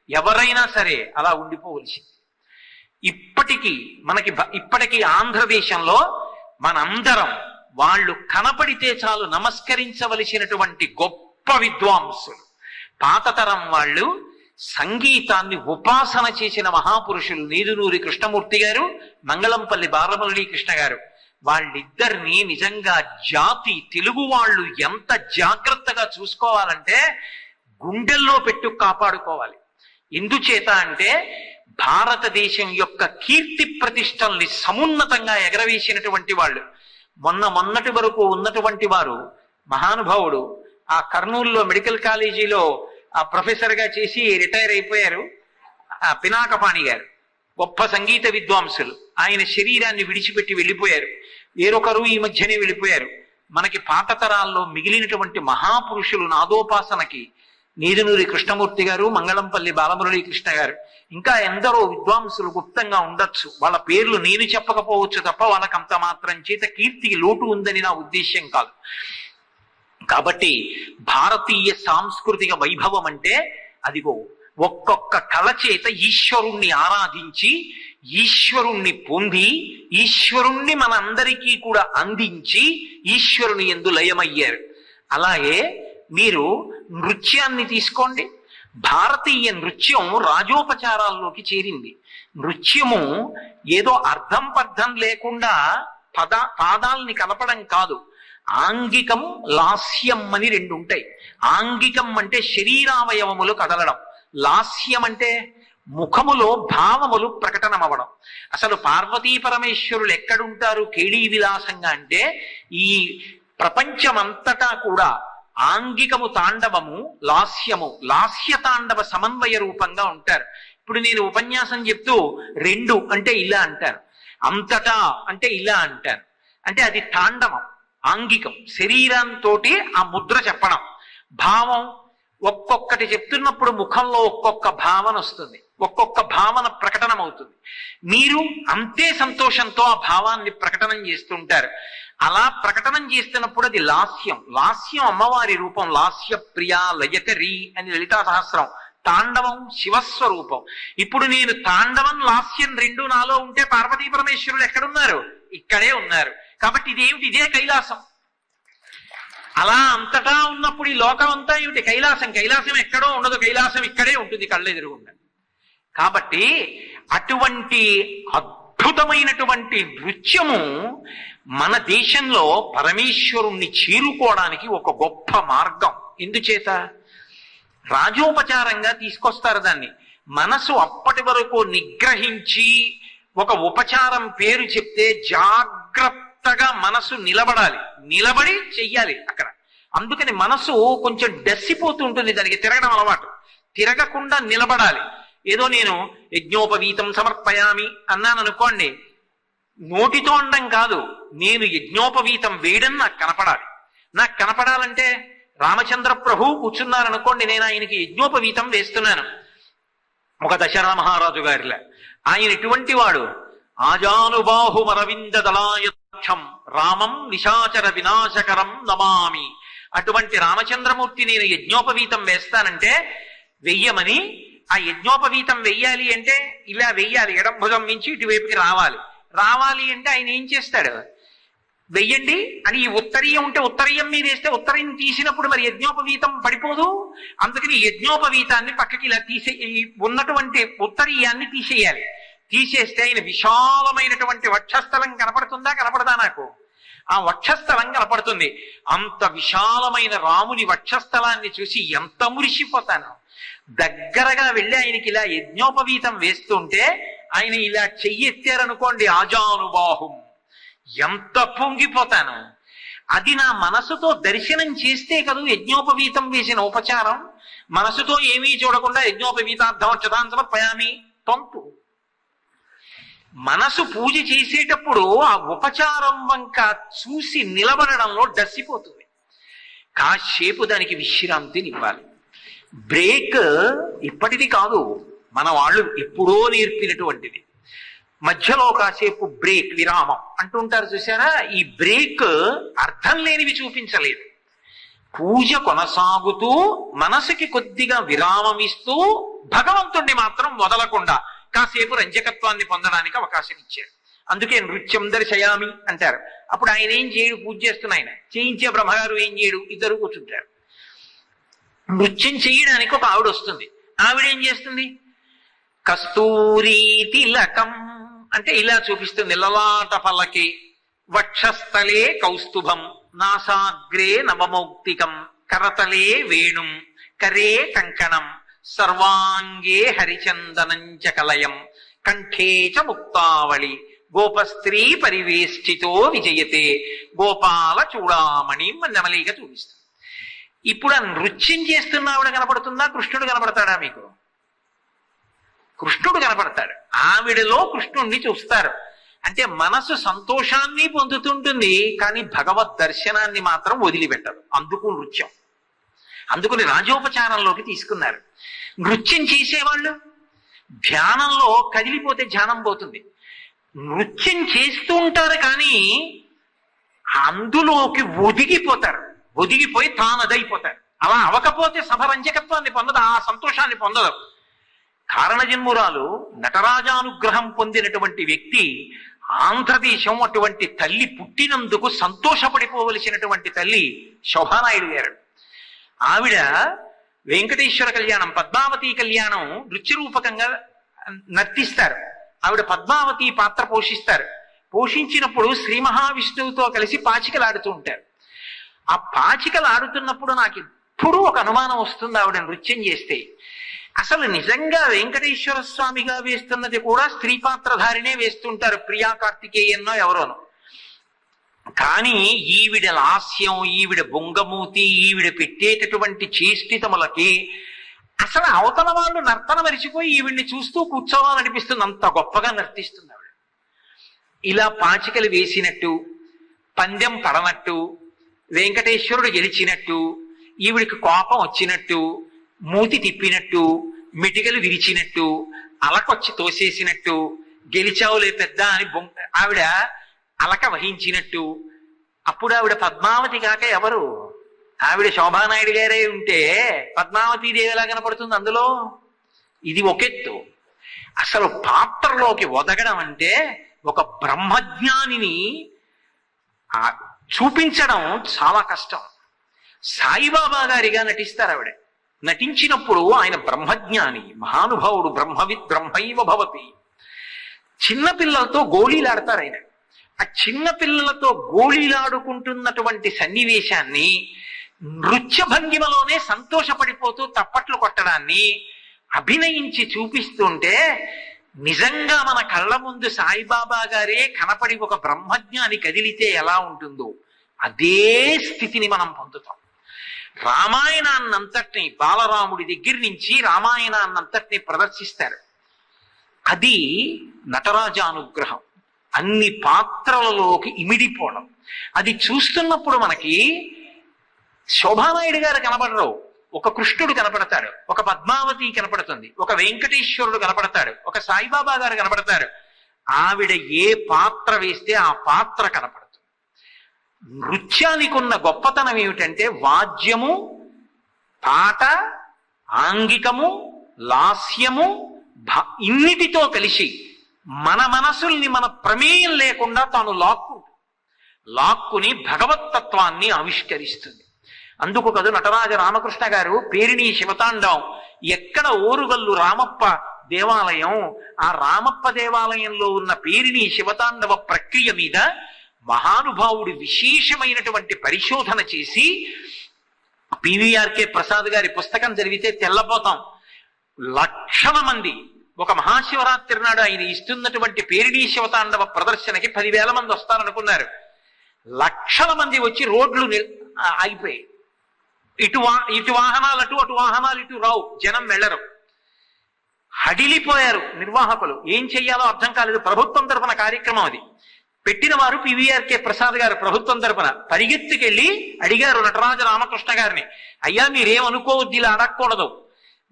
ఎవరైనా సరే అలా ఉండిపోవలసింది. ఇప్పటికీ ఆంధ్రదేశంలో మనందరం వాళ్ళు కనపడితే చాలు నమస్కరించవలసినటువంటి గొప్ప విద్వాంసులు. పాతతరం వాళ్ళు సంగీతాన్ని ఉపాసన చేసిన మహాపురుషులు నీదునూరి కృష్ణమూర్తి గారు, మంగళంపల్లి బాలమురళీ కృష్ణ గారు. వాళ్ళిద్దరినీ నిజంగా జాతి తెలుగు వాళ్ళు ఎంత జాగ్రత్తగా చూసుకోవాలంటే గుండెల్లో పెట్టు కాపాడుకోవాలి. ఎందుచేత అంటే భారతదేశం యొక్క కీర్తి ప్రతిష్టల్ని సమున్నతంగా ఎగరవేసినటువంటి వాళ్ళు. మొన్నటి వరకు ఉన్నటువంటి వారు మహానుభావుడు ఆ కర్నూలులో మెడికల్ కాలేజీలో ఆ ప్రొఫెసర్ గా చేసి రిటైర్ అయిపోయారు ఆ పినాకపాణి గారు. గొప్ప సంగీత విద్వాంసులు. ఆయన శరీరాన్ని విడిచిపెట్టి వెళ్ళిపోయారు. వేరొకరు ఈ మధ్యనే వెళ్ళిపోయారు. మనకి పాత తరాల్లో మిగిలినటువంటి మహాపురుషులు నాదోపాసనకి నీదునూరి కృష్ణమూర్తి గారు, మంగళంపల్లి బాలమురళీ కృష్ణ గారు, ఇంకా ఎందరో విద్వాంసులు గుప్తంగా ఉండొచ్చు. వాళ్ళ పేర్లు నేను చెప్పకపోవచ్చు తప్ప వాళ్ళకి అంత మాత్రం చేత కీర్తికి లోటు ఉందని నా ఉద్దేశ్యం కాదు. కాబట్టి భారతీయ సాంస్కృతిక వైభవం అంటే అదిగో ఒక్కొక్క కళ చేత ఈశ్వరుణ్ణి ఆరాధించి ఈశ్వరుణ్ణి పొంది ఈశ్వరుణ్ణి మనందరికీ కూడా అందించి ఈశ్వరుని యందు లయమయ్యారు. అలాగే మీరు నృత్యాన్ని తీసుకోండి. భారతీయ నృత్యం రాజోపచారాల్లోకి చేరింది. నృత్యము ఏదో అర్థం పర్థం లేకుండా పాదాల్ని కలపడం కాదు. ఆంగికం లాస్యం అని రెండు ఉంటాయి. ఆంగికం అంటే శరీరావయవములు కదలడం, లాస్యం అంటే ముఖములో భావములు ప్రకటనమవడం. అసలు పార్వతీ పరమేశ్వరులు ఎక్కడుంటారు కేళీ విలాసంగా అంటే ఈ ప్రపంచమంతటా కూడా ఆంగికము తాండవము, లాస్యము, లాస్య తాండవ సమన్వయ రూపంగా ఉంటారు. ఇప్పుడు నేను ఉపన్యాసం చెప్తూ రెండు అంటే ఇలా అంటారు, అంతటా అంటే ఇలా అంటారు. అంటే అది తాండవం, ఆంగికం, శరీరంతో ఆ ముద్ర చెప్పడం. భావం ఒక్కొక్కటి చెప్తున్నప్పుడు ముఖంలో ఒక్కొక్క భావన వస్తుంది, ఒక్కొక్క భావన ప్రకటనమవుతుంది. మీరు అంతే సంతోషంతో ఆ భావాన్ని ప్రకటనం చేస్తుంటారు. అలా ప్రకటనం చేస్తున్నప్పుడు అది లాస్యం. లాస్యం అమ్మవారి రూపం. లాస్య ప్రియా లయకరి అని లలితా సహస్రం. తాండవం శివస్వరూపం. ఇప్పుడు నేను తాండవం లాస్యం రెండు నాలో ఉంటే పార్వతీ పరమేశ్వరులు ఎక్కడున్నారు? ఇక్కడే ఉన్నారు. కాబట్టి ఇదేమిటి? ఇదే కైలాసం. అలా అంతటా ఉన్నప్పుడు ఈ లోకం అంతా ఏమిటి? కైలాసం. కైలాసం ఎక్కడో ఉండదు, కైలాసం ఇక్కడే ఉంటుంది, కళ్ళెదురుగుండా. కాబట్టి అటువంటి అద్భుతమైనటువంటి నృత్యము మన దేశంలో పరమేశ్వరుణ్ణి చేరుకోవడానికి ఒక గొప్ప మార్గం. ఎందుచేత? రాజోపచారంగా తీసుకొస్తారు దాన్ని. మనసు అప్పటి వరకు నిగ్రహించి ఒక ఉపచారం పేరు చెప్తే జాగ్రత్తగా మనసు నిలబడాలి, నిలబడి చెయ్యాలి అక్కడ. అందుకని మనసు కొంచెం డస్సిపోతూ ఉంటుంది, దానికి తిరగడం అలవాటు. తిరగకుండా నిలబడాలి. ఏదో నేను యజ్ఞోపవీతం సమర్పయామి అన్నాను అనుకోండి, నోటితో అనడం కాదు, నేను యజ్ఞోపవీతం వేయడం నాకు కనపడాలి. నాకు కనపడాలంటే రామచంద్ర ప్రభు కూర్చున్నారనుకోండి, నేను ఆయనకి యజ్ఞోపవీతం వేస్తున్నాను. ఒక దశరథ మహారాజు గారిలా ఆయన ఇటువంటి వాడు. ఆజానుబాహుమరవింద దళాయక్షం రామం నిశాచర వినాశకరం నమామి. అటువంటి రామచంద్రమూర్తి నేను యజ్ఞోపవీతం వేస్తానంటే వెయ్యమని, ఆ యజ్ఞోపవీతం వెయ్యాలి అంటే ఇలా వెయ్యాలి, ఎడం భుజం నుంచి ఇటువైపుకి రావాలి. రావాలి అంటే ఆయన ఏం చేస్తాడు? వెయ్యండి అని ఈ ఉత్తరీయం ఉంటే ఉత్తరీయం మీద వేస్తే ఉత్తరీయం తీసినప్పుడు మరి యజ్ఞోపవీతం పడిపోదు. అందుకని యజ్ఞోపవీతాన్ని పక్కకి ఇలా ఉన్నటువంటి ఉత్తరీయాన్ని తీసేయాలి. తీసేస్తే ఆయన విశాలమైనటువంటి వక్షస్థలం కనపడుతుందా? కనపడదా? నాకు ఆ వక్షస్థలం కనపడుతుంది. అంత విశాలమైన రాముని వక్షస్థలాన్ని చూసి ఎంత మురిసిపోతాను. దగ్గరగా వెళ్ళి ఆయనకి ఇలా యజ్ఞోపవీతం వేస్తుంటే ఆయన ఇలా చెయ్యెత్తారనుకోండి, ఆజానుబాహుం, ఎంత పొంగిపోతాను. అది నా మనసుతో దర్శనం చేస్తే కదా యజ్ఞోపవీతం వేసిన ఉపచారం. మనసుతో ఏమీ చూడకుండా యజ్ఞోపవీతార్థం సమర్పయామి తొంతు. మనసు పూజ చేసేటప్పుడు ఆ ఉపచారం వంక చూసి నిలబడడంలో డస్సిపోతుంది. కాసేపు దానికి విశ్రాంతినివ్వాలి. బ్రేక్ ఇప్పటిది కాదు, మన వాళ్ళు ఎప్పుడో నేర్పినటువంటిది. మధ్యలో కాసేపు బ్రేక్, విరామం అంటుంటారు చూసారా? ఈ బ్రేక్ అర్థం లేనివి చూపించలేదు. పూజ కొనసాగుతూ మనసుకి కొద్దిగా విరామం ఇస్తూ భగవంతుణ్ణి మాత్రం వదలకుండా కాసేపు రంజకత్వాన్ని పొందడానికి అవకాశం ఇచ్చారు. అందుకే నృత్యం దర్శయామి అంటారు. అప్పుడు ఆయన ఏం చేయడు? పూజ చేస్తున్న ఆయన చేయించే బ్రహ్మగారు ఏం చేయడు? ఇద్దరు కూర్చుంటారు. నృత్యం చేయడానికి ఒక ఆవిడ వస్తుంది. ఆవిడ ఏం చేస్తుంది? కస్తూరి తిలకం అంటే ఇలా చూపిస్తుంది. లలాట పల్లకి, వక్షస్థలే కౌస్తుభం, నాసాగ్రే నవమౌక్తికం, కరతలే వేణుం, కరే కంకణం, సర్వాంగే హరిచందనంచ కలయం, కంఠే చ ముక్తావళి, గోపస్త్రీ పరివేష్టితో విజయతే, గోపాల చూడామణి నెమలిగా చూపిస్తుంది. ఇప్పుడు ఆ నృత్యం చేస్తున్న ఆవిడ కనపడుతుందా? కృష్ణుడు కనపడతాడా మీకు? కృష్ణుడు కనపడతాడు. ఆవిడలో కృష్ణుణ్ణి చూస్తారు. అంటే మనసు సంతోషాన్ని పొందుతుంటుంది, కానీ భగవద్ దర్శనాన్ని మాత్రం వదిలిపెట్టదు. అందుకు నృత్యం. అందుకుని రాజోపచారంలోకి తీసుకున్నారు. నృత్యం చేసేవాళ్ళు ధ్యానంలో కదిలిపోతే ధ్యానం పోతుంది. నృత్యం చేస్తూ ఉంటారు కానీ అందులోకి ఒదిగిపోతారు. ఒదిగిపోయి తానదైపోతారు. అలా అవకపోతే సభ రంజకత్వాన్ని పొందదు, ఆ సంతోషాన్ని పొందదు. కారణజన్మురాలు నటరాజానుగ్రహం పొందినటువంటి వ్యక్తి, ఆంధ్రదేశం అటువంటి తల్లి పుట్టినందుకు సంతోషపడిపోవలసినటువంటి తల్లి శోభానాయుడు గారు. ఆవిడ వెంకటేశ్వర కళ్యాణం, పద్మావతి కళ్యాణం నృత్యరూపకంగా నర్తిస్తారు. ఆవిడ పద్మావతి పాత్ర పోషిస్తారు. పోషించినప్పుడు శ్రీ మహావిష్ణువుతో కలిసి పాచికలాడుతూ ఉంటారు. ఆ పాచికలు ఆడుతున్నప్పుడు నాకు ఎప్పుడూ ఒక అనుమానం వస్తుంది, ఆవిడ నృత్యం చేస్తే అసలు నిజంగా వెంకటేశ్వర స్వామిగా వేస్తున్నది కూడా స్త్రీ పాత్రధారినే వేస్తుంటారు, ప్రియా కార్తికేయన్నో ఎవరోనో. కానీ ఈవిడ లాస్యం, ఈవిడ బొంగమూతి, ఈవిడ పెట్టేటటువంటి చేష్టితములకి అసలు అవతల వాళ్ళు నర్తన మరిచిపోయి ఈవిడ్ని చూస్తూ కూర్చోవాలనిపిస్తుంది, అంత గొప్పగా నర్తిస్తుంది ఆవిడ. ఇలా పాచికలు వేసినట్టు, పందెం పడనట్టు, వెంకటేశ్వరుడు గెలిచినట్టు, ఈవిడికి కోపం వచ్చినట్టు, మూతి తిప్పినట్టు, మెటికలు విరిచినట్టు, అలకొచ్చి తోసేసినట్టు, గెలిచావులే పెద్ద అని ఆవిడ అలక వహించినట్టు. అప్పుడు ఆవిడ పద్మావతి కాక ఎవరు? ఆవిడ శోభానాయుడు గారే ఉంటే పద్మావతీదేవి ఎలా కనపడుతుంది అందులో? ఇది ఒకెత్తు. అసలు పాత్రలోకి ఒదగడం అంటే ఒక బ్రహ్మజ్ఞానిని చూపించడం చాలా కష్టం. సాయిబాబా గారిగా నటిస్తారు ఆవిడ. నటించినప్పుడు ఆయన బ్రహ్మజ్ఞాని, మహానుభావుడు, బ్రహ్మవిద్ బ్రహ్మైవ భవతి. చిన్నపిల్లలతో గోళీలాడతారు ఆయన. ఆ చిన్న పిల్లలతో గోళీలాడుకుంటున్నటువంటి సన్నివేశాన్ని నృత్య భంగిమలోనే సంతోషపడిపోతూ తప్పట్లు కొట్టడాన్ని అభినయించి చూపిస్తుంటే నిజంగా మన కళ్ళ ముందు సాయిబాబా గారే కనపడి ఒక బ్రహ్మజ్ఞాని కదిలితే ఎలా ఉంటుందో అదే స్థితిని మనం పొందుతాం. రామాయణాన్నంతటినీ బాలరాముడి దగ్గర నుంచి రామాయణాన్నంతటినీ ప్రదర్శిస్తారు. అది నటరాజానుగ్రహం. అన్ని పాత్రలలోకి ఇమిడిపోవడం. అది చూస్తున్నప్పుడు మనకి శోభానాయుడు గారు కనపడరు. ఒక కృష్ణుడు కనపడతాడు, ఒక పద్మావతి కనపడుతుంది, ఒక వెంకటేశ్వరుడు కనపడతాడు, ఒక సాయిబాబా గారు కనపడతారు. ఆవిడ ఏ పాత్ర వేస్తే ఆ పాత్ర కనపడుతుంది. నృత్యానికి ఉన్న గొప్పతనం ఏమిటంటే వాద్యము, పాట, ఆంగికము, లాస్యము ఇన్నిటితో కలిసి మన మనసుల్ని మన ప్రమేయం లేకుండా తాను లాక్కుని భగవత్తత్వాన్ని ఆవిష్కరిస్తుంది. అందుకు కదా నటరాజ రామకృష్ణ గారు పేరిణి శివతాండవం ఎక్కడ ఓరుగల్లు రామప్ప దేవాలయం, ఆ రామప్ప దేవాలయంలో ఉన్న పేరిణి శివతాండవ ప్రక్రియ మీద మహానుభావుడు విశేషమైనటువంటి పరిశోధన చేసి, పివిఆర్కే ప్రసాద్ గారి పుస్తకం చదివితే తెల్లపోతాం. లక్షల మంది ఒక మహాశివరాత్రి నాడు ఆయన ఇస్తున్నటువంటి పేరిణీ శివతాండవ ప్రదర్శనకి 10,000 మంది వస్తారనుకున్నారు. లక్షల మంది వచ్చి రోడ్లు ఆగిపోయాయి. ఇటు వాహనాలు అటు వాహనాలు ఇటు రావు, జనం వెళ్ళరు. హడిలిపోయారు నిర్వాహకులు. ఏం చెయ్యాలో అర్థం కాలేదు. ప్రభుత్వం తరఫున కార్యక్రమం అది. పెట్టిన వారు పివిఆర్కే ప్రసాద్ గారు ప్రభుత్వం తరఫున పరిగెత్తుకెళ్ళి అడిగారు నటరాజ రామకృష్ణ గారిని, అయ్యా మీరేమనుకోవద్దు, ఇలా అడగకూడదు,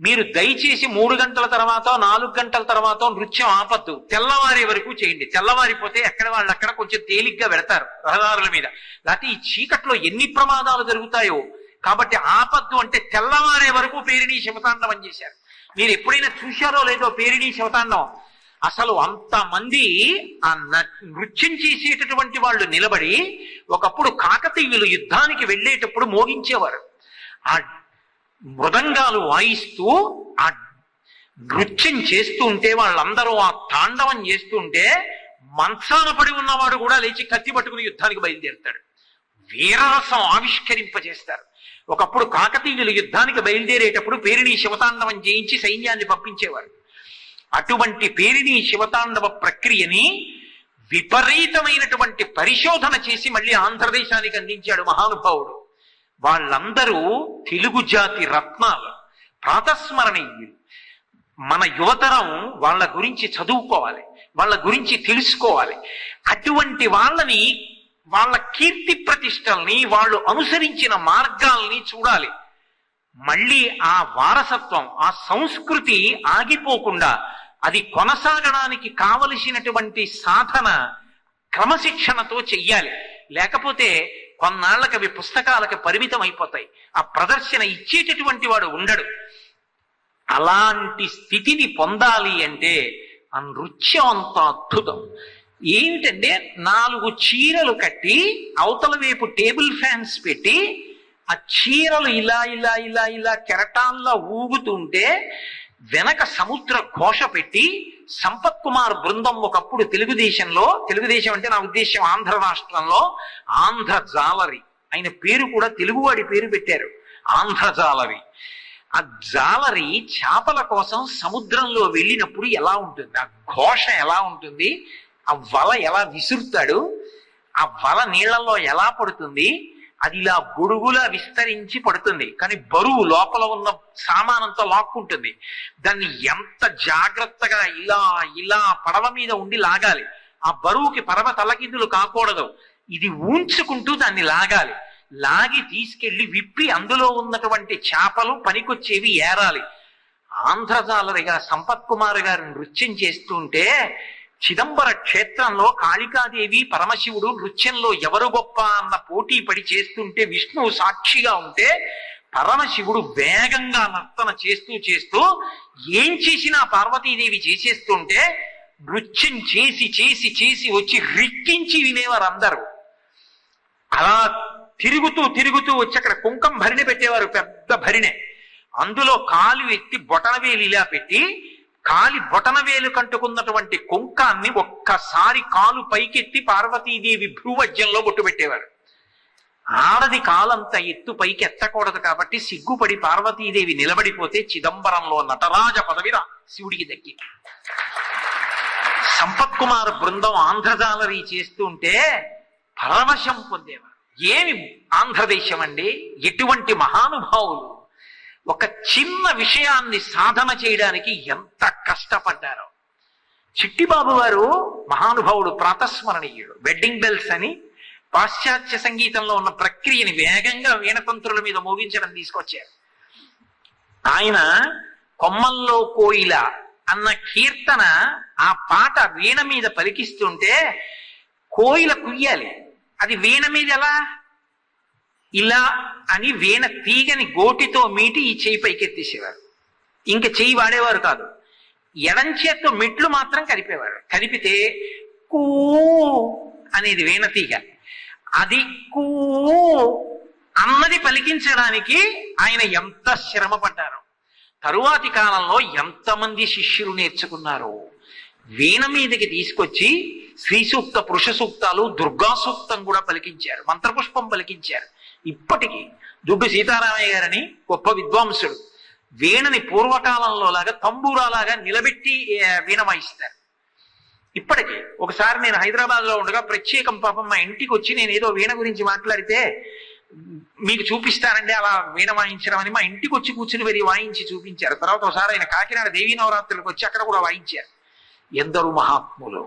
మీరు దయచేసి 3 గంటల తర్వాత 4 గంటల తర్వాత నృత్యం ఆపద్దు, తెల్లవారి వరకు చేయండి. తెల్లవారిపోతే ఎక్కడ వాళ్ళు అక్కడ కొంచెం తేలిగ్గా వెళతారు రహదారుల మీద, లేకపోతే ఈ చీకట్లో ఎన్ని ప్రమాదాలు జరుగుతాయో, కాబట్టి ఆపద్దు అంటే తెల్లవారే వరకు పేరిణీ శివతాండవం చేశారు. మీరు ఎప్పుడైనా చూశారో లేదో పేరిణీ శివతాండవం. అసలు అంతమంది ఆ నృత్యం చేసేటటువంటి వాళ్ళు నిలబడి ఒకప్పుడు కాకతీయులు యుద్ధానికి వెళ్ళేటప్పుడు మోగించేవారు. ఆ మృదంగాలు వాయిస్తూ ఆ నృత్యం చేస్తూ ఉంటే వాళ్ళందరూ ఆ తాండవం చేస్తుంటే మంచాన పడి ఉన్నవాడు కూడా లేచి కత్తి పట్టుకుని యుద్ధానికి బయలుదేరుతాడు. వీరరసం ఆవిష్కరింపజేస్తారు. ఒకప్పుడు కాకతీయులు యుద్ధానికి బయలుదేరేటప్పుడు పేరిణీ శివతాండవం చేయించి సైన్యాన్ని పంపించేవారు. అటువంటి పేరిణీ శివతాండవ ప్రక్రియని విపరీతమైనటువంటి పరిశోధన చేసి మళ్ళీ ఆంధ్రదేశానికి అందించాడు మహానుభావుడు. వాళ్ళందరూ తెలుగు జాతి రత్నాలు, ప్రాతస్మరణీయులు. మన యువతరం వాళ్ళ గురించి చదువుకోవాలి, వాళ్ళ గురించి తెలుసుకోవాలి. అటువంటి వాళ్ళని, వాళ్ళ కీర్తి ప్రతిష్టల్ని, వాళ్ళు అనుసరించిన మార్గాల్ని చూడాలి. మళ్ళీ ఆ వారసత్వం, ఆ సంస్కృతి ఆగిపోకుండా అది కొనసాగడానికి కావలసినటువంటి సాధన క్రమశిక్షణతో చెయ్యాలి. లేకపోతే కొన్నాళ్ళకి అవి పుస్తకాలకు పరిమితం అయిపోతాయి. ఆ ప్రదర్శన ఇచ్చేటటువంటి వాడు ఉండడు. అలాంటి స్థితిని పొందాలి అంటే ఆ నృత్యం అంత అద్భుతం. ఏమిటంటే 4 చీరలు కట్టి అవతల వైపు టేబుల్ ఫ్యాన్స్ పెట్టి ఆ చీరలు ఇలా ఇలా ఇలా ఇలా కెరటాల్లో ఊగుతుంటే వెనక సముద్ర ఘోష పెట్టి సంపత్ కుమార్ బృందం ఒకప్పుడు తెలుగుదేశంలో, తెలుగుదేశం అంటే నా ఉద్దేశం ఆంధ్ర రాష్ట్రంలో, ఆంధ్ర జాలరి, ఆయన పేరు కూడా తెలుగువాడి పేరు పెట్టారు, ఆంధ్ర జాలరి. ఆ జాలరి చేపల కోసం సముద్రంలో వెళ్ళినప్పుడు ఎలా ఉంటుంది, ఆ ఘోష ఎలా ఉంటుంది, ఆ వల ఎలా విసురుతాడు, ఆ వల నీళ్లలో ఎలా పడుతుంది, అది ఇలా గొడుగులా విస్తరించి పడుతుంది. కానీ బరువు లోపల ఉన్న సామానంతో లాక్కుంటుంది. దాన్ని ఎంత జాగ్రత్తగా ఇలా ఇలా పడవ మీద ఉండి లాగాలి. ఆ బరువుకి పడవ తలకిందులు కాకూడదు. ఇది ఊంచుకుంటూ దాన్ని లాగాలి. లాగి తీసుకెళ్లి విప్పి అందులో ఉన్నటువంటి చేపలు పనికొచ్చేవి ఏరాలి. ఆంధ్రజాలరిగా సంపత్ కుమార్ గారు నృత్యం చేస్తుంటే చిదంబర క్షేత్రంలో కాళికాదేవి పరమశివుడు నృత్యంలో ఎవరు గొప్ప అన్న పోటీ పడి చేస్తుంటే విష్ణువు సాక్షిగా ఉంటే పరమశివుడు వేగంగా నర్తన చేస్తూ చేస్తూ ఏం చేసినా పార్వతీదేవి చేసేస్తుంటే నృత్యం చేసి చేసి చేసి వచ్చి రిక్కించి వినేవారు అందరూ. అలా తిరుగుతూ తిరుగుతూ వచ్చి అక్కడ కుంకం భరిణి పెట్టేవారు, పెద్ద భరిణె. అందులో కాలు ఎత్తి బొటనవేలు ఇలా పెట్టి కాలి బొటనవేలు కంటుకున్నటువంటి కుంకాన్ని ఒక్కసారి కాలు పైకెత్తి పార్వతీదేవి భ్రూవజ్యంలో బొట్టు పెట్టేవారు. ఆడది కాలంత ఎత్తు పైకి ఎత్తకూడదు కాబట్టి సిగ్గుపడి పార్వతీదేవి నిలబడిపోతే చిదంబరంలో నటరాజ పదవి శివుడికి దక్కి. సంపత్ కుమార్ బృందం ఆంధ్రజాలరీ చేస్తుంటే పరవశం పొందేవారు. ఏమి ఆంధ్రదేశం అండి, ఎటువంటి మహానుభావులు ఒక చిన్న విషయాన్ని సాధన చేయడానికి ఎంత కష్టపడ్డారో. చిట్టిబాబు గారు మహానుభావుడు, ప్రాతస్మరణీయుడు. వెడ్డింగ్ బెల్స్ అని పాశ్చాత్య సంగీతంలో ఉన్న ప్రక్రియని వేగంగా వీణతంత్రుల మీద మోగించడం తీసుకొచ్చారు. ఆయన కొమ్మల్లో కోయిల అన్న కీర్తన, ఆ పాట వీణ మీద పలికిస్తుంటే కోయిల కుయ్యాలి, అది వీణ మీద ఎలా ఇలా అని వీణ తీగని గోటితో మీటి ఈ చేయి పైకెత్తేసేవారు. ఇంక చేయి వాడేవారు కాదు, ఎడం చేత్తో మెట్లు మాత్రం కదిపేవారు. కదిపితే కూ అనేది వీణ తీగ, అది కూ అన్నది పలికించడానికి ఆయన ఎంత శ్రమ పడ్డారో. తరువాతి కాలంలో ఎంతమంది శిష్యులు నేర్చుకున్నారో. వీణ మీదకి తీసుకొచ్చి శ్రీ సూక్త, పురుష సూక్తాలు, దుర్గా సూక్తం కూడా పలికించారు, మంత్రపుష్పం పలికించారు. ఇప్పటికీ దుడ్డు సీతారామయ్య గారని గొప్ప విద్వాంసుడు వీణని పూర్వకాలంలో లాగా తంబూరాలాగా నిలబెట్టి వీణ వాయిస్తారు. ఇప్పటికీ ఒకసారి నేను హైదరాబాద్ లో ఉండగా ప్రత్యేకం పాపం మా ఇంటికి వచ్చి నేను ఏదో వీణ గురించి మాట్లాడితే మీకు చూపిస్తానండి అలా వీణ వాయించడం అని మా ఇంటికి వచ్చి కూర్చుని వెళ్ళి వాయించి చూపించారు. తర్వాత ఒకసారి ఆయన కాకినాడ దేవీ నవరాత్రులకు వచ్చి అక్కడ కూడా వాయించారు. ఎందరూ మహాత్ములు,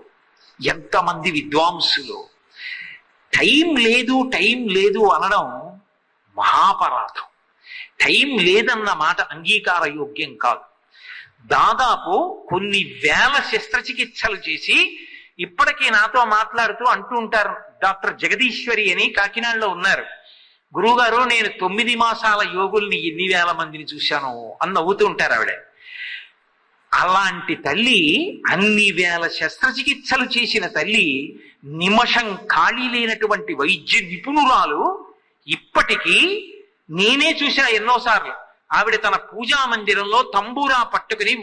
ఎంతమంది విద్వాంసులు. టైం లేదు టైం లేదు అనడం మహాపరాధం. టైం లేదన్న మాట అంగీకార యోగ్యం కాదు. దాదాపు కొన్ని వేల శస్త్రచికిత్సలు చేసి ఇప్పటికీ నాతో మాట్లాడుతూ అంటూ ఉంటారు, డాక్టర్ జగదీశ్వరి అని కాకినాడలో ఉన్నారు, గురువుగారు నేను 9 మాసాల యోగుల్ని ఎన్ని వేల మందిని చూశాను అని నవ్వుతూ ఉంటారు ఆవిడ. అలాంటి తల్లి, అన్ని వేల శస్త్రచికిత్సలు చేసిన తల్లి, నిమిషం ఖాళీ లేనటువంటి వైద్య నిపుణురాలు. ఇప్పటికీ నేనే చూసా ఎన్నోసార్లు ఆవిడ తన పూజా మందిరంలో తంబూరా పట్టుకుని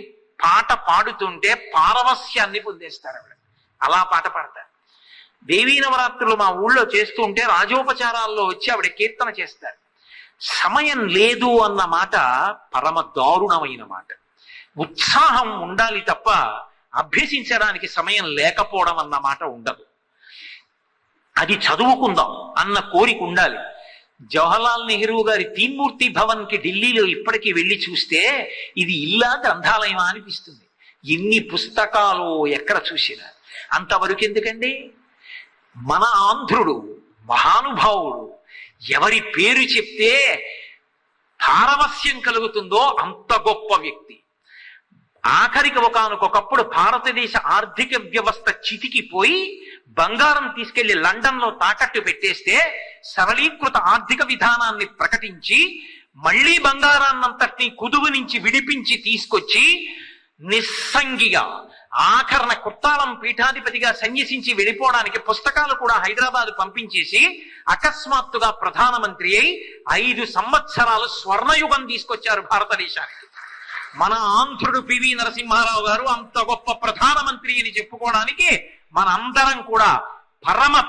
పాట పాడుతుంటే పారవస్యాన్ని పొందేస్తారు ఆవిడ. అలా పాట పాడతారు. దేవీ నవరాత్రులు మా ఊళ్ళో చేస్తూ ఉంటే రాజోపచారాల్లో వచ్చి ఆవిడ కీర్తన చేస్తారు. సమయం లేదు అన్న మాట పరమ దారుణమైన మాట. ఉత్సాహం ఉండాలి తప్ప అభ్యసించడానికి సమయం లేకపోవడం అన్న మాట ఉండదు. అది చదువుకుందాం అన్న కోరిక ఉండాలి. జవహర్లాల్ నెహ్రూ గారి తీన్మూర్తి భవన్ కి ఢిల్లీలో ఇప్పటికీ వెళ్ళి చూస్తే ఇది ఇల్లా గ్రంథాలయమా అనిపిస్తుంది. ఎన్ని పుస్తకాలు ఎక్కడ చూసినా. అంతవరకు ఎందుకండి, మన ఆంధ్రుడు మహానుభావుడు, ఎవరి పేరు చెప్తే పారవస్యం కలుగుతుందో అంత గొప్ప వ్యక్తి. ఆఖరికి ఒకనకొకప్పుడు భారతదేశ ఆర్థిక వ్యవస్థ చితికిపోయి బంగారం తీసుకెళ్లి లండన్ లో తాకట్టు పెట్టేస్తే సరళీకృత ఆర్థిక విధానాన్ని ప్రకటించి మళ్లీ బంగారాన్నంతటినీ కుదువు నుంచి విడిపించి తీసుకొచ్చి నిస్సంగిగా ఆఖరణ కుర్తాళం పీఠాధిపతిగా సన్యసించి వెళ్ళిపోవడానికి పుస్తకాలు కూడా హైదరాబాద్ పంపించేసి అకస్మాత్తుగా ప్రధానమంత్రి అయి 5 సంవత్సరాలు స్వర్ణయుగం తీసుకొచ్చారు భారతదేశానికి. మన ఆంధ్రుడు పివి నరసింహారావు గారు అంత గొప్ప ప్రధానమంత్రి అని చెప్పుకోవడానికి మనందరం కూడా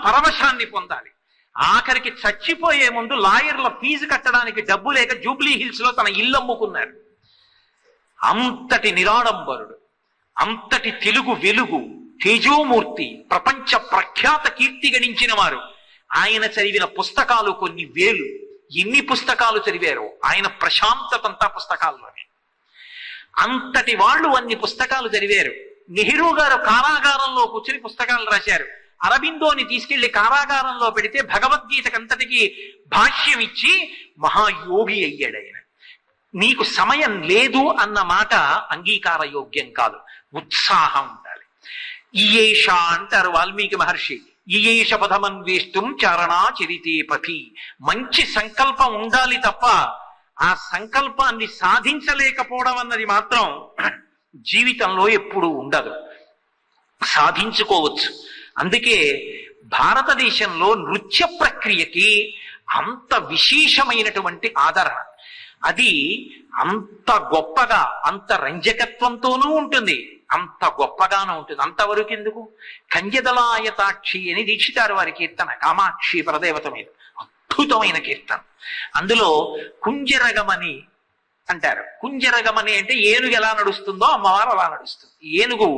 పరమశాన్ని పొందాలి. ఆఖరికి చచ్చిపోయే ముందు లాయర్ల ఫీజు కట్టడానికి డబ్బు లేక జూబ్లీ హిల్స్ లో తన ఇల్లు అమ్ముకున్నారు. అంతటి నిరాడంబరుడు, అంతటి తెలుగు వెలుగు, తేజోమూర్తి, ప్రపంచ ప్రఖ్యాత కీర్తి గణించిన వారు. ఆయన చదివిన పుస్తకాలు కొన్ని వేలు. ఎన్ని పుస్తకాలు చదివారో ఆయన ప్రశాంతతంతా పుస్తకాల్లోనే. అంతటి వాళ్ళు అన్ని పుస్తకాలు చదివారు. నెహ్రూ గారు కారాగారంలో కూర్చుని పుస్తకాలు రాశారు. అరబిందోని తీసుకెళ్లి కారాగారంలో పెడితే భగవద్గీతకంతటికి భాష్యం ఇచ్చి మహాయోగి అయ్యాడు ఆయన. నీకు సమయం లేదు అన్న మాట అంగీకార యోగ్యం కాదు. ఉత్సాహం ఉండాలి. ఈయేష అంటారు వాల్మీకి మహర్షి, ఈయేష పదమన్వేష్టం చారణా చరితే పథి. మంచి సంకల్పం ఉండాలి తప్ప ఆ సంకల్పాన్ని సాధించలేకపోవడం అన్నది మాత్రం జీవితంలో ఎప్పుడూ ఉండదు. సాధించుకోవచ్చు. అందుకే భారతదేశంలో నృత్య ప్రక్రియకి అంత విశేషమైనటువంటి ఆదరణ. అది అంత గొప్పగా, అంత రంజకత్వంతోనూ ఉంటుంది, అంత గొప్పగానూ ఉంటుంది. అంతవరకు ఎందుకు? కంజదలాయతాక్షి అని దీక్షితారు వారి కీర్తన, కామాక్షి పరదేవత మీద అద్భుతమైన కీర్తన. అందులో కుంజరగమని అంటారు. కుంజరగమని అంటే ఏనుగు ఎలా నడుస్తుందో అమ్మవారు అలా నడుస్తుంది. ఏనుగు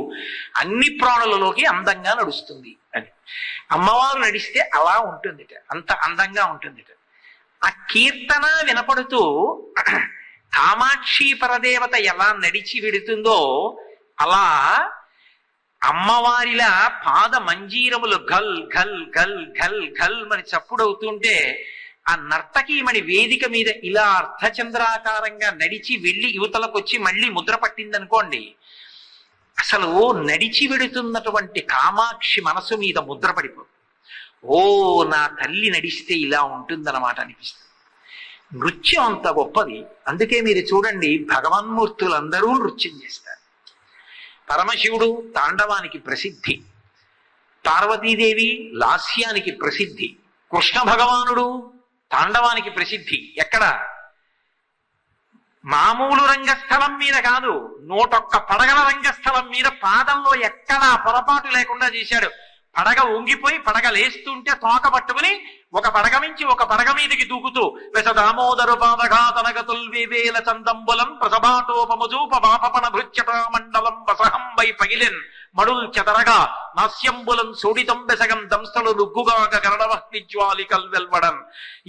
అన్ని ప్రాణులలోకి అందంగా నడుస్తుంది అని. అమ్మవారు నడిస్తే అలా ఉంటుందిట, అంత అందంగా ఉంటుందిట. ఆ కీర్తన వినపడుతూ కామాక్షి పరదేవత ఎలా నడిచి వెడుతుందో అలా అమ్మవారిలా పాద మంజీరములు గల్ గల్ గల్ గల్ గల్ అని చప్పుడవుతుంటే ఆ నర్తకీమణి వేదిక మీద ఇలా అర్ధచంద్రాకారంగా నడిచి వెళ్ళి యువతలకొచ్చి మళ్ళీ ముద్ర పట్టిందనుకోండి, అసలు నడిచి వెడుతున్నటువంటి కామాక్షి మనసు మీద ముద్ర పడిపోతుంది. ఓ నా తల్లి నడిస్తే ఇలా ఉంటుందన్నమాట అనిపిస్తుంది. నృత్యం అంత గొప్పది. అందుకే మీరు చూడండి, భగవన్మూర్తులందరూ నృత్యం చేస్తారు. పరమశివుడు తాండవానికి ప్రసిద్ధి, పార్వతీదేవి లాస్యానికి ప్రసిద్ధి, కృష్ణ భగవానుడు తాండవానికి ప్రసిద్ధి. ఎక్కడ? మామూలు రంగస్థలం మీద కాదు, 101 పడగల రంగస్థలం మీద పాదంలో ఎక్కడా పొరపాటు లేకుండా చేశాడు. పడగ వంగిపోయి పడగ లేస్తుంటే తోక పట్టుకుని ఒక పడగ నుంచి ఒక పడగ మీదకి దూకుతూ వెస దామోదరు పాదఘాతనగతుల్వేవేల చందంబులం ప్రసభాటోపముజూప బాపపణ భృత్యట మండలం వసహంబై పగిలెన్ మడుల్ చెదరగా నాస్యంబులం సోడితం బెసగం దంస్థలు లుగ్గుగాక కరణవహ్నిజ్వాలికల్ వెల్వడన్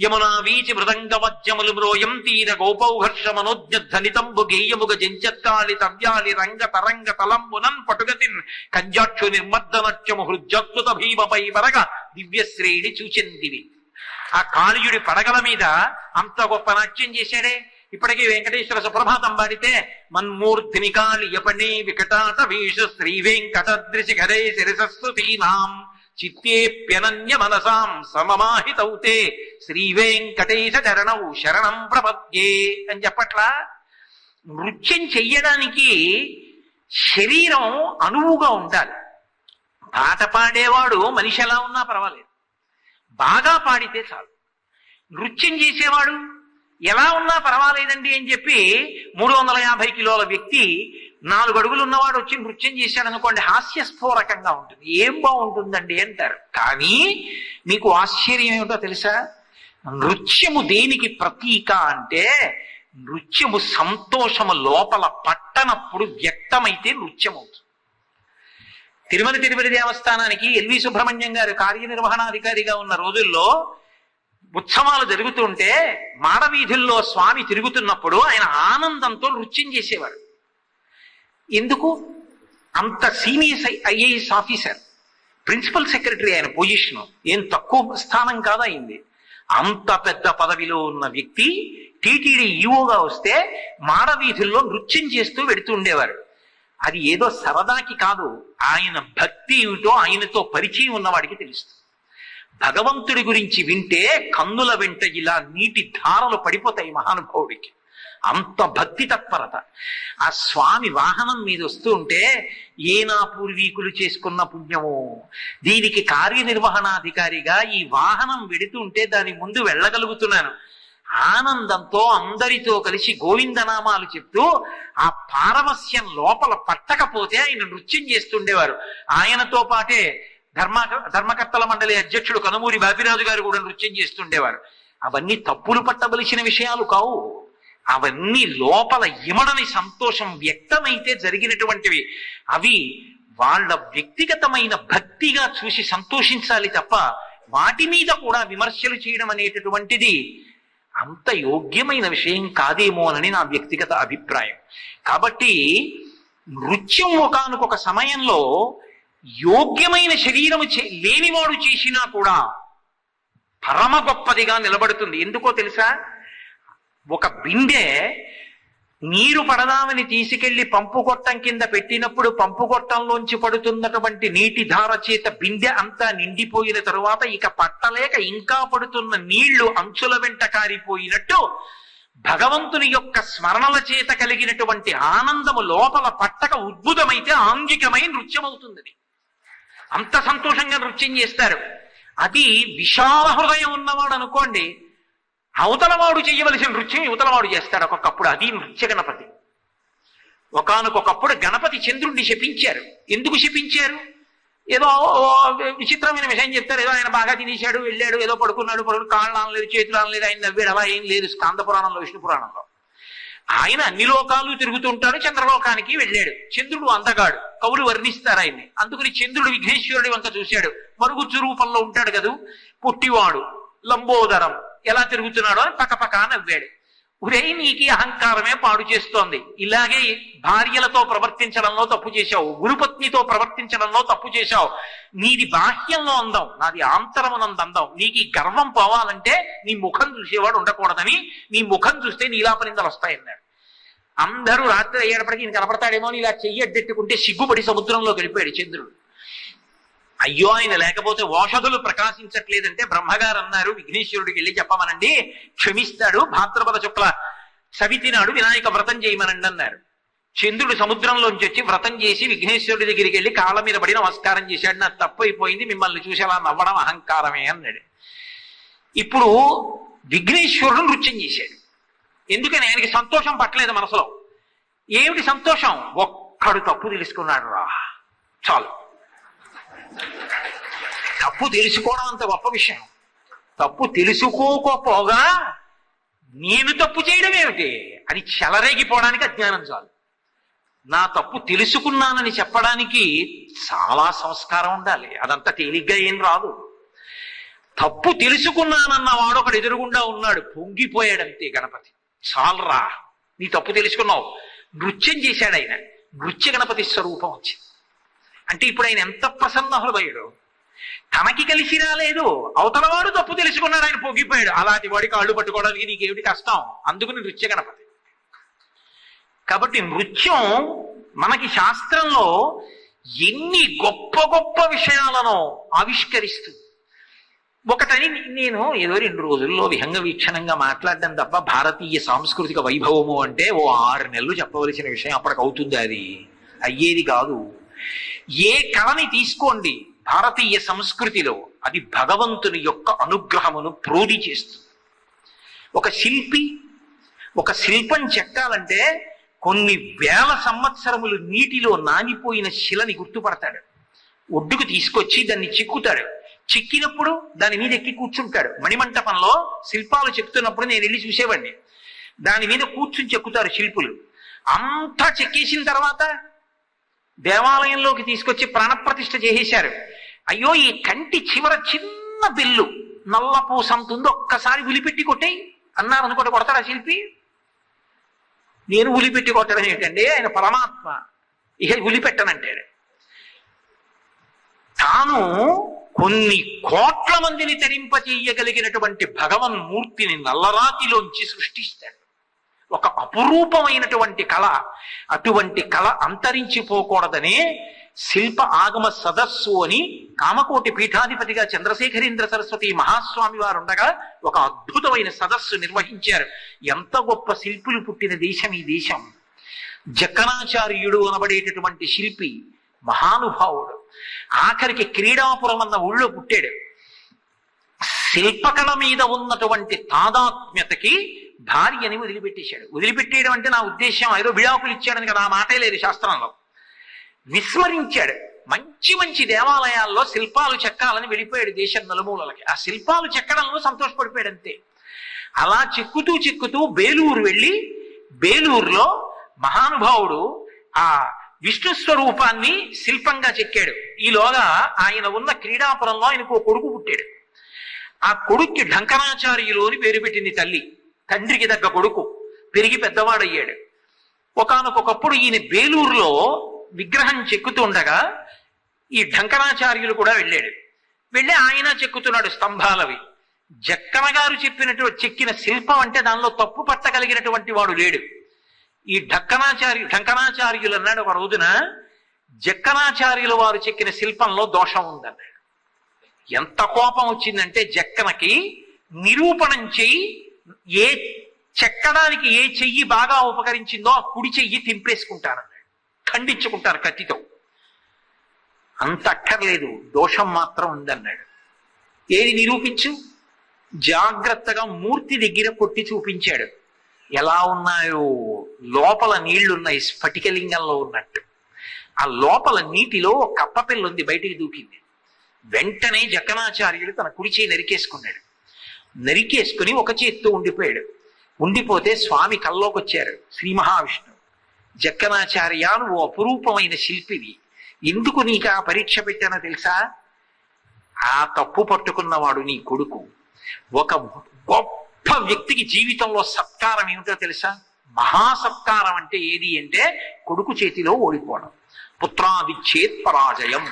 యమునా వీచి మృదంగ మధ్యములు మ్రోయం తీర గోపౌహర్ష మనోజ్ఞనితంబు గేయముగ జంచత్కాళి తవ్యాలి రంగ తరంగ తలంబునన్ పటుగతిన్ కంజాక్షు నిర్మర్దనత్యము హృజ్జత్తుత భీమపై వరగ దివ్యశ్రేణి చూచెందివి. ఆ కాళీయుడి పడగల మీద అంత గొప్ప నాట్యం చేశాడే. ఇప్పటికీ వెంకటేశ్వర సుప్రభాతం పాడితే మన్మూర్ధిని కాళియపణే వికటాట వీష శ్రీ వెంకటద్రిశిఖరే శిరసస్సుతీనాం చిత్తేప్యనన్య మనసాం సమమాహితౌతే శ్రీ వెంకటేశ చరణౌ శరణం ప్రపద్యే అని చెప్పట్లా. నృత్యం చెయ్యడానికి శరీరం అనువుగా ఉండాలి. పాట పాడేవాడు మనిషి ఎలా ఉన్నా పర్వాలేదు, బాగా పాడితే చాలు. నృత్యం చేసేవాడు ఎలా ఉన్నా పర్వాలేదండి అని చెప్పి 350 కిలోల వ్యక్తి 4 అడుగులు ఉన్నవాడు వచ్చి నృత్యం చేశాడు అనుకోండి, హాస్యస్ఫోరకంగా ఉంటుంది. ఏం బాగుంటుందండి అంటారు. కానీ మీకు ఆశ్చర్యం ఏమిటో తెలుసా? నృత్యము దేనికి ప్రతీక అంటే, నృత్యము సంతోషము లోపల పట్టనప్పుడు వ్యక్తమైతే నృత్యం అవుతుంది. తిరుపతి దేవస్థానానికి ఎల్వి సుబ్రహ్మణ్యం గారు కార్యనిర్వహణాధికారిగా ఉన్న రోజుల్లో ఉత్సవాలు జరుగుతుంటే మాడవీధుల్లో స్వామి తిరుగుతున్నప్పుడు ఆయన ఆనందంతో నృత్యం చేసేవాడు. ఎందుకు? అంత senior IAS officer, principal secretary ఆయన పొజిషన్, ఏం తక్కువ స్థానం కాదా అయింది. అంత పెద్ద పదవిలో ఉన్న వ్యక్తి టీటీడీ ఈఓగా వస్తే మాడవీధుల్లో నృత్యం చేస్తూ వెడుతుండేవారు. అది ఏదో సరదాకి కాదు, ఆయన భక్తి ఏమిటో ఆయనతో పరిచయం ఉన్నవాడికి తెలుస్తుంది. భగవంతుడి గురించి వింటే కన్నుల వెంట ఇలా నీటి ధారలు పడిపోతాయి మహానుభావుడికి, అంత భక్తి తత్పరత. ఆ స్వామి వాహనం మీద వస్తూ ఉంటే ఏ నా పూర్వీకులు చేసుకున్న పుణ్యమో, దీనికి కార్యనిర్వహణాధికారిగా ఈ వాహనం వెడుతుంటే దాని ముందు వెళ్ళగలుగుతున్నాను, ఆనందంతో అందరితో కలిసి గోవిందనామాలు చెప్తూ ఆ పారవస్యం లోపల పట్టకపోతే ఆయన నృత్యం చేస్తుండేవారు. ఆయనతో పాటే ధర్మకర్తల మండలి అధ్యక్షుడు కనుమూరి బాపిరాజు గారు కూడా నృత్యం చేస్తుండేవారు. అవన్నీ తప్పులు పట్టవలసిన విషయాలు కావు, అవన్నీ లోపల ఇమడని సంతోషం వ్యక్తమైతే జరిగినటువంటివి. అవి వాళ్ళ వ్యక్తిగతమైన భక్తిగా చూసి సంతోషించాలి తప్ప వాటి మీద కూడా విమర్శలు చేయడం అనేటటువంటిది అంత యోగ్యమైన విషయం కాదేమోనని నా వ్యక్తిగత అభిప్రాయం. కాబట్టి నృత్యం ఒకానొక సమయంలో యోగ్యమైన శరీరము లేనివాడు చేసినా కూడా పరమ గొప్పదిగా నిలబడుతుంది. ఎందుకో తెలుసా? ఒక బిందె నీరు పడదామని తీసుకెళ్లి పంపు గొట్టం కింద పెట్టినప్పుడు పంపు గొట్టంలోంచి పడుతున్నటువంటి నీటి ధార చేత బిందె అంతా నిండిపోయిన తరువాత ఇక పట్టలేక ఇంకా పడుతున్న నీళ్లు అంచుల వెంట కారిపోయినట్టు భగవంతుని యొక్క స్మరణల చేత కలిగినటువంటి ఆనందము లోపల పట్టక ఉద్భుతమైతే ఆంగికమై నృత్యం అవుతుంది. అంత సంతోషంగా నృత్యం చేస్తారు. అది విశాల హృదయం ఉన్నవాడు అనుకోండి, అవతలవాడు చేయవలసిన నృత్యం యువతలవాడు చేస్తాడు ఒక్కొక్కప్పుడు. అది నృత్య గణపతి. ఒకానొకప్పుడు గణపతి చంద్రుడిని శపించారు. ఎందుకు శపించారు? ఏదో విచిత్రమైన విషయం చెప్తారు. ఏదో ఆయన బాగా తినేశాడు, వెళ్ళాడు, ఏదో పడుకున్నాడు, కాళ్ళు అనలేదు, చేతులు అనలేదు, ఆయన నవ్వాడు. అలా ఏం లేదు. స్కాంద పురాణంలో, విష్ణు పురాణంలో ఆయన అన్ని లోకాలు తిరుగుతుంటాడు. చంద్రలోకానికి వెళ్ళాడు. చంద్రుడు అందగాడు, కవులు వర్ణిస్తారు ఆయన్ని. అందుకని చంద్రుడు విఘ్నేశ్వరుడి వంక చూశాడు. మరుగుజ్జు రూపంలో ఉంటాడు కదూ, పుట్టివాడు, లంబోదరం, ఎలా తిరుగుతున్నాడో అని పక్కపక్క నవ్వాడు. ఒరే, నీకు అహంకారమే పాడు చేస్తోంది. ఇలాగే భార్యలతో ప్రవర్తించడంలో తప్పు చేశావు, గురుపత్నితో ప్రవర్తించడంలో తప్పు చేశావు. నీది బాహ్యంలో అందం, నాది ఆంతరమునందు అందం. నీకు ఈ గర్వం పోవాలంటే నీ ముఖం చూసేవాడు ఉండకూడదని, నీ ముఖం చూస్తే నీలాపనిందలు వస్తాయన్నాడు. అందరూ రాత్రి అయ్యేటప్పటికీ ఈయన కనపడతాడేమో అని ఇలా చెయ్యడ్డెట్టుకుంటే సిగ్గుపడి సముద్రంలో గడిపాడు చంద్రుడు. అయ్యో, ఆయన లేకపోతే ఓషధులు ప్రకాశించట్లేదంటే బ్రహ్మగారు అన్నారు, విఘ్నేశ్వరుడికి వెళ్ళి చెప్పమనండి, క్షమిస్తాడు. భాద్రపద శుక్ల చవితి నాడు వినాయక వ్రతం చేయమనండి అన్నారు. చంద్రుడు సముద్రంలోంచి వచ్చి వ్రతం చేసి విఘ్నేశ్వరుడి దగ్గరికి వెళ్ళి కాళ్ళ మీద పడి నమస్కారం చేశాడు. నాకు తప్పు అయిపోయింది, మిమ్మల్ని చూసి అలా నవ్వడం అహంకారమే అన్నాడు. ఇప్పుడు విఘ్నేశ్వరుడు నృత్యం చేశాడు. ఎందుకని? ఆయనకి సంతోషం పట్టలేదు మనసులో. ఏమిటి సంతోషం? ఒక్కడు తప్పు తెలుసుకున్నాడు రా, చాలు. తప్పు తెలుసుకోవడం అంత గొప్ప విషయం. తప్పు తెలుసుకోకపోగా నేను తప్పు చేయడం ఏమిటి? అది చెలరేగిపోవడానికి అజ్ఞానం చాలు. నా తప్పు తెలుసుకున్నానని చెప్పడానికి చాలా సంస్కారం ఉండాలి. అదంతా తేలిగ్గా ఏం రాదు. తప్పు తెలుసుకున్నానన్న వాడు ఒకడు ఎదురుగుండా ఉన్నాడు, పొంగిపోయాడంతే గణపతి. చాలరా, నీ తప్పు తెలుసుకున్నావు. నృత్యం చేశాడు ఆయన. నృత్య గణపతి స్వరూపం వచ్చింది. అంటే ఇప్పుడు ఆయన ఎంత ప్రసన్న హృదయుడు. తనకి కలిసి రాలేదు, అవతలవాడు తప్పు తెలుసుకున్నాడు, ఆయన పొంగిపోయాడు. అలాంటి వాడి కాళ్ళు పట్టుకోవడానికి నీకేమిటి కష్టం? అందుకని నృత్య గణపతి. కాబట్టి నృత్యం మనకి శాస్త్రంలో ఎన్ని గొప్ప గొప్ప విషయాలను ఆవిష్కరిస్తుంది. ఒకటని నేను ఏదో 2 రోజుల్లో విహంగ వీక్షణంగా మాట్లాడడం తప్ప భారతీయ సాంస్కృతిక వైభవము అంటే ఓ 6 నెలలు చెప్పవలసిన విషయం అప్పటికవుతుంది. అది అయ్యేది కాదు. ఏ కళని తీసుకోండి భారతీయ సంస్కృతిలో, అది భగవంతుని యొక్క అనుగ్రహమును ప్రోది చేస్తుంది. ఒక శిల్పి ఒక శిల్పం చెక్కాలంటే కొన్ని వేల సంవత్సరములు నీటిలో నానిపోయిన శిలని గుర్తుపడతాడు. ఒడ్డుకు తీసుకొచ్చి దాన్ని చెక్కుతాడు. చెక్కినప్పుడు దాని మీద ఎక్కి కూర్చుంటాడు. మణిమంటపంలో శిల్పాలు చెక్కుతున్నప్పుడు నేను వెళ్ళి చూసేవాడిని. దాని మీద కూర్చుని చెక్కుతారు శిల్పులు. అంతా చెక్కేసిన తర్వాత దేవాలయంలోకి తీసుకొచ్చి ప్రాణప్రతిష్ఠ చేసేశారు. అయ్యో, ఈ కంటి చివర చిన్న బిల్లు నల్ల పూసంతుంది, ఒక్కసారి ఉలిపెట్టి కొట్టేయి అన్నారు అనుకోటి. కొడతాడా శిల్పి? నేను ఉలిపెట్టి కొట్టడం ఏంటండి, ఆయన పరమాత్మ, ఇక ఉలిపెట్టనంటాడు. తాను కొన్ని కోట్ల మందిని తరింప చెయ్యగలిగినటువంటి భగవన్మూర్తిని నల్లరాతిలోంచి సృష్టిస్తాడు. ఒక అపురూపమైనటువంటి కళ. అటువంటి కళ అంతరించిపోకూడదనే శిల్ప ఆగమ సదస్సు అని కామకోటి పీఠాధిపతిగా చంద్రశేఖరేంద్ర సరస్వతి మహాస్వామి వారు ఉండగా ఒక అద్భుతమైన సదస్సు నిర్వహించారు. ఎంత గొప్ప శిల్పులు పుట్టిన దేశం ఈ దేశం. జక్కనాచార్యుడు అనబడేటటువంటి శిల్పి మహానుభావుడు. ఆఖరికి క్రీడాపురం అన్న ఊళ్ళో పుట్టాడు. శిల్పకళ మీద ఉన్నటువంటి తాదాత్మ్యతకి భార్యని వదిలిపెట్టేశాడు. వదిలిపెట్టేయడం అంటే నా ఉద్దేశం ఏదో విడాకులు ఇచ్చాడని కదా, ఆ మాటే లేదు శాస్త్రంలో. విస్మరించాడు. మంచి మంచి దేవాలయాల్లో శిల్పాలు చెక్కాలని వెళ్ళిపోయాడు దేశం నలుమూలలకి. ఆ శిల్పాలు చెక్కడంలో సంతోషపడిపోయాడు అంతే. అలా చెక్కుతూ చెక్కుతూ బేలూరు వెళ్ళి, బేలూరులో మహానుభావుడు ఆ విష్ణు స్వరూపాన్ని శిల్పంగా చెక్కాడు. ఈలోగా ఆయన ఉన్న క్రీడాపురంలో ఆయనకు ఓ కొడుకు పుట్టాడు. ఆ కొడుక్కి ఢంకనాచార్యులు అని పేరు పెట్టింది తల్లి. తండ్రికి తగ్గ కొడుకు, పెరిగి పెద్దవాడయ్యాడు. ఒకానొకప్పుడు ఈయన బేలూరులో విగ్రహం చెక్కుతుండగా ఈ ఢంకనాచార్యులు కూడా వెళ్ళాడు. వెళ్ళి ఆయన చెక్కుతున్నాడు స్తంభాలవి. జక్కన గారు చెప్పినటువంటి చెక్కిన శిల్పం అంటే దానిలో తప్పు పట్టగలిగినటువంటి వాడు లేడు. ఈ ఢంకనాచార్యులు అన్నాడు ఒక రోజున, జక్కనాచార్యుల వారు చెక్కిన శిల్పంలో దోషం ఉందన్నాడు. ఎంత కోపం వచ్చిందంటే జక్కనకి, నిరూపణం చెయ్యి, ఏ చెక్కడానికి ఏ చెయ్యి బాగా ఉపకరించిందో ఆ కుడి చెయ్యి తింపేసుకుంటారన్నాడు, ఖండించుకుంటారు కత్తితో. అంత అక్కర్లేదు, దోషం మాత్రం ఉందన్నాడు. ఏది నిరూపించు? జాగ్రత్తగా మూర్తి దగ్గర కొట్టి చూపించాడు. ఎలా ఉన్నాయో, లోపల నీళ్లున్నాయి స్ఫటికలింగంలో ఉన్నట్టు. ఆ లోపల నీటిలో కప్పపిల్ల ఉంది, బయటికి దూకింది. వెంటనే జక్కనాచార్యుడు తన కుడి చేయి నరికేసుకున్నాడు. నరికేసుకుని ఒక చేత్తో ఉండిపోయాడు. ఉండిపోతే స్వామి కల్లోకి వచ్చారు శ్రీ మహావిష్ణువు. జక్కనాచార్య, నువ్వు అపురూపమైన శిల్పివి, ఎందుకు నీకు ఆ పరీక్ష పెట్టానో తెలుసా? ఆ తప్పు పట్టుకున్నవాడు నీ కొడుకు. ఒక గొప్ప వ్యక్తికి జీవితంలో సత్కారం ఏమిటో తెలుసా? మహాసత్కారం అంటే ఏది అంటే కొడుకు చేతిలో ఓడిపోవడం. పుత్రాదిచ్చేత్ పరాజయం.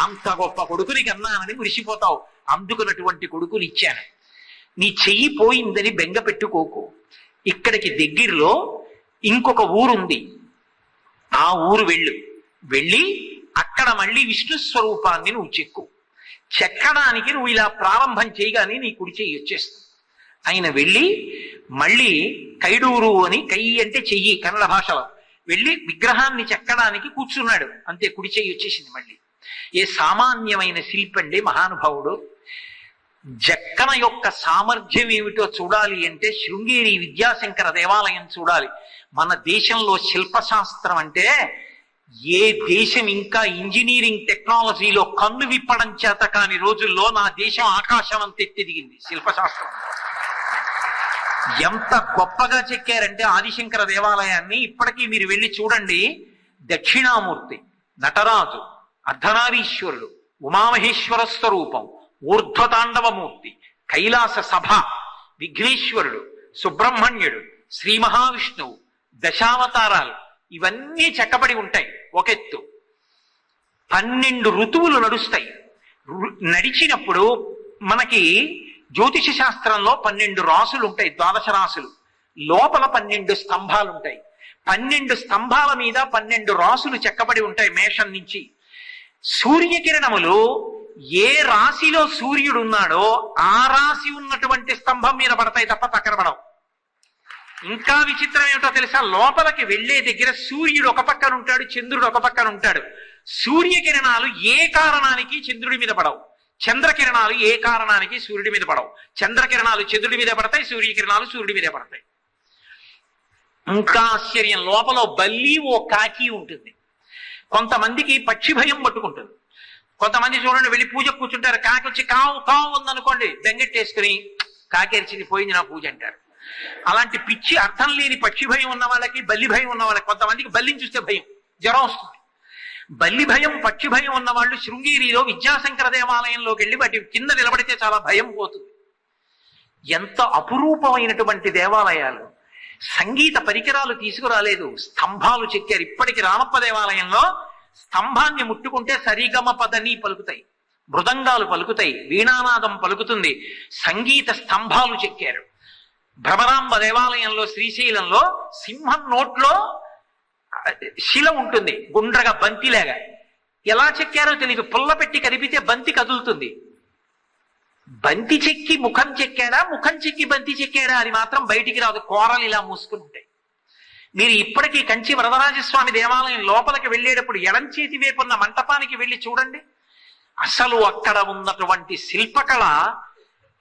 అంత గొప్ప కొడుకుని కన్నానని మురిసిపోతావు. అందుకున్నటువంటి కొడుకుని ఇచ్చాను. నీ చెయ్యి పోయిందని బెంగ పెట్టుకోకు. ఇక్కడికి దగ్గరలో ఇంకొక ఊరుంది, ఆ ఊరు వెళ్ళి అక్కడ మళ్ళీ విష్ణు స్వరూపాన్ని నువ్వు చెక్కడానికి నువ్వు ఇలా ప్రారంభం చేయగానే నీ కుడి చెయ్యి వచ్చేస్తుంది. ఆయన వెళ్ళి మళ్ళీ కైడూరు అని, కై అంటే చెయ్యి కన్నడ భాషలో, వెళ్ళి విగ్రహాన్ని చెక్కడానికి కూర్చున్నాడు. అంతే, కుడి చెయ్యి వచ్చేసింది మళ్ళీ. ఏ సామాన్యమైన శిల్పండి మహానుభావుడు. జక్కన యొక్క సామర్థ్యం ఏమిటో చూడాలి అంటే శృంగేరి విద్యాశంకర దేవాలయం చూడాలి. మన దేశంలో శిల్పశాస్త్రం అంటే ఏ దేశం ఇంకా ఇంజనీరింగ్ టెక్నాలజీలో కన్ను విప్పడం చేత కాని రోజుల్లో నా దేశం ఆకాశం అంత ఎత్తిదిగింది శిల్పశాస్త్రం. ఎంత గొప్పగా చెక్కారంటే ఆదిశంకర దేవాలయాన్ని. ఇప్పటికీ మీరు వెళ్ళి చూడండి. దక్షిణామూర్తి, నటరాజు, అర్ధనారీశ్వరుడు, ఉమామహేశ్వర స్వరూపం, ఊర్ధ్వతాండవమూర్తి, కైలాస సభ, విఘ్నేశ్వరుడు, సుబ్రహ్మణ్యుడు, శ్రీ మహావిష్ణువు, దశావతారాలు, ఇవన్నీ చెక్కబడి ఉంటాయి. ఒకెత్తు 12 ఋతువులు నడుస్తాయి. నడిచినప్పుడు మనకి జ్యోతిష శాస్త్రంలో 12 రాసులు ఉంటాయి, ద్వాదశ రాసులు. లోపల 12 స్తంభాలు ఉంటాయి. 12 స్తంభాల మీద 12 రాసులు చెక్కబడి ఉంటాయి. మేషం నుంచి సూర్యకిరణములు ఏ రాశిలో సూర్యుడు ఉన్నాడో ఆ రాశి ఉన్నటువంటి స్తంభం మీద పడతాయి తప్ప పక్కన పడవు. ఇంకా విచిత్రం ఏమిటో తెలుసా? లోపలికి వెళ్లే దగ్గర సూర్యుడు ఒక పక్కన ఉంటాడు, చంద్రుడు ఒక పక్కన ఉంటాడు. సూర్యకిరణాలు ఏ కారణానికి చంద్రుడి మీద పడవు, చంద్రకిరణాలు ఏ కారణానికి సూర్యుడి మీద పడవు. చంద్రకిరణాలు చంద్రుడి మీద పడతాయి, సూర్యకిరణాలు సూర్యుడి మీద పడతాయి. ఇంకా ఆశ్చర్యం, లోపల బల్లి ఓ కాకి ఉంటుంది. కొంతమందికి పక్షి భయం పట్టుకుంటుంది. కొంతమంది చూడండి, వెళ్ళి పూజ కూర్చుంటారు, కాకి వచ్చి కావు కావు ఉందనుకోండి, బెంగెట్టేసుకుని కాకేర్చింది పోయింది నా పూజ అంటారు. అలాంటి పిచ్చి అర్థం లేని పక్షి భయం ఉన్న వాళ్ళకి, బల్లి భయం ఉన్న వాళ్ళకి, కొంతమందికి బల్లిని చూస్తే భయం, జ్వరం వస్తుంది. బల్లి భయం, పక్షి భయం ఉన్న వాళ్ళు శృంగేరిలో విద్యాశంకర దేవాలయంలోకి వెళ్ళి వాటి కింద నిలబడితే చాలా భయం పోతుంది. ఎంత అపురూపమైనటువంటి దేవాలయాలు. సంగీత పరికరాలు తీసుకురాలేదు, స్తంభాలు చెక్కారు. ఇప్పటికి రామప్ప దేవాలయంలో స్తంభాన్ని ముట్టుకుంటే సరిగమ పదని పలుకుతాయి, మృదంగాలు పలుకుతాయి, వీణానాదం పలుకుతుంది. సంగీత స్తంభాలు చెక్కారు. భ్రమరాంబ దేవాలయంలో శ్రీశైలంలో సింహం నోట్లో శిల ఉంటుంది, గుండ్రగా బంతిలాగా. ఎలా చెక్కారో తెలియదు, పుల్ల పెట్టి కదిపితే బంతి కదులుతుంది. బంతి చెక్కి ముఖం చెక్కాడా, ముఖం చెక్కి బంతి చెక్కాడా అని మాత్రం బయటికి రాదు, కోరలు ఇలా మూసుకుని ఉంటాయి. మీరు ఇప్పటికీ కంచి వరదరాజస్వామి దేవాలయం లోపలికి వెళ్ళేటప్పుడు ఎడం చేతి వైపు ఉన్న మంటపానికి వెళ్ళి చూడండి. అసలు అక్కడ ఉన్నటువంటి శిల్పకళ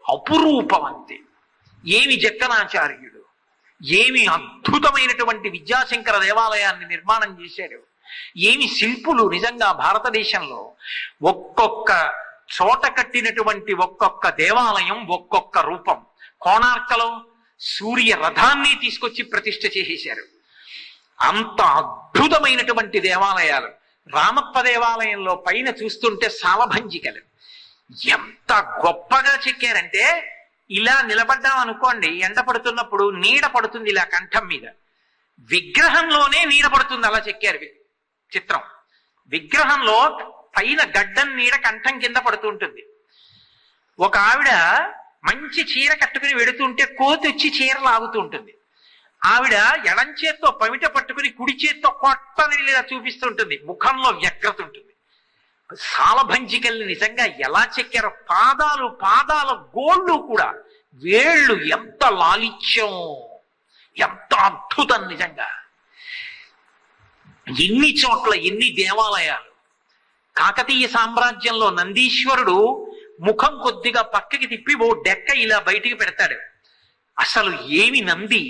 అపురూపం అంతే. ఏమి జక్కనాచార్యుడు, ఏమి అద్భుతమైనటువంటి విద్యాశంకర దేవాలయాన్ని నిర్మాణం చేశాడు. ఏమి శిల్పులు నిజంగా భారతదేశంలో. ఒక్కొక్క చోట కట్టినటువంటి ఒక్కొక్క దేవాలయం ఒక్కొక్క రూపం. కోణార్కలో సూర్య రథాన్ని తీసుకొచ్చి ప్రతిష్ఠ చేసేశారు. అంత అద్భుతమైనటువంటి దేవాలయాలు. రామప్ప దేవాలయంలో పైన చూస్తుంటే సాలభంజికలు ఎంత గొప్పగా చెక్కారంటే, ఇలా నిలబడ్డాం అనుకోండి, ఎండ పడుతున్నప్పుడు నీడ పడుతుంది ఇలా కంఠం మీద, విగ్రహంలోనే నీడ పడుతుంది. అలా చెక్కారు చిత్రం. విగ్రహంలో పైన గడ్డం నీడ కంఠం కింద పడుతూ ఉంటుంది. ఒక ఆవిడ మంచి చీర కట్టుకుని వెడుతుంటే కోతి వచ్చి చీర లాగుతూ ఉంటుంది. ఆవిడ ఎడం చేత్తో పమిట పట్టుకుని కుడి చేత్తో కొట్టని లేదా చూపిస్తుంటుంది. ముఖంలో వ్యగ్రత ఉంటుంది. సాలభంజికల్ని నిజంగా ఎలా చెక్కారో, పాదాల గోళ్ళు కూడా, వేళ్ళు ఎంత లాలిత్యం, ఎంత అద్భుతం నిజంగా. ఎన్ని చోట్ల ఎన్ని దేవాలయాలు. కాకతీయ సామ్రాజ్యంలో నందీశ్వరుడు ముఖం కొద్దిగా పక్కకి తిప్పి ఓ డెక్క ఇలా బయటికి పెడతాడు. అసలు ఏమి నంది.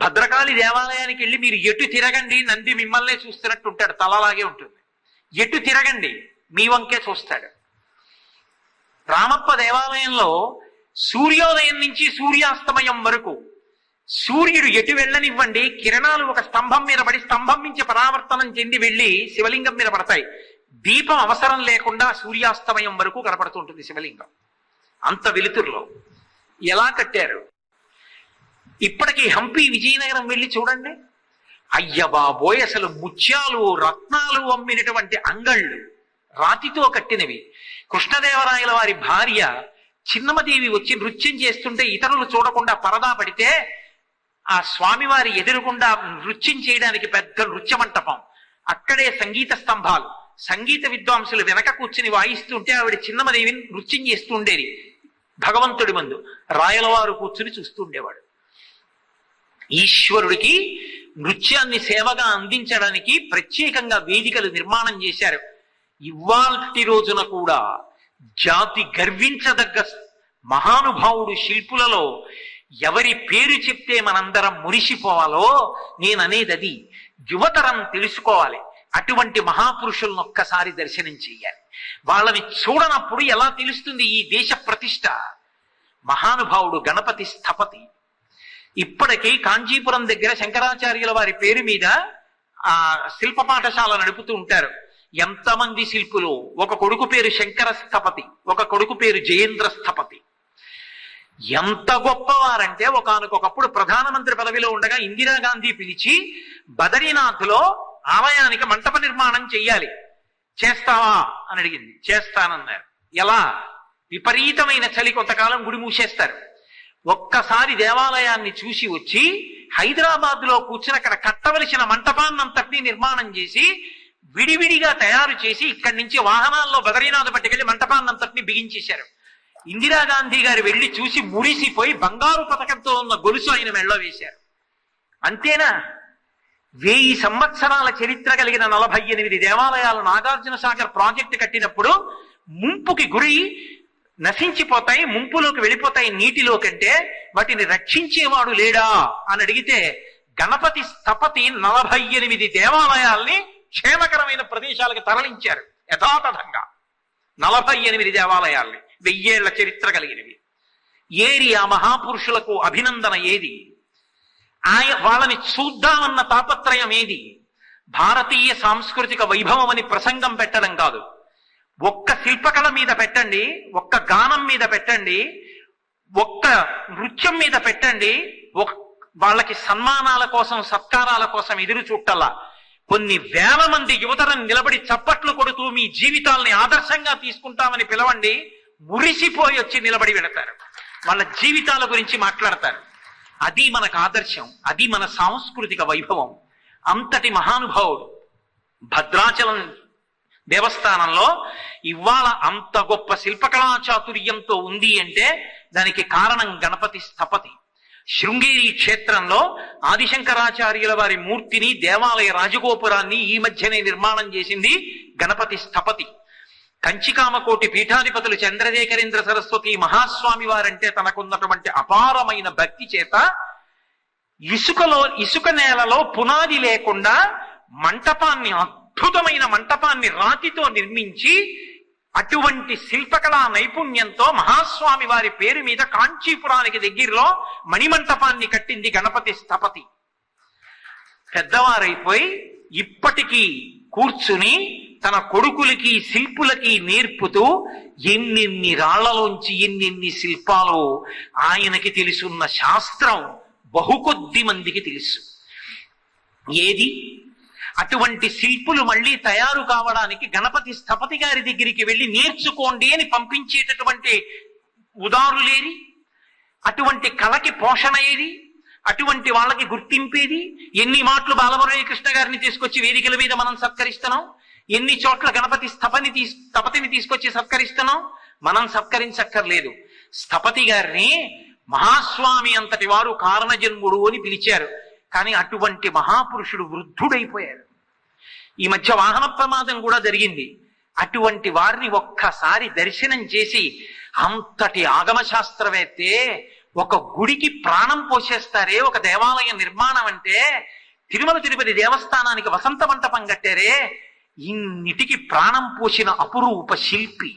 భద్రకాళి దేవాలయానికి వెళ్ళి మీరు ఎటు తిరగండి నంది మిమ్మల్నే చూస్తున్నట్టు ఉంటాడు. తలలాగే ఉంటుంది. ఎటు తిరగండి మీ వంకే చూస్తాడు. రామప్ప దేవాలయంలో సూర్యోదయం నుంచి సూర్యాస్తమయం వరకు సూర్యుడు ఎటు వెళ్ళనివ్వండి, కిరణాలు ఒక స్తంభం మీద పడి స్తంభం నుంచి పరావర్తనం చెంది వెళ్ళి శివలింగం మీద పడతాయి. దీపం అవసరం లేకుండా సూర్యాస్తమయం వరకు కనపడుతుంటుంది శివలింగం. అంత వెలుతురులో ఎలా కట్టారు. ఇప్పటికీ హంపి విజయనగరం వెళ్ళి చూడండి. అయ్య బాబోయ్, అసలు ముత్యాలు రత్నాలు అమ్మినటువంటి అంగళ్ళు, రాతితో కట్టినవి. కృష్ణదేవరాయల వారి భార్య చిన్నమదేవి వచ్చి నృత్యం చేస్తుంటే ఇతరులు చూడకుండా పరదా పడితే ఆ స్వామివారి ఎదురుగుండా నృత్యం చేయడానికి పెద్ద నృత్య మంటపం, అక్కడే సంగీత స్తంభాలు, సంగీత విద్వాంసులు వెనక కూర్చుని వాయిస్తుంటే ఆవిడ చిన్నమదేవిని నృత్యం చేస్తూ ఉండేది. భగవంతుడి ముందు రాయలవారు కూర్చుని చూస్తూ ఉండేవాడు. ఈశ్వరుడికి నృత్యాన్ని సేవగా అందించడానికి ప్రత్యేకంగా వేదికలు నిర్మాణం చేశారు. ఇవాల్టి రోజున కూడా జాతి గర్వించదగ్గ మహానుభావుడు శిల్పులలో ఎవరి పేరు చెప్తే మనందరం మురిసిపోవాలో నేననేది అది. యువతరం తెలుసుకోవాలి. అటువంటి మహాపురుషులను ఒక్కసారి దర్శనం చెయ్యాలి. వాళ్ళని చూడనప్పుడు ఎలా తెలుస్తుంది ఈ దేశ ప్రతిష్ట. మహానుభావుడు గణపతి స్థపతి. ఇప్పటికీ కాంచీపురం దగ్గర శంకరాచార్యుల వారి పేరు మీద ఆ శిల్ప పాఠశాల నడుపుతూ ఉంటారు. ఎంతమంది శిల్పులు. ఒక కొడుకు పేరు శంకర స్థపతి, ఒక కొడుకు పేరు జయేంద్ర స్థపతి. ఎంత గొప్పవారంటే ఒకానొకప్పుడు ప్రధానమంత్రి పదవిలో ఉండగా ఇందిరాగాంధీ పిలిచి బదరీనాథ్లో ఆలయానికి మంటప నిర్మాణం చెయ్యాలి, చేస్తావా అని అడిగింది. చేస్తానన్నారు. ఎలా? విపరీతమైన చలి, కొంతకాలం గుడి మూసేస్తారు. ఒక్కసారి దేవాలయాన్ని చూసి వచ్చి హైదరాబాద్ లో కూర్చుని అక్కడ కట్టవలసిన మంటపాన్నంతటినీ నిర్మాణం చేసి విడివిడిగా తయారు చేసి ఇక్కడి నుంచి వాహనాల్లో బదరీనాథ్ పట్టుకెళ్లి మంటపాన్నంతటినీ బిగించేశారు. ఇందిరాగాంధీ గారు వెళ్లి చూసి మురిసిపోయి బంగారు పథకంతో ఉన్న గొలుసు ఆయన మెళ్ళో వేశారు. అంతేనా? 1000 సంవత్సరాల చరిత్ర కలిగిన 48 దేవాలయాలు నాగార్జున సాగర్ ప్రాజెక్టు కట్టినప్పుడు ముంపుకి గురి నశించిపోతాయి, ముంపులోకి వెళ్ళిపోతాయి నీటిలో కంటే, వాటిని రక్షించేవాడు లేడా అని అడిగితే గణపతి స్థపతి 48 దేవాలయాల్ని క్షేమకరమైన ప్రదేశాలకు తరలించారు. యథాతథంగా 48 దేవాలయాల్ని, 1000 ఏళ్ల చరిత్ర కలిగినవి. ఏరి ఆ మహాపురుషులకు అభినందన ఏది? వాళ్ళని చూద్దామన్న తాపత్రయం ఏది? భారతీయ సాంస్కృతిక వైభవం అని ప్రసంగం పెట్టడం కాదు. ఒక్క శిల్పకళ మీద పెట్టండి, ఒక్క గానం మీద పెట్టండి, ఒక్క నృత్యం మీద పెట్టండి, వాళ్ళకి సన్మానాల కోసం సత్కారాల కోసం ఎదురు చూట్టల్లా కొన్ని వేల మంది యువతరం నిలబడి చప్పట్లు కొడుతూ మీ జీవితాలని ఆదర్శంగా తీసుకుంటామని పిలవండి. మురిసిపోయి వచ్చి నిలబడి వెళతారు. వాళ్ళ జీవితాల గురించి మాట్లాడతారు. అది మనకు ఆదర్శం, అది మన సాంస్కృతిక వైభవం. అంతటి మహానుభావుడు భద్రాచలం దేవస్థానంలో ఇవాళ అంత గొప్ప శిల్పకళా చాతుర్యంతో ఉంది అంటే దానికి కారణం గణపతి స్థపతి. శృంగేరి క్షేత్రంలో ఆదిశంకరాచార్యుల వారి మూర్తిని, దేవాలయ రాజగోపురాన్ని ఈ మధ్యనే నిర్మాణం చేసింది గణపతి స్థపతి. కంచికామకోటి పీఠాధిపతులు చంద్రశేఖరేంద్ర సరస్వతి మహాస్వామి వారంటే తనకున్నటువంటి అపారమైన భక్తి చేత ఇసుక నేలలో పునాది లేకుండా మంటపాన్ని, అద్భుతమైన మంటపాన్ని రాతితో నిర్మించి అటువంటి శిల్పకళా నైపుణ్యంతో మహాస్వామి వారి పేరు మీద కాంచీపురానికి దగ్గరలో మణిమంటపాన్ని కట్టింది గణపతి స్థపతి. పెద్దవారైపోయి ఇప్పటికీ కూర్చుని తన కొడుకులకి శిల్పులకి నేర్పుతూ ఎన్నెన్ని రాళ్లలోంచి ఎన్నెన్ని శిల్పాలు ఆయనకి తెలుసున్న శాస్త్రం బహుకొద్ది మందికి తెలుసు. ఏది? అటువంటి శిల్పులు మళ్ళీ తయారు కావడానికి గణపతి స్థపతి గారి దగ్గరికి వెళ్ళి నేర్చుకోండి అని పంపించేటటువంటి ఉదారులేరి, అటువంటి కళకి పోషణ ఏది, అటువంటి వాళ్ళకి గుర్తింపేది. ఎన్ని మాటలు బాలమురళీకృష్ణ గారిని తీసుకొచ్చి వేదికల మీద మనం సత్కరిస్తున్నాం, ఎన్ని చోట్ల గణపతి స్థపతిని తీసుకొచ్చి సత్కరిస్తున్నాం. మనం సత్కరించక్కర్లేదు. స్థపతి గారిని మహాస్వామి అంతటి వారు కారణజన్ముడు అని పిలిచారు. కానీ అటువంటి మహాపురుషుడు వృద్ధుడైపోయారు. ఈ మధ్య వాహన ప్రమాదం కూడా జరిగింది. అటువంటి వారిని ఒక్కసారి దర్శనం చేసి, అంతటి ఆగమ శాస్త్రవేత్తే ఒక గుడికి ప్రాణం పోసేస్తారే, ఒక దేవాలయ నిర్మాణం అంటే, తిరుమల తిరుపతి దేవస్థానానికి వసంత మంటపం కట్టారే, ఇన్నిటికి ప్రాణం పోసిన అపురూప శిల్పి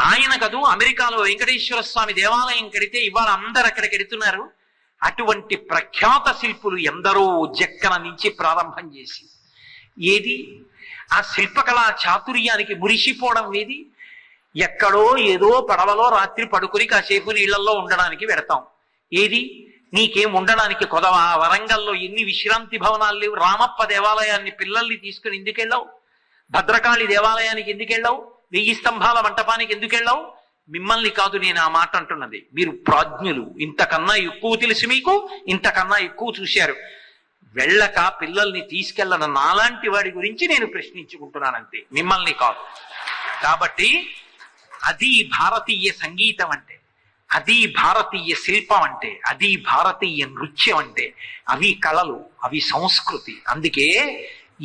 ఆయన కదూ. అమెరికాలో వెంకటేశ్వర స్వామి దేవాలయం కడితే ఇవాళ అందరు అక్కడికి ఎడుతున్నారు. అటువంటి ప్రఖ్యాత శిల్పులు ఎందరో జక్కన నుంచి ప్రారంభం చేసి, ఏది ఆ శిల్పకళా చాతుర్యానికి మురిసిపోవడం ఏది? ఎక్కడో ఏదో పడవలో రాత్రి పడుకుని కాసేపు నీళ్లలో ఉండడానికి పెడతాం. ఏది నీకేం ఉండడానికి కొదవా? వరంగల్లో ఎన్ని విశ్రాంతి భవనాలు లేవు. రామప్ప దేవాలయాన్ని పిల్లల్ని తీసుకుని ఎందుకెళ్ళావు? భద్రకాళి దేవాలయానికి ఎందుకెళ్ళావు? 1000 స్తంభాల మంటపానికి ఎందుకెళ్ళావు? మిమ్మల్ని కాదు నేను ఆ మాట అంటున్నది. మీరు ప్రాజ్ఞులు, ఇంతకన్నా ఎక్కువ తెలుసు మీకు, ఇంతకన్నా ఎక్కువ చూశారు. వెళ్ళక పిల్లల్ని తీసుకెళ్ళను నాలాంటి వాడి గురించి నేను ప్రశ్నించుకుంటున్నానంతే, మిమ్మల్ని కాదు. కాబట్టి అది భారతీయ సంగీతం అంటే, అది భారతీయ శిల్పం అంటే, అది భారతీయ నృత్యం అంటే. అవి కళలు, అవి సంస్కృతి. అందుకే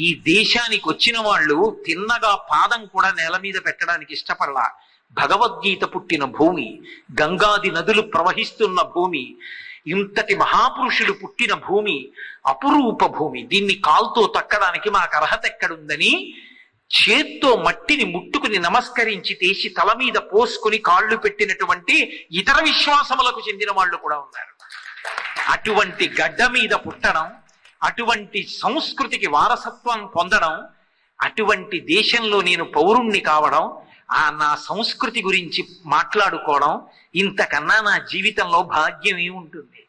ఈ దేశానికి వచ్చిన వాళ్ళు తిన్నగా పాదం కూడా నేల మీద పెట్టడానికి ఇష్టపడలా. భగవద్గీత పుట్టిన భూమి, గంగాది నదులు ప్రవహిస్తున్న భూమి, ఇంతటి మహాపురుషులు పుట్టిన భూమి, అపురూప భూమి. దీన్ని కాల్తో తక్కడానికి మాకు అర్హత ఎక్కడుందని చేత్తో మట్టిని ముట్టుకుని నమస్కరించి తీసి తల మీద పోసుకుని కాళ్ళు పెట్టినటువంటి ఇతర విశ్వాసములకు చెందిన వాళ్ళు కూడా ఉన్నారు. అటువంటి గడ్డ మీద పుట్టడం, అటువంటి సంస్కృతికి వారసత్వం పొందడం, అటువంటి దేశంలో నేను పౌరుణ్ణి కావడం, నా సంస్కృతి గురించి మాట్లాడుకోవడం, ఇంతకన్నా నా జీవితంలో భాగ్యం ఏముంటుంది?